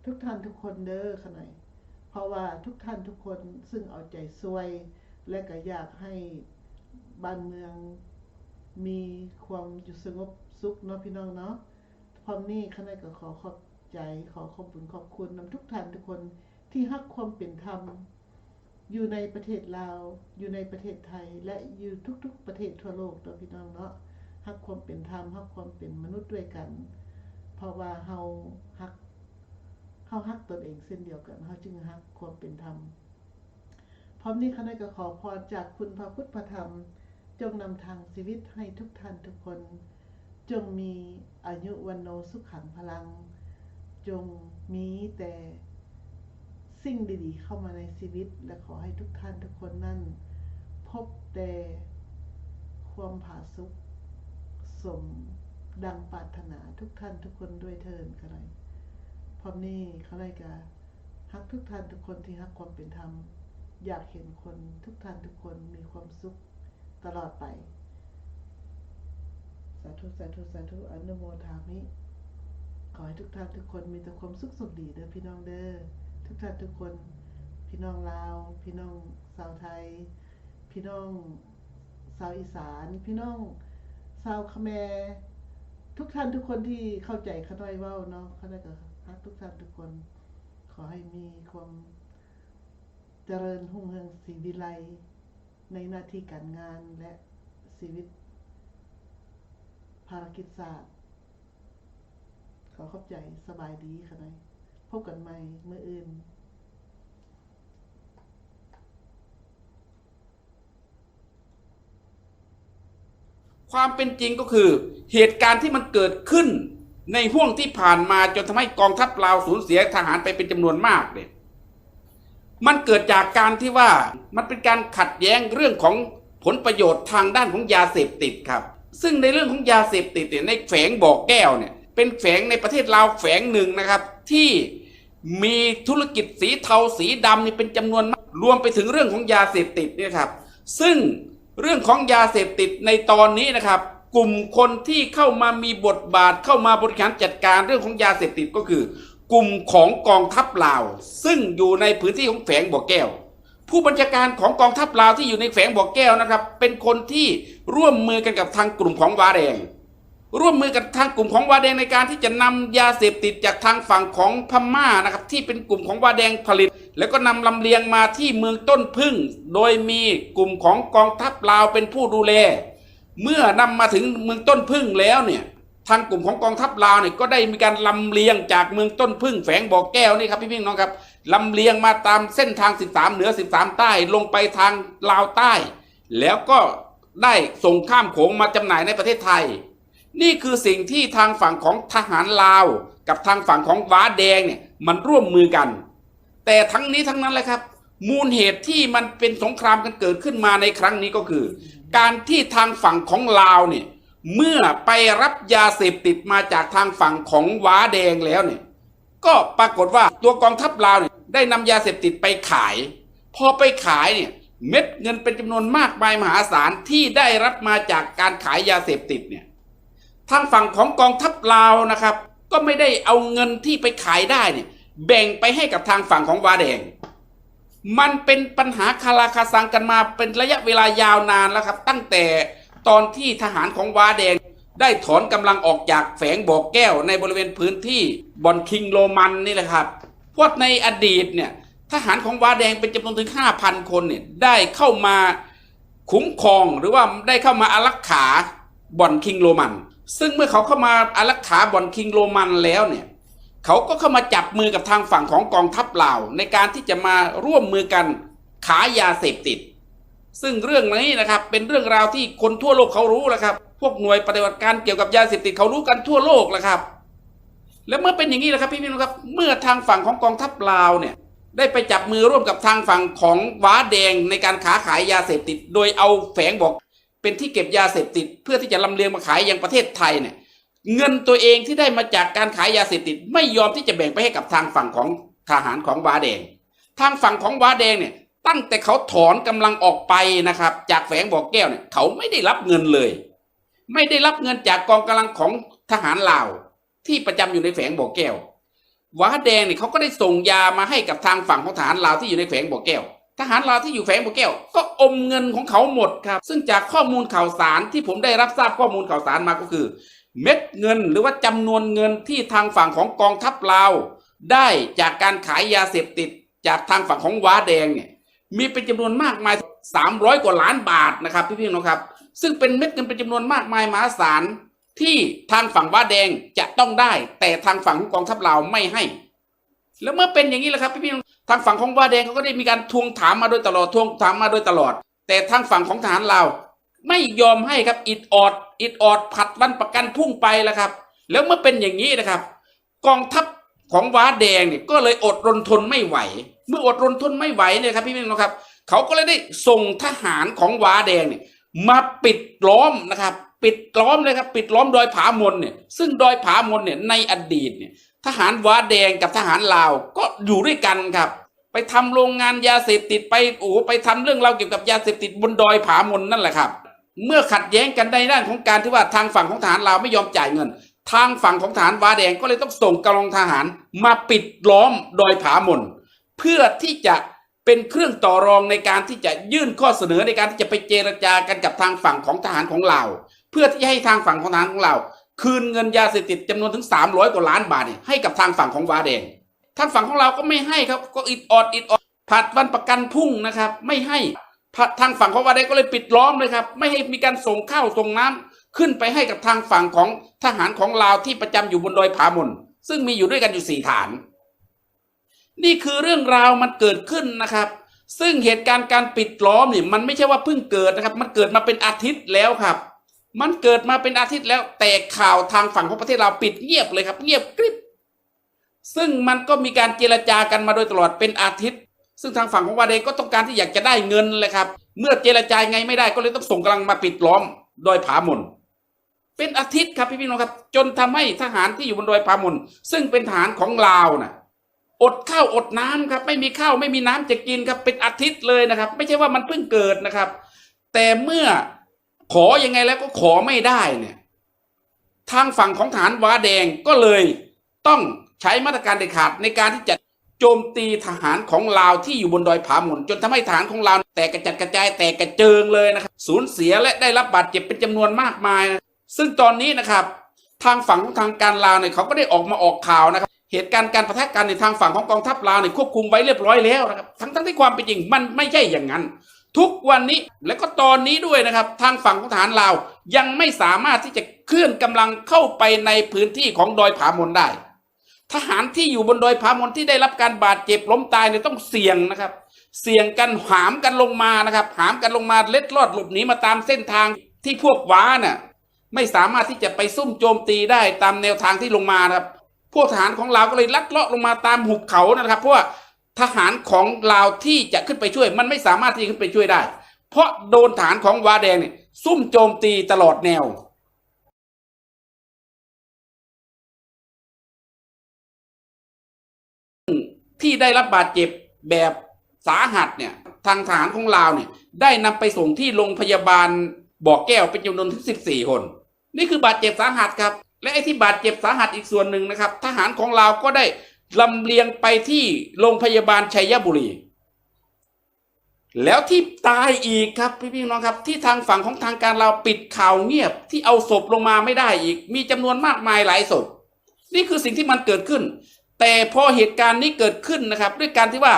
C: ทุกท่านทุกคนเด้อข้าในเพราะว่าทุกท่านทุกคนซึ่งเอาใจช่วยและก็อยากให้บ้านเมืองมีความอยู่สงบสุขเนาะพี่น้องเนาะพร้อมนี้ข้าในก็ขอขอบใจขอขอบบุญขอบคุณนำทุกท่านทุกคนที่รักความเป็นธรรมอยู่ในประเทศลาวอยู่ในประเทศไทยและอยู่ทุกๆประเทศทั่วโลกเนาะพี่น้องเนาะรักความเป็นธรรมรักความเป็นมนุษย์ด้วยกันเพราะว่าเฮารักตนเองเช่นเดียวกันเฮาจึงรักความเป็นธรรมพร้อมนี้ข้าในก็ขอพรจากคุณพระพุทธพระธรรมจงนำทางชีวิตให้ทุกท่านทุกคนจงมีอายุวันโนสุขังพลังจงมีแต่สิ่งดีๆเข้ามาในชีวิตและขอให้ทุกท่านทุกคนนั้นพบแต่ความผาสุกสมดังปรารถนาทุกท่านทุกคนด้วยเถิดก็ได้พร้อมนี้เขาเลยก็ฮักทุกท่านทุกคนที่ฮักความเป็นธรรมอยากเห็นคนทุกท่านทุกคนมีความสุขตลอดไปสาธุสาธุสาธุอนุโมทามิขอให้ทุกท่านทุกคนมีแต่ความสุขสุขดีเด้อพี่น้องเด้อทุกท่านทุกคนพี่น้องลาวพี่น้องชาวไทยพี่น้องชาวอีสานพี่น้องชาวเขมรทุกท่านทุกคนที่เข้าใจข้าน้อยเว้าเนาะข้าน้อยก็รักทุกท่านทุกคนขอให้มีความเจริญรุ่งเรืองศรีวิไลในหน้าที่การงานและชีวิตภารกิจศาสตร์ขอขอบใจสบายดีค่ะนายพบกันใหม่เมื่ออื่น
A: ความเป็นจริงก็คือเหตุการณ์ที่มันเกิดขึ้นในห่วงที่ผ่านมาจนทำให้กองทัพลาวสูญเสียทหารไปเป็นจำนวนมากเนี่ยมันเกิดจากการที่ว่ามันเป็นการขัดแย้งเรื่องของผลประโยชน์ทางด้านของยาเสพติดครับซึ่งในเรื่องของยาเสพติดเนี่ยในแฝงบ่อแก้วเนี่ยเป็นแฝงในประเทศลาวแฝงหนึ่งนะครับที่มีธุรกิจสีเทาสีดำนี่เป็นจำนวนมากรวมไปถึงเรื่องของยาเสพติดเนี่ยครับซึ่งเรื่องของยาเสพติดในตอนนี้นะครับกลุ่มคนที่เข้ามามีบทบาทเข้ามาบริหารจัดการเรื่องของยาเสพติดก็คือกลุ่มของกองทัพลาวซึ่งอยู่ในพื้นที่ของแฝงบ่อแก้วผู้บัญชาการของกองทัพลาวที่อยู่ในแฝงบ่อแก้วนะครับเป็นคนที่ร่วมมือกันกับทางกลุ่มของวาแดงร่วมมือกับทางกลุ่มของวาแดงในการที่จะนำยาเสพติดจากทางฝั่งของพม่านะครับที่เป็นกลุ่มของวาแดงผลิตแล้วก็นำลำเลียงมาที่เมืองต้นพึ่งโดยมีกลุ่มของกองทัพลาวเป็นผู้ดูแลเมื่อนำมาถึงเมืองต้นพึ่งแล้วเนี่ยทางกลุ่มของกองทัพลาวเนี่ยก็ได้มีการลำเลียงจากเมืองต้นพึ่งแฝงบ่อแก้วนี่ครับพี่น้องครับลำเลียงมาตามเส้นทาง13เหนือ13ใต้ลงไปทางลาวใต้แล้วก็ได้ส่งข้ามโขงมาจำหน่ายในประเทศไทยนี่คือสิ่งที่ทางฝั่งของทหารลาวกับทางฝั่งของว้าแดงเนี่ยมันร่วมมือกันแต่ทั้งนี้ทั้งนั้นแหละครับมูลเหตุที่มันเป็นสงครามกันเกิดขึ้นมาในครั้งนี้ก็คือการที่ทางฝั่งของลาวเนี่ยเมื่อไปรับยาเสพติดมาจากทางฝั่งของว้าแดงแล้วเนี่ยก็ปรากฏว่าตัวกองทัพลาวเนี่ยได้นำยาเสพติดไปขายพอไปขายเนี่ยเม็ดเงินเป็นจำนวนมากมายมหาศาลที่ได้รับมาจากการขายยาเสพติดเนี่ยทางฝั่งของกองทัพลาวนะครับก็ไม่ได้เอาเงินที่ไปขายได้เนี่ย แบ่งไปให้กับทางฝั่งของวาแดงมันเป็นปัญหาคาราคาซังกันมาเป็นระยะเวลายาวนานแล้วครับตั้งแต่ตอนที่ทหารของวาแดงได้ถอนกำลังออกจากแฝงบ่อแก้วในบริเวณพื้นที่บ่อนคิงโรมันนี่แหละครับเพราะในอดีตเนี่ยทหารของวาแดงเป็นจำนวนถึง 5,000 คนเนี่ยได้เข้ามาคุ้มครองหรือว่าได้เข้ามาอารักขาบ่อนคิงโรมันซึ่งเมื่อเขาเข้ามาอารักขาบ่อนคิงโรมันแล้วเนี่ยเขาก็เข้ามาจับมือกับทางฝั่งของกองทัพลาวในการที่จะมาร่วมมือกันขายยาเสพติดซึ่งเรื่องนี้นะครับเป็นเรื่องราวที่คนทั่วโลกเขารู้แล้วครับพวกหน่วยปฏิบัติการเกี่ยวกับยาเสพติดเขารู้กันทั่วโลกแล้วครับแล้วเมื่อเป็นอย่างนี้นะครับพี่น้องครับเมื่อทางฝั่งของกองทัพลาวเนี่ยได้ไปจับมือร่วมกับทางฝั่งของว้าแดงในการค้าขายยาเสพติดโดยเอาแฝงบอกเป็นที่เก็บยาเสพติดเพื่อที่จะลำเลียงมาขายยังประเทศไทยเนี่ยเงินตัวเองที่ได้มาจากการขายยาเสพติดไม่ยอมที่จะแบ่งไปให้กับทางฝั่งของทหารของว้าแดงทางฝั่งของว้าแดงเนี่ยตั้งแต่เขาถอนกำลังออกไปนะครับจากแฝงบ่อแก้วเนี่ยเขาไม่ได้รับเงินเลยไม่ได้รับเงินจากกองกำลังของทหารลาวที่ประจำอยู่ในแฝงบ่อแก้วว้าแดงเนี่ยเขาก็ได้ส่งยามาให้กับทางฝั่งของทหารลาวที่อยู่ในแฝงบ่อแก้วทหารลาวที่อยู่แฝงบ่อแก้วก็อมเงินของเขาหมดครับซึ่งจากข้อมูลข่าวสารที่ผมได้รับทราบข้อมูลข่าวสารมาก็คือเม็ดเงินหรือว่าจำนวนเงินที่ทางฝั่งของกองทัพลาวได้จากการขายยาเสพติดจากทางฝั่งของว้าแดงเนี่ยมีเป็นจำนวนมากมาย300 กว่าล้านบาทนะครับพี่น้องครับซึ่งเป็นเม็ดเงินเป็นจำนวนมากมายมหาศาลที่ทางฝั่งว้าแดงจะต้องได้แต่ทางฝั่งของกองทัพลาวไม่ให้แล้วเมื่อเป็นอย่างนี้แหละครับพี่น้องทางฝั่งของว้าแดงเขาก็ได้มีการทวงถามมาโดยตลอดแต่ทางฝั่งของทหารลาวไม่ยอมให้ครับอิดออดผัดวันประกันพุ่งไปแล้วครับแล้วเมื่อเป็นอย่างนี้นะครับกองทัพของว้าแดงเนี่ยก็เลยอดรนทนไม่ไหวเมื่ออดรนทนไม่ไหวเนี่ยครับพี่น้องครับเขาก็เลยได้ส่งทหารของว้าแดงเนี่ยมาปิดล้อมนะครับปิดล้อมเลยครับปิดล้อมดอยผามนเนี่ยซึ่งดอยผามนเนี่ยในอดีตเนี่ยทหารว้าแดงกับทหารลาวก็อยู่ด้วยกันครับไปทำโรงงานยาเสพติดไปทำเรื่องราวเกี่ยวกับยาเสพติดบนดอยผามนนั่นแหละครับเมื่อขัดแย้งกันในด้านของการที่ว่าทางฝั่งของทหารลาวไม่ยอมจ่ายเงินทางฝั่งของทหารว้าแดงก็เลยต้องส่งกำลังทหารมาปิดล้อมดอยผามนเพื่อที่จะเป็นเครื่องต่อรองในการที่จะยื่นข้อเสนอในการที่จะไปเจรจากันกับทางฝั่งของทหารของลาวเพื่อที่จะให้ทางฝั่งของทหารของลาวคืนเงินยาเสพติดจำนวนถึง300 กว่าล้านบาทให้กับทางฝั่งของว้าแดงทางฝั่งของเราก็ไม่ให้ครับก็อิดออดผัดวันประกันพุ่งนะครับไม่ให้ทางฝั่งของว้าแดงก็เลยปิดล้อมเลยครับไม่ให้มีการส่งข้าวส่งน้ำขึ้นไปให้กับทางฝั่งของทหารของลาวที่ประจำอยู่บนดอยผามนซึ่งมีอยู่ด้วยกันอยู่4 ฐานนี่คือเรื่องราวมันเกิดขึ้นนะครับซึ่งเหตุการณ์การปิดล้อมเนี่ยมันไม่ใช่ว่าเพิ่งเกิดนะครับมันเกิดมาเป็นอาทิตย์แล้วครับมันเกิดมาเป็นอาทิตย์แล้วแต่ข่าวทางฝั่งของประเทศเราปิดเงียบเลยครับเงียบกริบซึ่งมันก็มีการเจรจากันมาโดยตลอดเป็นอาทิตย์ซึ่งทางฝั่งของวาเดงก็ต้องการที่อยากจะได้เงินเลยครับเมื่อเจรจาไงไม่ได้ก็เลยต้องส่งกำลังมาปิดล้อมดอยผามนเป็นอาทิตย์ครับพี่น้องครับจนทำให้ทหารที่อยู่บนดอยผามนซึ่งเป็นทหารของลาวน่ะอดข้าวอดน้ำครับไม่มีข้าวไม่มีน้ำจะกินครับเป็นอาทิตย์เลยนะครับไม่ใช่ว่ามันเพิ่งเกิดนะครับแต่เมื่อขอยังไงแล้วก็ขอไม่ได้เนี่ยทางฝั่งของทหารว้าแดงก็เลยต้องใช้มาตรการเด็ดขาดในการที่จะโจมตีทหารของลาวที่อยู่บนดอยผาหมุนจนทำให้ทหารของลาวแตกกระจัดกระจายแตกกระเจิงเลยนะครับสูญเสียและได้รับบาดเจ็บเป็นจำนวนมากมายซึ่งตอนนี้นะครับทางฝั่งของทางการลาวเนี่ยเขาก็ได้ออกมาออกข่าวนะครับเหตุการณ์การปะทะกันในทางฝั่งของกองทัพลาวเนี่ยควบคุมไว้เรียบร้อยแล้วนะครับทั้งที่ความเป็นจริงมันไม่ใช่อย่างนั้นทุกวันนี้และก็ตอนนี้ด้วยนะครับทางฝั่งของทหารลาวยังไม่สามารถที่จะเคลื่อนกำลังเข้าไปในพื้นที่ของดอยผาหมนได้ทหารที่อยู่บนดอยผาหมนที่ได้รับการบาดเจ็บล้มตายเนี่ยต้องเสี่ยงนะครับเสี่ยงกันหามกันลงมานะครับหามกันลงมาเล็ดลอดหลบหนีมาตามเส้นทางที่พวกว้าน่ะไม่สามารถที่จะไปซุ่มโจมตีได้ตามแนวทางที่ลงมานะครับพวกทหารของลาวก็เลยลัดเลาะลงมาตามหุบเขานะครับเพราะว่าทหารของลาวที่จะขึ้นไปช่วยมันไม่สามารถที่จะขึ้นไปช่วยได้เพราะโดนทหารของว้าแดงเนี่ยซุ่มโจมตีตลอดแนวที่ได้รับบาดเจ็บแบบสาหัสเนี่ยทางทหารของลาวเนี่ยได้นำไปส่งที่โรงพยาบาลบ่อแก้วเป็นจำนวนถึง14 คนนี่คือบาดเจ็บสาหัสครับและไอ้ที่บาดเจ็บสาหัสอีกส่วนหนึ่งนะครับทหารของลาวก็ได้ ลำเลียงไปที่โรงพยาบาลชัยบุรีแล้วที่ตายอีกครับพี่น้องครับที่ทางฝั่งของทางการเราปิดข่าวเงียบที่เอาศพลงมาไม่ได้อีกมีจำนวนมากมายหลายศพนี่คือสิ่งที่มันเกิดขึ้นแต่พอเหตุการณ์นี้เกิดขึ้นนะครับด้วยการที่ว่า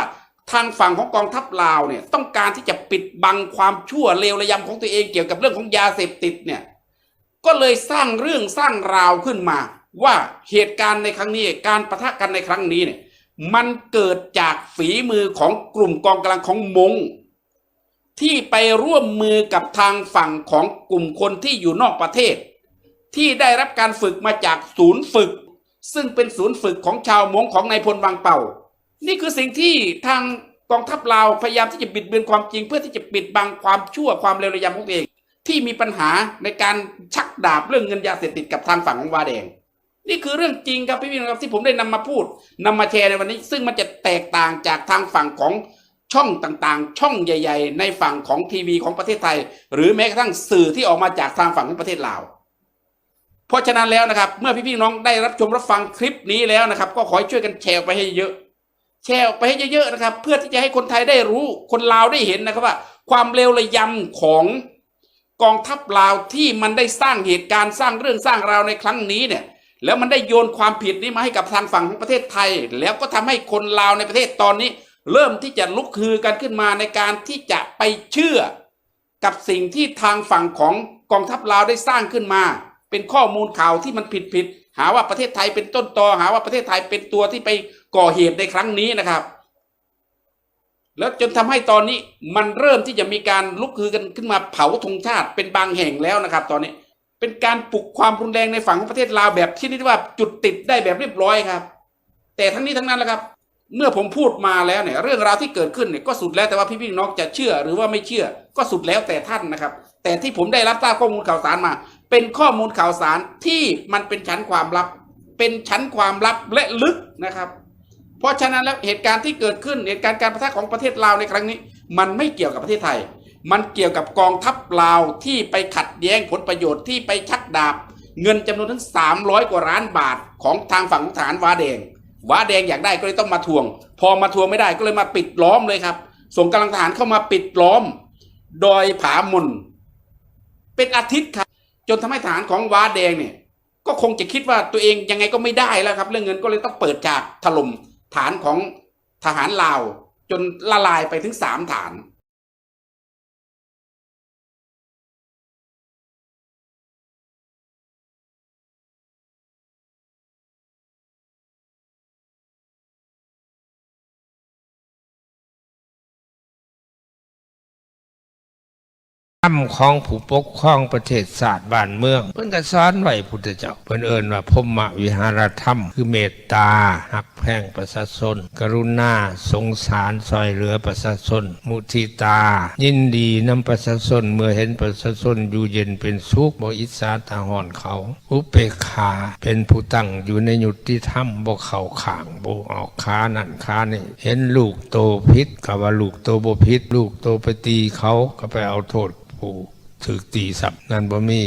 A: ทางฝั่งของกองทัพลาวเนี่ยต้องการที่จะปิดบังความชั่วเลวระยำของตัวเองเกี่ยวกับเรื่องของยาเสพติดเนี่ยก็เลยสร้างเรื่องสร้างราวขึ้นมาว่าเหตุการณ์ในครั้งนี้การปะทะกันในครั้งนี้เนี่ยมันเกิดจากฝีมือของกลุ่มกองกำลังของมงที่ไปร่วมมือกับทางฝั่งของกลุ่มคนที่อยู่นอกประเทศที่ได้รับการฝึกมาจากศูนย์ฝึกซึ่งเป็นศูนย์ฝึกของชาวมงของนายพลวังเป่านี่คือสิ่งที่ทางกองทัพลาวพยายามที่จะบิดเบือนความจริงเพื่อที่จะปิดบังความชั่วความเลวระยำของตัวเองที่มีปัญหาในการชักดาบเรื่องเงินยาเสพติดกับทางฝั่งของวาแดงนี่คือเรื่องจริงครับพี่น้องครับที่ผมได้นำมาพูดนำมาแชร์ในวันนี้ซึ่งมันจะแตกต่างจากทางฝั่งของช่องต่างๆช่องใหญ่ๆในฝั่งของทีวีของประเทศไทยหรือแม้กระทั่งสื่อที่ออกมาจากทางฝั่งของประเทศลาวเพราะฉะนั้นแล้วนะครับเมื่อพี่น้องได้รับชมรับฟังคลิปนี้แล้วนะครับก็ขอให้ช่วยกันแชร์ไปให้เยอะแชร์ไปให้เยอะๆนะครับเพื่อที่จะให้คนไทยได้รู้คนลาวได้เห็นนะครับว่าความเลวระยำของกองทัพลาวที่มันได้สร้างเหตุการณ์สร้างเรื่องสร้างราวในครั้งนี้เนี่ยแล้วมันได้โยนความผิดนี้มาให้กับทางฝั่งของประเทศไทยแล้วก็ทำให้คนลาวในประเทศตอนนี้เริ่มที่จะลุกฮือกันขึ้นมาในการที่จะไปเชื่อกับสิ่งที่ทางฝั่งของกองทัพลาวได้สร้างขึ้นมาเป็นข้อมูลข่าวที่มันผิดหาว่าประเทศไทยเป็นต้นตอหาว่าประเทศไทยเป็นตัวที่ไปก่อเหตุในครั้งนี้นะครับแล้วจนทำให้ตอนนี้มันเริ่มที่จะมีการลุกฮือกันขึ้นมาเผาธงชาติเป็นบางแห่งแล้วนะครับตอนนี้เป็นการปลุกความรุนแรงในฝั่งของประเทศลาวแบบที่เรียกว่าจุดติดได้แบบเรียบร้อยครับแต่ทั้งนี้ทั้งนั้นแหละครับเมื่อผมพูดมาแล้วเนี่ยเรื่องราวที่เกิดขึ้นเนี่ยก็สุดแล้วแต่ว่าพี่น้องจะเชื่อหรือว่าไม่เชื่อก็สุดแล้วแต่ท่านนะครับแต่ที่ผมได้รับทราบข้อมูลข่าวสารมาเป็นข้อมูลข่าวสารที่มันเป็นชั้นความลับเป็นชั้นความลับและลึกนะครับเพราะฉะนั้นแล้วเหตุการณ์ที่เกิดขึ้นเหตุการณ์การปะทะของประเทศลาวในครั้งนี้มันไม่เกี่ยวกับประเทศไทยมันเกี่ยวกับกองทัพลาวที่ไปขัดแย้งผลประโยชน์ที่ไปชักดาบเงินจำนวนถึง300 กว่าล้านบาทของทางฝั่งของทหารวาแดงอยากได้ก็เลยต้องมาทวงพอมาทวงไม่ได้ก็เลยมาปิดล้อมเลยครับส่งกำลังทหารเข้ามาปิดล้อมดอยผาหมุนเป็นอาทิตย์ครับจนทำให้ทหารของวาแดงเนี่ยก็คงจะคิดว่าตัวเองยังไงก็ไม่ได้แล้วครับเรื่องเงินก็เลยต้องเปิดฉากถล่มฐานของทหารลาวจนละลายไปถึง3 ฐาน
B: ธรรมของผู้ปกครองประเทศศาสตร์บ้านเมืองเพิ่นก็สอนไว้พุทธเจ้าเพิ่นเอิ้นว่าพรหมวิหารธรรมคือเมตตาหักแพร่งประชาชนกรุณาสงสารซอยเหลือประชาชนมุทิตายินดีนำประชาชนเมื่อเห็นประชาชนอยู่เย็นเป็นสุขบ่อิจฉาตาหอนเขาอุเบกขาเป็นผู้ตั้งอยู่ในยุติธรรมบ่เข้าข้างบ่ออกค้านั่นค้านี่เห็นลูกโตผิดก็ว่าลูกโตบ่ผิดลูกโตไปตีเขาก็ไปเอาโทษผู้ถูกตีสับนั่นบ่มี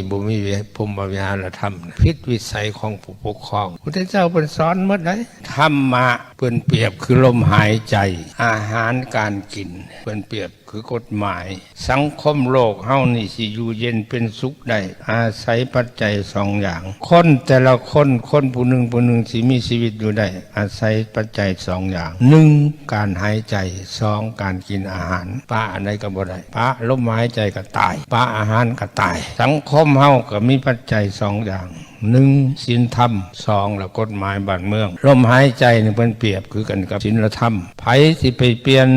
B: พรหมวิหารธรรมผิดวิสัยของผู้ปกครองพุทธเจ้าเป็นสอนหมดเลยธรรมะเพิ่นเปรียบคือลมหายใจอาหารการกินเพิ่นเปรียบคือกฎหมายสังคมโลกเฮานี่สิอยู่เย็นเป็นสุขได้อาศัยปัจจัย2 อย่างคนแต่ละคนผู้หนึ่งสิมีชีวิตอยู่ได้อาศัยปัจจัย2 อย่าง1การหายใจ2การกินอาหารปะอันใดก็บ่ได้ปะลมหายใจก็ตายปะอาหารก็ตายสังคมเฮาก็มีปัจจัย2 อย่าง1ศีลธรรม2แล้วกฎหมายบ้านเมืองลมหายใจนี่เพิ่นเปรียบคือกันกับศีลธรรมไผสิไปเปลี่ยน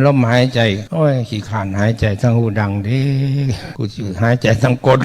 B: ลมหายใจโอ้ยขี้ข้านหายใจทั้งหูดังเด้กูสิหายใจทั้งกด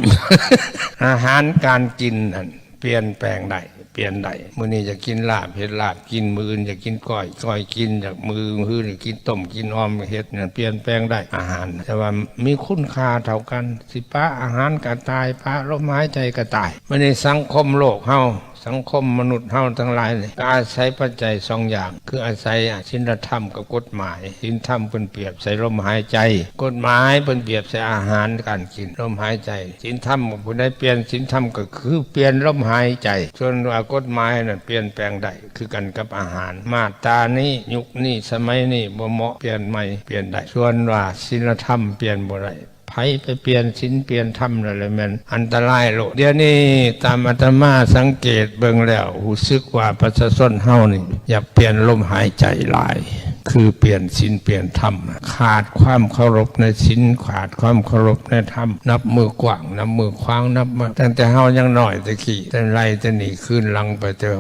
B: อาหารการกินนั่นเปลี่ยนแปลงได้เปลี่ยนได้มื้อนี้จะกินลาบเฮ็ดลาบกินมื้ออื่นจะกินก้อยกินจากมื้อนี่กินต้มกินอ้อมเฮ็ดนั่นเปลี่ยนแปลงได้อาหารแต่ว่ามีคุณค่าเท่ากันสิปะอาหารก็ตายปะลมหายใจก็ตายมื้อนี้สังคมโลกเฮา สังคมมนุษย์เฮาทั้งหลายนี่ก็อาศัยปัจจัยสองอย่างคืออาศัยศีลธรรมกับกฎหมายศีลธรรมเพิ่นเปรียบใส่ลมหายใจกฎหมายเพิ่นเปรียบใส่อาหารการกินลมหายใจศีลธรรมผู้ใดเปลี่ยนศีลธรรมก็คือเปลี่ยนลมหายใจส่วนว่ากฎหมายน่ะเปลี่ยนแปลงได้คือกันกับอาหารมาตรานี้ยุคนี้สมัยนี้บ่เหมาะเปลี่ยนใหม่เปลี่ยนได้ส่วนว่าศีลธรรมเปลี่ยนบ่ได้ไผไปเปลี่ยนศีลเปลี่ยนธรรมนั่นแหละแม่นอันตรายโลดเดี๋ยวนี้ตามอาตมาสังเกตเบิ่งแล้วรู้สึกว่าประชาชนเฮานี่อยากเปลี่ยนลมหายใจหลายคือเปลี่ยนศีลเปลี่ยนธรรมขาดความเคารพในศีลขาดความเคารพในธรรมนับมือกว้างนับมือคว้างนับมาตั้งแต่เฮายังน้อยตะกี้แต่ไล่จะหนีขึ้นหลังไปเจอ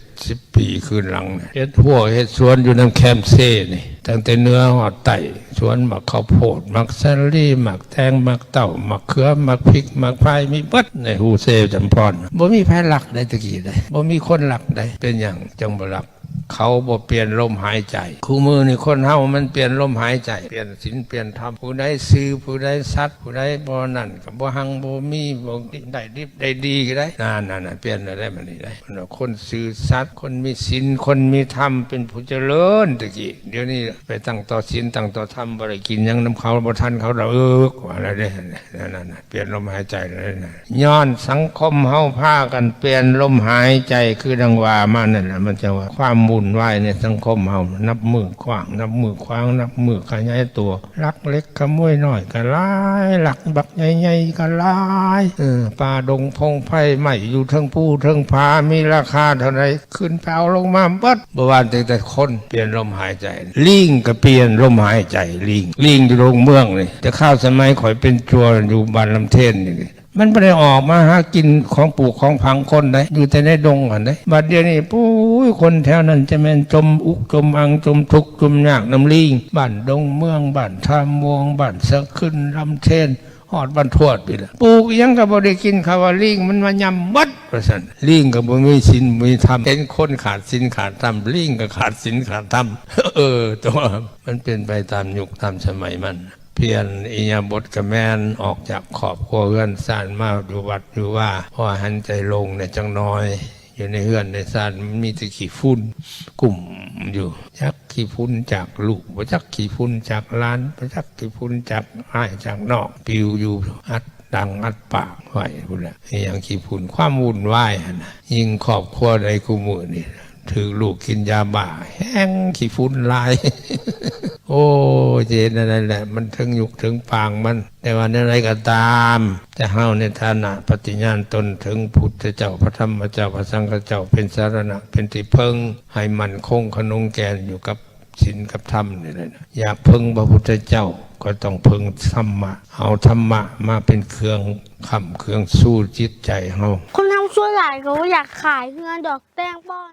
B: 6-70 ปีขึ้นหลังเนี่ยเฮ็ดหัวเฮ็ดสวนอยู่น้ำแคมเซ่นี่ตั้งแต่เนื้อหอดไต่สวนหมักข้าวโพดหมักแซลลี่หมักแตงหมักเต่าหมักเขือหมักพริกหมักพายมีเบิดในฮูเซ่จำพรบ่มีไผหลักได้ตะกี้ได้บ่มีคนหลักได้เป็นหยังจังบ่หลักเขาบ่เปลี่ยนลมหายใจคู่มือนี่คนเฮามันเปลี่ยนลมหายใจเปลี่ยนศีลเปลี่ยนธรรมผู้ใดซื่อผู้ใดสัตย์ผู้ใดบ่นั่นก็บ่หังบ่มีบ่ได้ดิบได้ดีก็ได้นั่นเปลี่ยนได้มันนี่ได้คนซื่อสัตย์คนมีศีลคนมีธรรมเป็นผู้เจริญตะกี้เดี๋ยวนี้ไปตั้งต่อศีลตั้งต่อธรรมบ่ได้กินหยังนำเขาบ่ทันเขาดอกว่าอะไรเด้นั่นเปลี่ยนลมหายใจได้ย้อนสังคมเฮาพากันเปลี่ยนลมหายใจคือดังว่ามานั่นน่ะมันจะว่าความวุ่นวายในสังคมเฮานับมือกว้างนับมือคว้างนับมือขยายตัวลักเล็กขโมยน้อยก็หลายหลักบักใหญ่ๆก็หลายป่าดงพงไผ่ใหม่อยู่ทั้งผู้ทั้งผามีราคาเท่าไรขึ้นแผ่วลงมาเบิดบ่ว่าแต่คนเปลี่ยนลมหายใจลิงก็เปลี่ยนลมหายใจลิงอยู่โรงเมืองนี่แต่ข้าวสมัยข่อยเป็นจัวอยู่บ้านลำเทนนี่มันไม่ได้ออกมาหากินของปลูกของพังคนได้อยู่แต่ในดงก่อนได้บัดเดี๋ยวนี้ปุ้ยคนแถวนั้นจะแม่นจมอุกจมอังจมทุกข์จมยากน้ำลิงบ้านดงเมืองบ้านท่ามวงบ้านสะขึ้นลำเทนหอดบ้านทวดไปละปลูกยังก็บ่ได้กินข้าวว่าลิงมันมายำบัดว่าซั่นลิงก็บ่มีศีลมีธรรมเห็นคนขาดศีลขาดธรรมลิงก็ขาดศีลขาดธรรมตัวมันเป็นไปตามยุคตามสมัยมันเพียรอิยาบทกระแมนออกจากขอบครัวเฮือนซ่านมาอยู่วัดอยู่ว่าพอหันใจลงเนี่ยจังน้อยอยู่ในเฮือนในซ่านมีแต่ขี้ฝุ่นกลุ่มอยู่จักขี้ฝุ่นจากลูกบ่จักขี้ฝุ่นจากหลานบ่จักขี้ฝุ่นจากอ้ายจากนอกปิวอยู่อัดดังอัดปากไว้พุ่นน่ะอย่างขี้ฝุ่นความวุ่นวายหั่นน่ะยิ่งครอบครัวใดกูมื้อนี่ถือลูกกินยาบ้าแห้งขี้ฝุ่นลาย โอ้เจนนั่นแหละมันถึงยุคถึงปางมันแต่ว่าในอะไรก็ตามจะเฮาในฐานะปฏิญาณตนถึงพุทธเจ้าพระธรรมเจ้าพระสังฆเจ้าเป็นสารณะเป็นที่พึ่งให้มันคงขนงแกนอยู่กับศีลกับธรรมนี่แหละอยากพึ่งพระพุทธเจ้าก็ต้องพึ่งธรรมะเอาธรรมะมาเป็นเครื่องค้ำเครื่องสู้จิตใจเฮา
F: คนทำชั่วหลายเขาอยากขายเงินดอกแตงป้อน